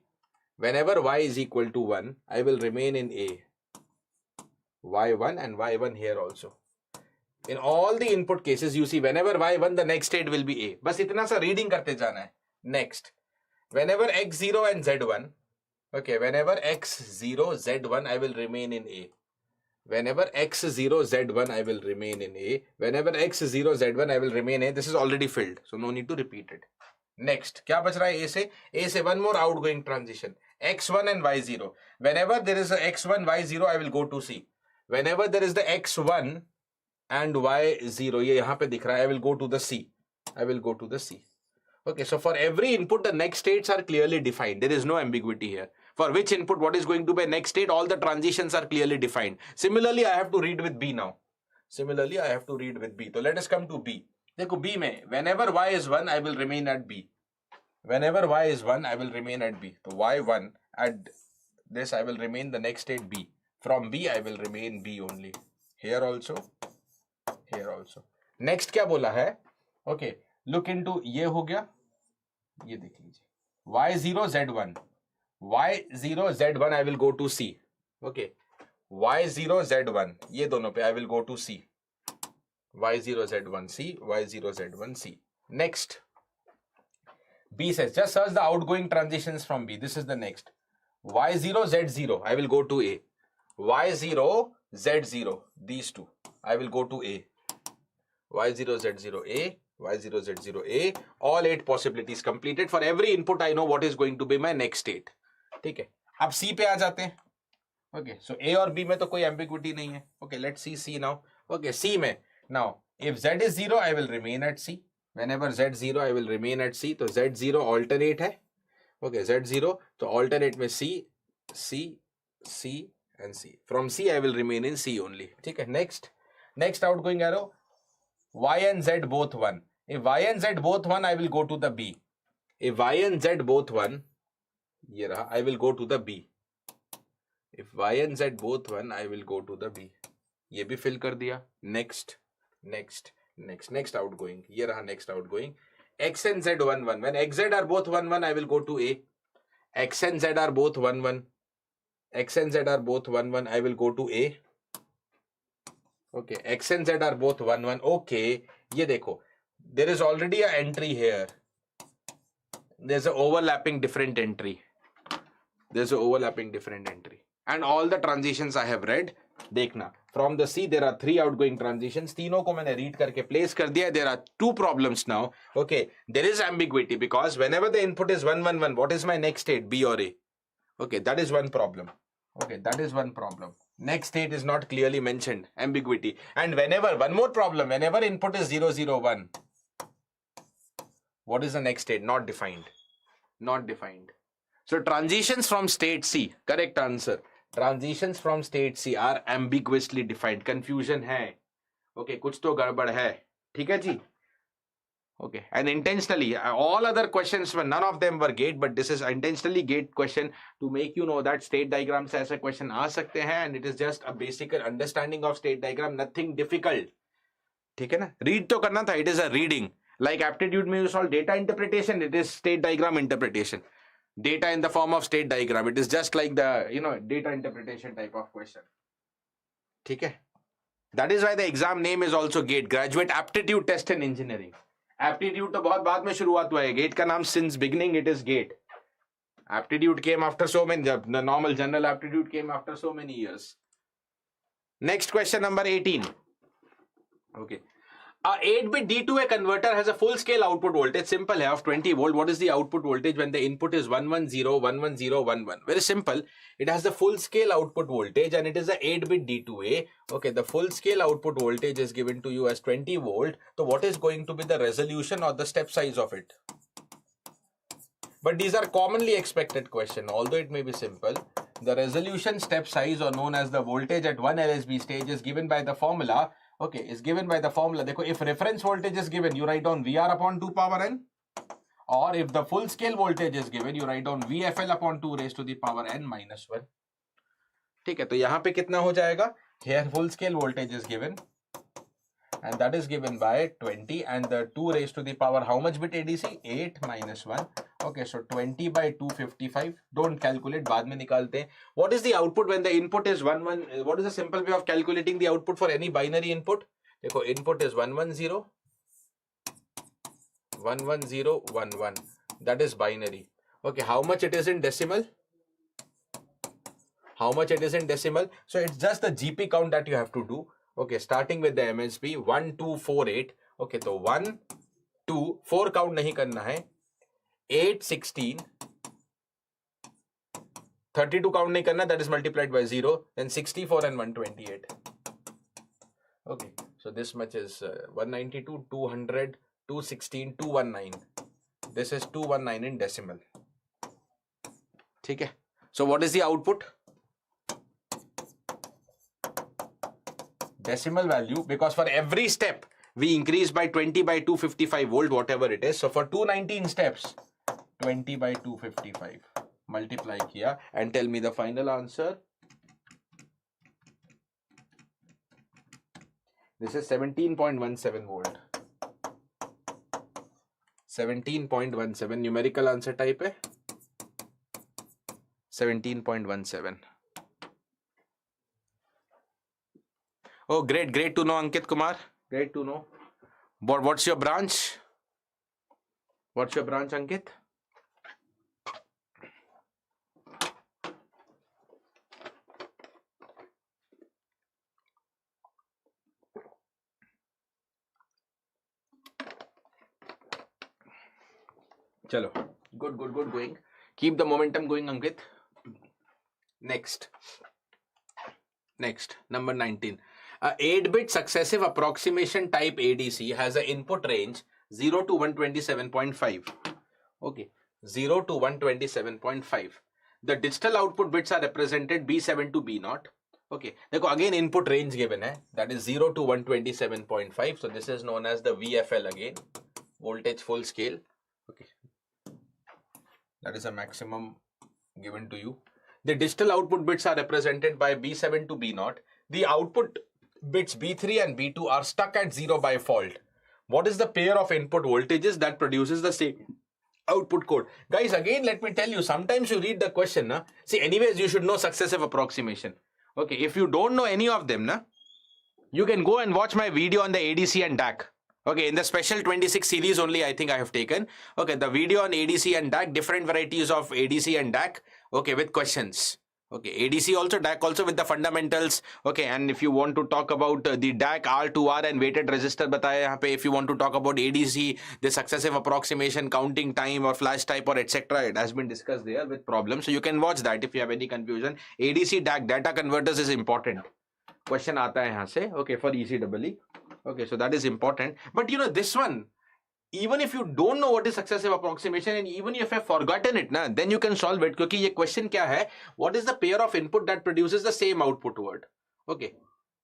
Whenever y is equal to 1, I will remain in A. y1 and y1 here also. In all the input cases, you see whenever y1, the next state will be A. बस इतना सा reading करते जाना है. Next, whenever x0 and z1, okay, whenever x0 z1, I will remain in A. Whenever x0 z1, I will remain in A. Whenever x0 z1, I will remain A. This is already filled, so no need to repeat it. Next, क्या बच रहा है A से? A से one more outgoing transition, x1 and y0. Whenever there is a x1 y0, I will go to C. Whenever there is the x1 and y0, ये यहाँ पे दिख रहा है, I will go to the C. I will go to the C. Okay, so for every input, the next states are clearly defined. There is no ambiguity here. For which input, what is going to be next state, all the transitions are clearly defined. Similarly, I have to read with B now. Similarly, I have to read with B. So let us come to B. देखो B में, whenever y is 1, I will remain at B. Whenever y is 1, I will remain at B. So y1, at this I will remain the next state B. From B, I will remain B only. Here also. Here also. Next क्या बोला है? Okay, look into ये हो गया. ये देख लीजिए. y0 z1. y0 z1 I will go to C. Okay. y0 z1 ये दोनों पे I will go to C. y0 z1 C, y0 z1 C. Next, B says just search the outgoing transitions from B. This is the next. y0 z0 I will go to A. y0 z0, these two I will go to A. y0 z0 A, y0 z0 A. All 8 possibilities completed. For every input I know what is going to be my next state. ठीक है, अब C पे आ जाते हैं. Okay, so A और B में तो कोई ambiguity नहीं है. Okay, let's see C now. Okay, C में now if Z is 0, I will remain at C. Whenever Z 0, I will remain at C. तो Z 0 alternate है. Okay, Z 0 तो alternate में C, C, C and C. From C I will remain in C only. ठीक है, next outgoing arrow. Y and Z both 1. If Y and Z both 1, I will go to the B. If Y and Z both 1, ये रहा, I will go to the B. If Y and Z both 1, I will go to the B. ये भी fill कर दिया. Next outgoing. ये रहा next outgoing. X and Z 1 1. When X Z are both 1 1, I will go to A. X and Z are both 1 1. X and Z are both 1 1. I will go to A. Okay, X and Z are both 1 1. Okay, ये देखो. There is already an entry here. There's an overlapping different entry. And all the transitions I have read. देखना, from the C there are 3 outgoing transitions, तीनों को मैंने read करके place कर दिया. There are 2 problems now. Okay, there is ambiguity because whenever the input is 1 1 1, what is my next state, B or A? Okay, that is one problem. Okay, that is one problem. Next state is not clearly mentioned, ambiguity. And whenever, one more problem, whenever input is 0 0 1, what is the next state? Not defined. Not defined. So transitions from state C, correct answer. Transitions from state C are ambiguously defined. Confusion hai. Okay, kuch to gadbad hai. ठीक है जी? Okay, and intentionally, all other questions were, none of them were gate, but this is intentionally gate question to make you know that state diagram से ऐसा question आ सकते हैं, and it is just a basic understanding of state diagram, nothing difficult. ठीक है ना? Read तो करना था, it is a reading. Like aptitude में you solve data interpretation, it is state diagram interpretation. Data in the form of state diagram, it is just like the, data interpretation type of question. ठीक है? That is why the exam name is also GATE, Graduate Aptitude Test in Engineering. Aptitude तो बहुत बाद में शुरुआत हुआ है. GATE का नाम since beginning it is GATE. Aptitude came after so many, the normal general aptitude came after so many years. Next question number 18. Okay. A 8-bit D2A converter has a full-scale output voltage, simple है, of 20 volt. What is the output voltage when the input is 110, 110, 11? Very simple. It has the full-scale output voltage and it is a 8-bit D2A. Okay, the full-scale output voltage is given to you as 20 volt. So what is going to be the resolution or the step size of it? But these are commonly expected question, although it may be simple. The resolution, step size, or known as the voltage at 1 LSB stage is given by the formula. Okay, is given by the formula. देखो, if reference voltage is given, you write down VR upon 2 power n. Or if the full scale voltage is given, you write down VFL upon 2 raised to the power n minus 1. ठीक है, तो यहाँ पे कितना हो जाएगा? Here full scale voltage is given. And that is given by 20 and the 2 raised to the power how much bit ADC? 8 minus 1. Okay, so 20 by 255. Don't calculate, बाद में निकालते हैं. What is the output when the input is 1 1? What is the simple way of calculating the output for any binary input? देखो, input is 110, 110, 11. That is binary. Okay, how much it is in decimal? How much it is in decimal? So it's just the GP count that you have to do. Okay, starting with the MSB 1 2 4 8. Okay, so 1 2 4 count नहीं करना है. 8 16 32 count नहीं करना, that is multiplied by 0, then 64 and 128. Okay, so this much is 192, 200, 216, 219. This is 219 in decimal. ठीक है? So what is the output? Decimal value, because for every step we increase by 20 by 255 volt, whatever it is. So for 219 steps, 20 by 255 multiply here and tell me the final answer. This is 17.17 volt. 17.17 numerical answer type है. 17.17. Oh, great to know, Ankit Kumar. Great to know. What's your branch? What's your branch, Ankit? Chalo. Good going. Keep the momentum going, Ankit. Next, number 19. A 8-bit successive approximation type ADC has an input range 0 to 127.5. Okay, 0 to 127.5. The digital output bits are represented B7 to B0. Okay, देखो again input range given है, that is 0 to 127.5. So this is known as the VFL again, voltage full scale. Okay, that is a maximum given to you. The digital output bits are represented by B7 to B0. The output bits B3 and B2 are stuck at 0 by fault. What is the pair of input voltages that produces the same output code? Guys, again, let me tell you, sometimes you read the question. Na? See, anyways, you should know successive approximation. Okay, if you don't know any of them, na, you can go and watch my video on the ADC and DAC. Okay, in the special 26 series only, I think I have taken. Okay, the video on ADC and DAC, different varieties of ADC and DAC. Okay, with questions. Okay, ADC also, DAC also with the fundamentals. Okay, and if you want to talk about the DAC R2R and weighted resistor बताया यहाँ पे. If you want to talk about ADC, the successive approximation, counting time or flash type or etc. It has been discussed there with problems. So you can watch that if you have any confusion. ADC, DAC, data converters is important. Question आता है यहाँ से. Okay, for ECEE. Okay, so that is important. But you know this one, even if you don't know what is successive approximation and even if you have forgotten it, na, then you can solve it. Because ये question क्या है? What is the pair of input that produces the same output word? Okay.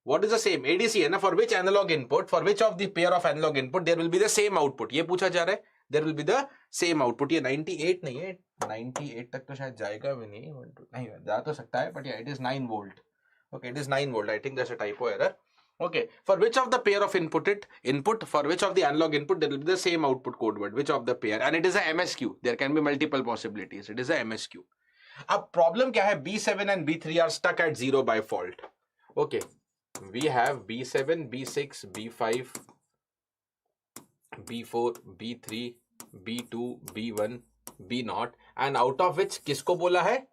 What is the same? ADC है ना? For which analog input? For which of the pair of analog input there will be the same output? ये पूछा जा रहा है. There will be the same output. ये 98 नहीं है. 98 तक तो शायद जाएगा भी नहीं. नहीं जा तो सकता है. But yeah, it is 9 volt. Okay, it is 9 volt. I think there's a typo error. Okay, for which of the pair of input, for which of the analog input there will be the same output code word, which of the pair, and it is a MSQ. There can be multiple possibilities. It is a MSQ. अब problem क्या है? B7 and B3 are stuck at 0 by fault. Okay, we have B7, B6, B5, B4, B3, B2, B1, B0, and out of which किसको बोला है?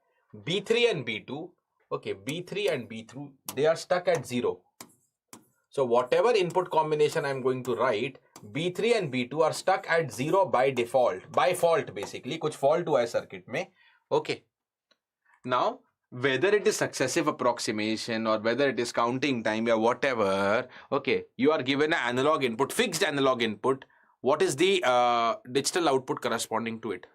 B3 and B2. Okay, B3 and B2, they are stuck at 0. So whatever input combination I'm going to write, B3 and B2 are stuck at 0 by default. By fault basically. कुछ fault हुआ है circuit में. Okay. Now, whether it is successive approximation or whether it is counting time or whatever, okay, you are given an analog input, fixed analog input. What is the digital output corresponding to it?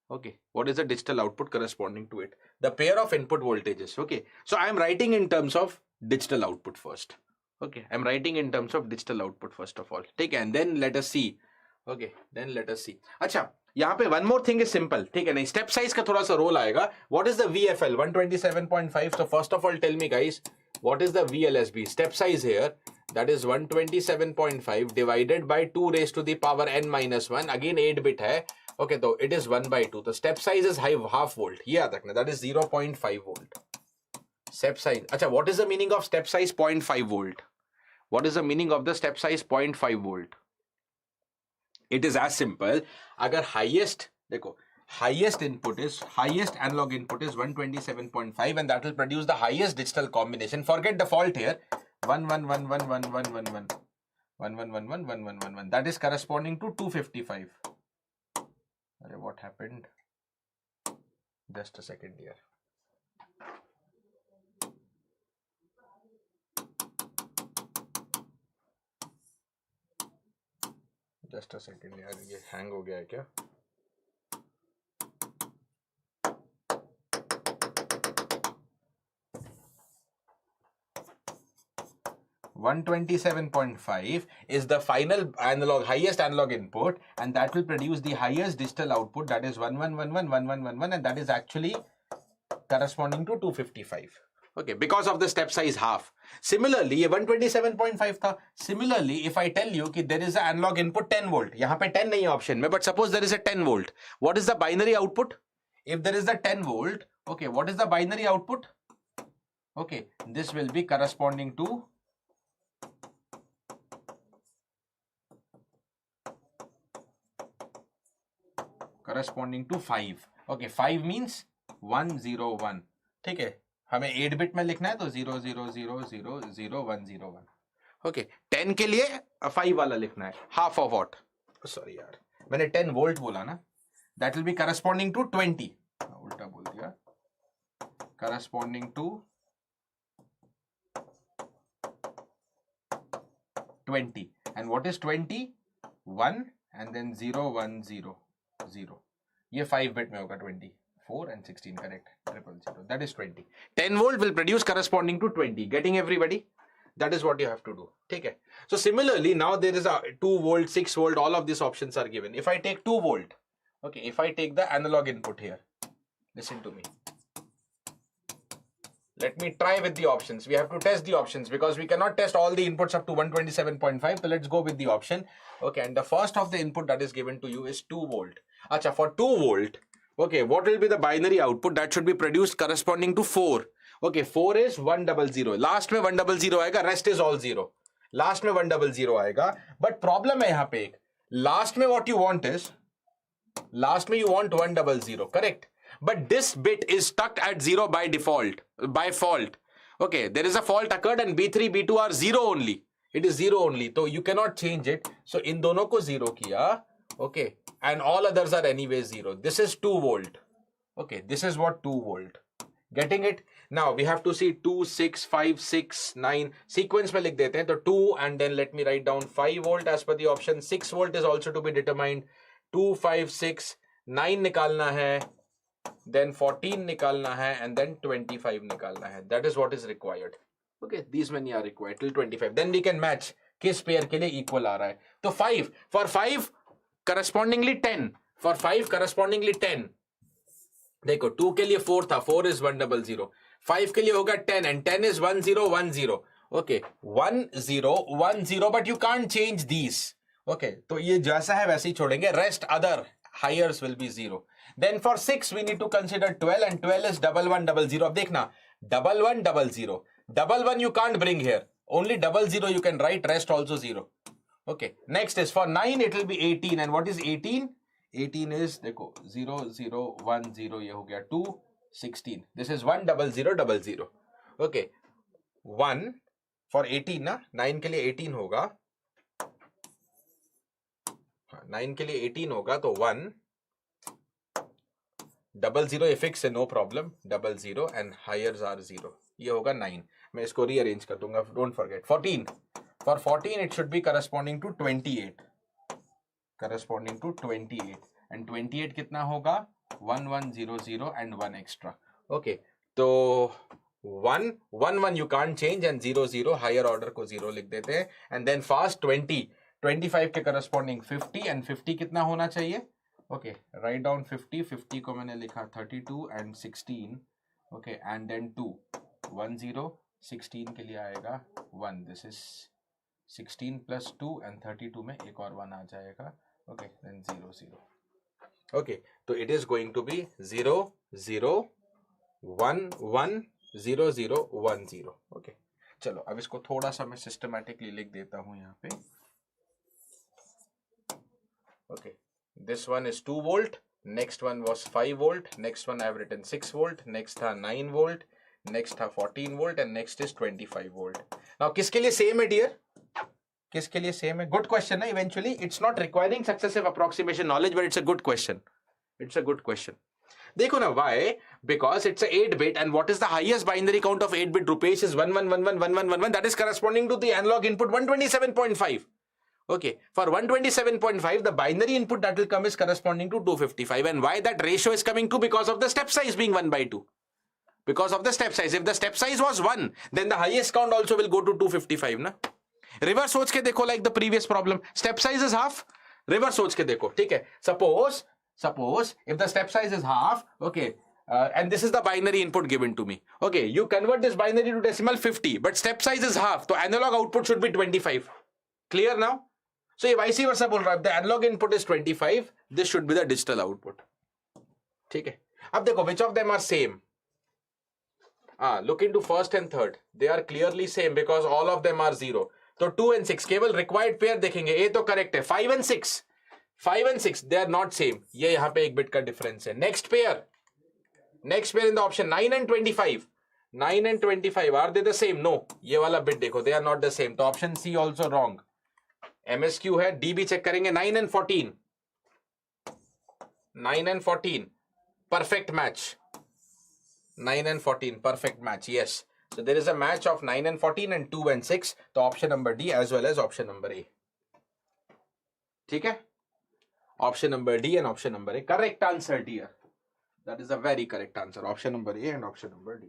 Okay, what is the digital output corresponding to it? The pair of input voltages. Okay, so I am writing in terms of digital output first. Okay, I'm writing in terms of digital output first of all. ठीक है, and then let us see. Okay, then let us see. अच्छा, यहाँ पे one more thing is simple. ठीक है ना, step size का थोड़ा सा रोल आएगा. What is the VFL? 127.5. So first of all, tell me guys, what is the VLSB? Step size here, that is 127.5 divided by 2 raised to the power n minus 1. Again 8 bit है. Okay, so it is 1 by 2. The step size is half volt. ये याद रखना, that is 0.5 volt. Step size. अच्छा, what is the meaning of step size 0.5 volt? What is the meaning of the step size 0.5 volt? It is as simple. अगर highest, देखो, highest analog input is 127.5 and that will produce the highest digital combination. Forget the fault here. 1 1 1 1 1 1 1 1 1 1 1 1 1 1 1 1. That is corresponding to 255. What happened? Just a second here. Just a second यार, ये hang हो गया है क्या? $127.5 is the final analog, highest analog input, and that will produce the highest digital output, that is 11111111, and that is actually corresponding to 255. Okay, because of the step size half. Similarly, ये 127.5 था. Similarly, if I tell you कि there is an analog input 10 volt, यहाँ पे 10 नहीं है option में, but suppose there is a 10 volt. What is the binary output? If there is the 10 volt, okay, what is the binary output? Okay, this will be corresponding to corresponding to 5. Okay, 5 means 101. ठीक है, हमें 8 bit में लिखना है तो 000000101. Okay, 10 के लिए 5 वाला लिखना है, हाफ ऑफ व्हाट, सॉरी यार मैंने 10 वोल्ट बोला ना, that will be corresponding to 20, उल्टा बोल दिया, corresponding to 20. And what is 20? 1 and then 0100. ये 5 बिट में होगा, 24 and 16, correct, 000, that is 20. 10 volt will produce corresponding to 20. Getting everybody? That is what you have to do. Okay. So similarly, now there is a 2 volt, 6 volt, all of these options are given. If I take 2 volt, okay, if I take the analog input here, listen to me. Let me try with the options. We have to test the options because we cannot test all the inputs up to 127.5. So let's go with the option. Okay, and the first of the input that is given to you is 2 volt. Acha, for 2 volt, okay, what will be the binary output that should be produced corresponding to 4? Okay, 4 is 100. Last में 100 आएगा, rest is all 0. Last में 100 आएगा, but problem है यहाँ पे एक, last में what you want is, last में you want 100, correct? but this bit is stuck at 0 by default, by fault. Okay, there is a fault occurred and B3, B2 are 0 only. It is 0 only, so you cannot change it. So in dono ko 0 kiya, okay, and all others are anyway 0. This is 2 volt. Okay, this is what 2 volt. Getting it? Now we have to see 2, 6, 5, 6, 9. Sequence में लिख देते हैं तो 2 and then let me write down 5 volt as per the option. 6 volt is also to be determined. 2, 5, 6, 9 निकालना है. Then 14 निकालना है and then 25 निकालना है. That is what is required. Okay, these many are required till 25. Then we can match किस pair के लिए equal आ रहा है. तो 5 for 5 correspondingly 10. For 5 correspondingly 10. देखो 2 के लिए 4 था, 4 is 100. 5 के लिए होगा 10 and 10 is 1010. Okay, 1010, but you can't change these. Okay, तो ये जैसा है वैसे ही छोड़ेंगे. Rest other higher will be 0. Then for 6 we need to consider 12 and 12 is 1100. अब देखना 1100. 11 you can't bring here. Only 00 you can write, rest also 0. Okay, next is for 9 it will be 18 and what is 18? 18 is देखो 0010 ये हो गया 2 16. This is 10000. Okay, 1 for 18 ना 9 के लिए 18 होगा. 9 के लिए 18 होगा तो 1 00 fix है, no problem. 00 and higher are 0. ये होगा 9. मैं इसको rearrange कर दूंगा. Don't forget 14. For 14 it should be corresponding to 28. Corresponding to 28 and 28 कितना होगा 1100 and 1 extra. Okay, तो 1 1 1 you can't change and 00 higher order को 0 लिख देते हैं and then fast 20 25 के corresponding 50 and 50 कितना होना चाहिए. Okay, write down 50. 50 को मैंने लिखा 32 and 16. Okay, and then 2 10 16 के लिए आएगा 1. This is 16 plus 2 and 32 में एक और 1 आ जाएगा. Okay, then 0 0. Okay, so it is going to be 0 0 1 1 0 0 1 0. Okay, चलो अब इसको थोड़ा सा मैं systematically लिख देता हूँ यहाँ पे. Okay, this one is 2 volt, next one was 5 volt, next one I have written 6 volt, next था 9 volt, next था 14 volt and next is 25 volt. Now किसके लिए same है dear? किसके लिए सेम है? गुड क्वेश्चन है. Eventually it's not requiring successive approximation knowledge but it's a good question. It's a good question. देखो ना why? Because it's a 8 bit and what is the highest binary count of 8 bit rupees is 11111111. that is corresponding to the analog input 127.5. Okay, for 127.5 the binary input that will come is corresponding to 255. And why that ratio is coming to? Because of the step size being 1/2. Because of the step size. If the step size was 1 then the highest count also will go to 255 na. Reverse सोच के देखो, like the previous problem. Step size is half. Reverse सोच के देखो, ठीक है. Suppose if the step size is half, okay, and this is the binary input given to me. Okay, you convert this binary to decimal 50, but step size is half, so analog output should be 25. Clear now? So ये vice versa बोल रहा है. The analog input is 25. This should be the digital output. ठीक है. अब देखो which of them are same. Look into first and third. They are clearly same because all of them are 0. तो 2 and 6 केवल required pair देखेंगे. ए तो correct है. 5 and 6 they are not same. ये यहाँ पे एक बिट का डिफरेंस है. Next pair in the option 9 and 25. 9 and 25 are they the same? No. ये वाला बिट देखो, they are not the same. तो option C also wrong. MSQ है. डी भी चेक करेंगे. 9 and 14. 9 and 14 perfect match. 9 and 14 perfect match. Yes. So there is a match of 9 and 14 and 2 and 6. So option number D as well as option number A. ठीक है? Option number D and option number A. Correct answer, dear. That is a very correct answer. Option number A and option number D.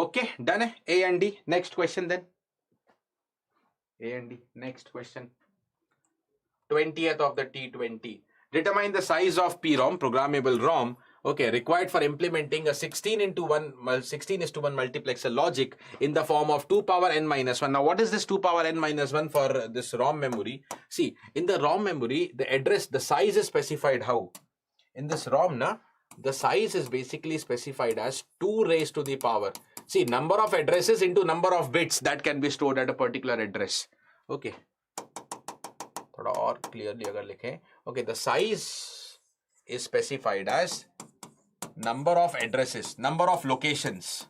Okay, done है. A and D. Next question then. A and D. Next question. 20th of the T20. Determine the size of PROM, programmable ROM, okay, required for implementing a 16:1 multiplexer logic in the form of 2 power n minus 1. Now, what is this 2 power n minus 1 for this ROM memory? See, in the ROM memory, the address, the size is specified how? In this ROM, the size is basically specified as 2 raised to the power. See, number of addresses into number of bits that can be stored at a particular address. Okay. थोड़ा और clearly अगर लिखें, okay, the size is specified as number of addresses, number of locations,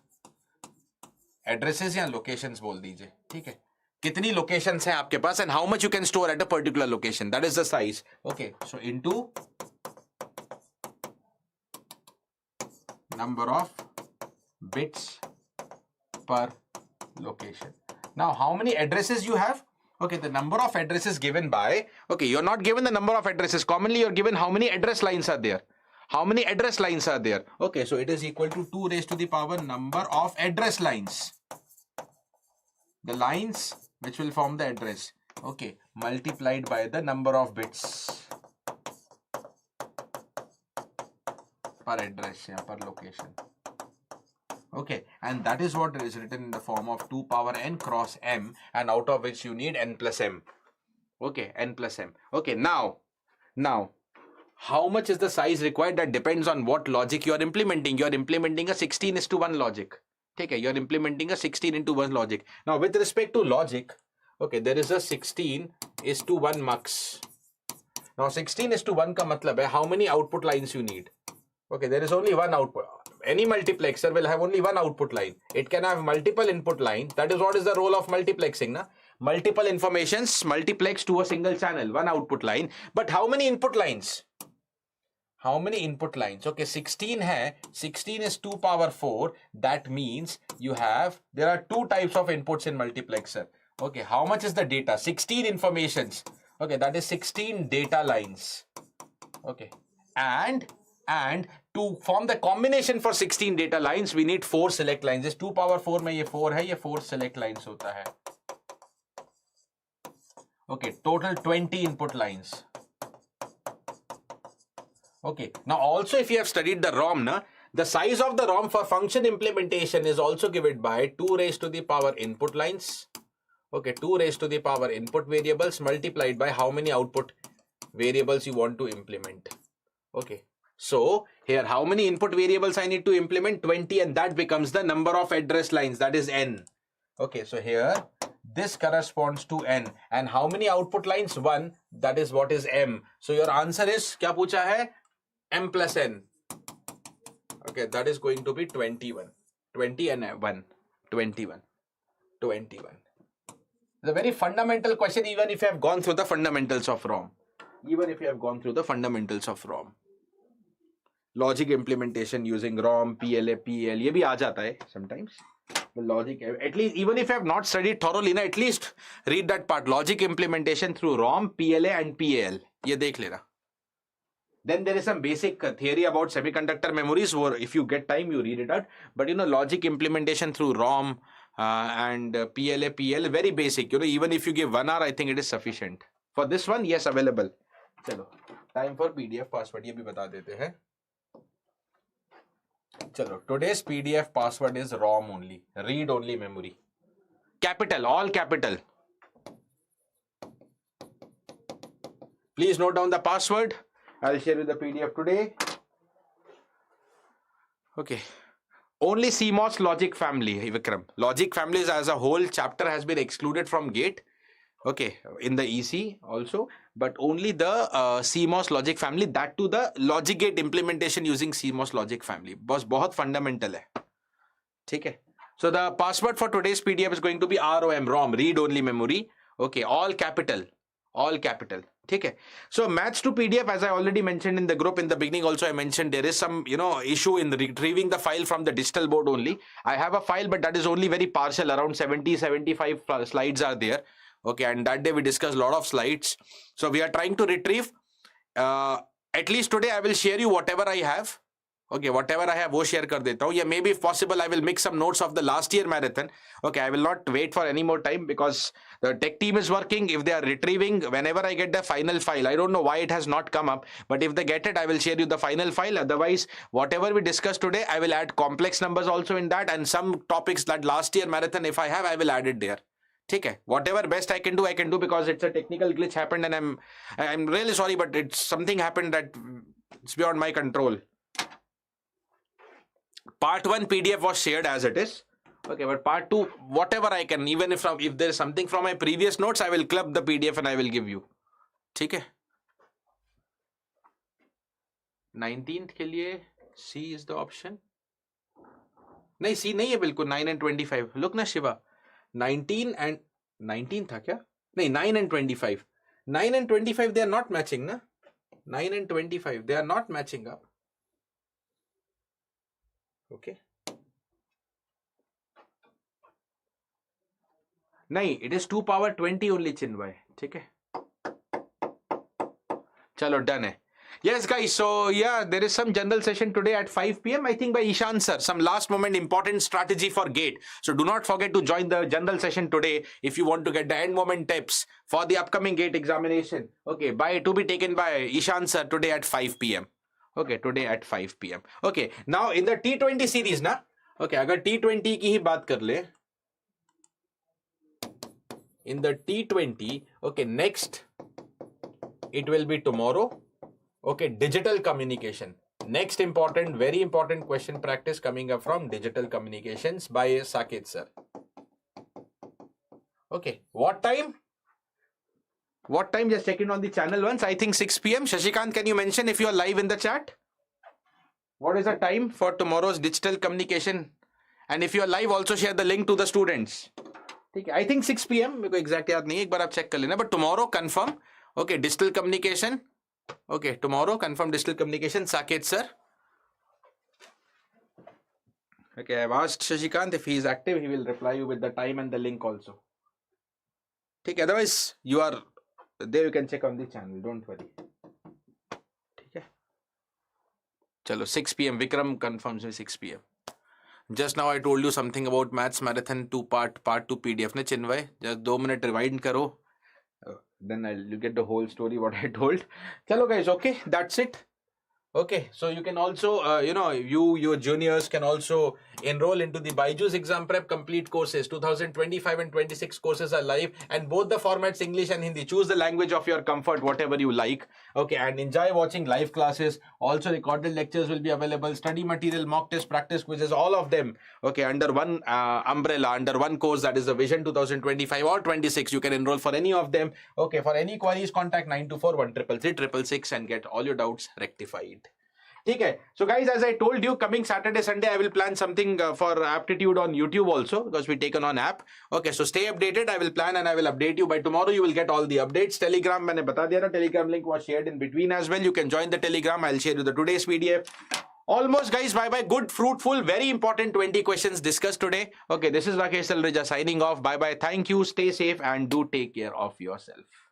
addresses या locations बोल दीजिए, ठीक है, कितनी लोकेशंस हैं आपके पास, and how much you can store at a particular location, that is the size. Okay, so into number of bits per location. Now how many addresses you have? Okay, the number of addresses given by, okay, you're not given the number of addresses, commonly you're given how many address lines are there. How many address lines are there? Okay, so it is equal to 2 raised to the power number of address lines, the lines which will form the address, okay, multiplied by the number of bits per address, yeah, per location. Okay, and that is what is written in the form of 2 power n cross m, and out of which you need n plus m. Okay, n plus m. Okay, now how much is the size required? That depends on what logic you are implementing. You are implementing a 16:1 logic. Okay, you are implementing a 16:1 logic. Now with respect to logic, okay, there is a 16:1 mux. Now 16:1 का मतलब है how many output lines you need. Okay, there is only one output. Any multiplexer will have only one output line. It can have multiple input lines. That is what is the role of multiplexing, na? Multiple informations multiplexed to a single channel, one output line. But how many input lines? How many input lines? Okay, 16 hai. 16 is 2 power 4. That means there are two types of inputs in multiplexer. Okay, how much is the data? 16 informations. Okay, that is 16 data lines. Okay, and to form the combination for 16 data lines, we need 4 select lines. This 2 power 4 में ये 4 है, ये 4 select lines होता है. Okay, total 20 input lines. Okay, now also if you have studied the ROM, the size of the ROM for function implementation is also given by 2 raised to the power input lines. Okay, 2 raised to the power input variables multiplied by how many output variables you want to implement. Okay. So here how many input variables I need to implement? 20, and that becomes the number of address lines, that is n. Okay, so here this corresponds to n, and how many output lines? 1, that is what is m. So your answer is क्या पूछा है? m plus n. Okay, that is going to be 21. 20 and 1. 21. It's a very fundamental question, even if you have gone through the fundamentals of ROM. Logic implementation using ROM, PLA, PL, ये भी आ जाता है sometimes. The logic, at least, even if you have not studied thoroughly, at least read that part. Logic implementation through ROM, PLA and PAL. ये देख लेना. Then there is some basic theory about semiconductor memories, or if you get time, you read it out. But logic implementation through ROM and PLA, PL, very basic. Even if you give 1 hour, I think it is sufficient. For this one, yes, available. चलो, time for PDF password, ये भी बता देते हैं. चलो, today's PDF password is ROM only, read only memory. Capital, all capital. Please note down the password. I'll share you the PDF today. Okay. Only CMOS logic family, Vikram. Logic families as a whole chapter has been excluded from GATE. Okay, in the EC also, but only the CMOS logic family, that to the logic gate implementation using CMOS logic family. बस बहुत fundamental है. ठीक है. So the password for today's PDF is going to be ROM, read only memory. Okay, all capital. ठीक है. So match to PDF, as I already mentioned in the group in the beginning, also I mentioned there is some issue in retrieving the file from the digital board only. I have a file, but that is only very partial. Around 75 slides are there. Okay, and that day we discussed a lot of slides. So we are trying to retrieve. At least today I will share you whatever I have. Okay, whatever I have, वो share कर देता हूँ. Yeah, maybe if possible, I will mix some notes of the last year marathon. Okay, I will not wait for any more time because the tech team is working. If they are retrieving, whenever I get the final file, I don't know why it has not come up, but if they get it, I will share you the final file. Otherwise, whatever we discussed today, I will add complex numbers also in that, and some topics that last year marathon, if I have, I will add it there. ठीक है, whatever best I can do because it's a technical glitch happened, and I'm really sorry, but it's something happened that it's beyond my control. Part 1 PDF was shared as it is. Okay, but part 2, whatever I can, even if there is something from my previous notes, I will club the PDF and I will give you. ठीक है, 19th के लिए C is the option. नहीं, C नहीं है बिल्कुल. 9 and 25. Look ना Shiva, 19 and 19 था क्या? नहीं, 9 and 25. 9 and 25 they are not matching ना. 9 and 25 they are not matching up. Okay. नहीं, it is 2 power 20 only चिन्ह. ठीक है, चलो डन है. Yes guys, so yeah, there is some general session today at 5 p.m. I think by Ishan sir, some last moment important strategy for GATE. So do not forget to join the general session today if you want to get the end moment tips for the upcoming GATE examination. Okay, to be taken by Ishan sir today at 5 p.m. Okay, today at 5 p.m. Okay, now in the T20 series ना, okay, अगर T20 की ही बात कर ले, in the T20, okay, next it will be tomorrow. Okay, digital communication. Next important, very important question practice coming up from digital communications by Saket sir. Okay, what time? What time? Just check it on the channel once. I think 6 p.m. Shashikant, can you mention if you are live in the chat? What is the time for tomorrow's digital communication? And if you are live, also share the link to the students. Okay, I think 6 p.m. मेरे को exact याद नहीं है, एक बार आप check कर लेना. But tomorrow confirm. Okay, digital communication. Okay, tomorrow confirm digital communication, Saket sir. Okay, I've asked Shashikant if he is active, he will reply you with the time and the link also. Okay, otherwise you are there, you can check on the channel, don't worry. Okay, chalo 6 p.m. Vikram confirms me 6 p.m. Just now I told you something about maths marathon 2 part 2 PDF ne Chinvay, just 2 minute rewind karo. Then you get the whole story what I told. Chalo guys, okay, that's it. Okay, so you can also, your juniors can also enroll into the BYJU'S exam prep complete courses. 2025 and 26 courses are live, and both the formats English and Hindi. Choose the language of your comfort, whatever you like. Okay, and enjoy watching live classes. Also, recorded lectures will be available. Study material, mock test, practice quizzes, all of them. Okay, under one umbrella, under one course, that is the Vision 2025 or 26. You can enroll for any of them. Okay, for any queries, contact 924-133-666 and get all your doubts rectified. Okay, so guys, as I told you, coming Saturday, Sunday, I will plan something for aptitude on YouTube also, because we taken on app. Okay, so stay updated. I will plan and I will update you. By tomorrow, you will get all the updates. Telegram, मैंने बता दिया ना, Telegram link was shared in between as well. You can join the Telegram. I'll share you the today's PDF. Almost, guys, bye-bye. Good, fruitful, very important 20 questions discussed today. Okay, this is Rakesh Salreja signing off. Bye-bye. Thank you. Stay safe and do take care of yourself.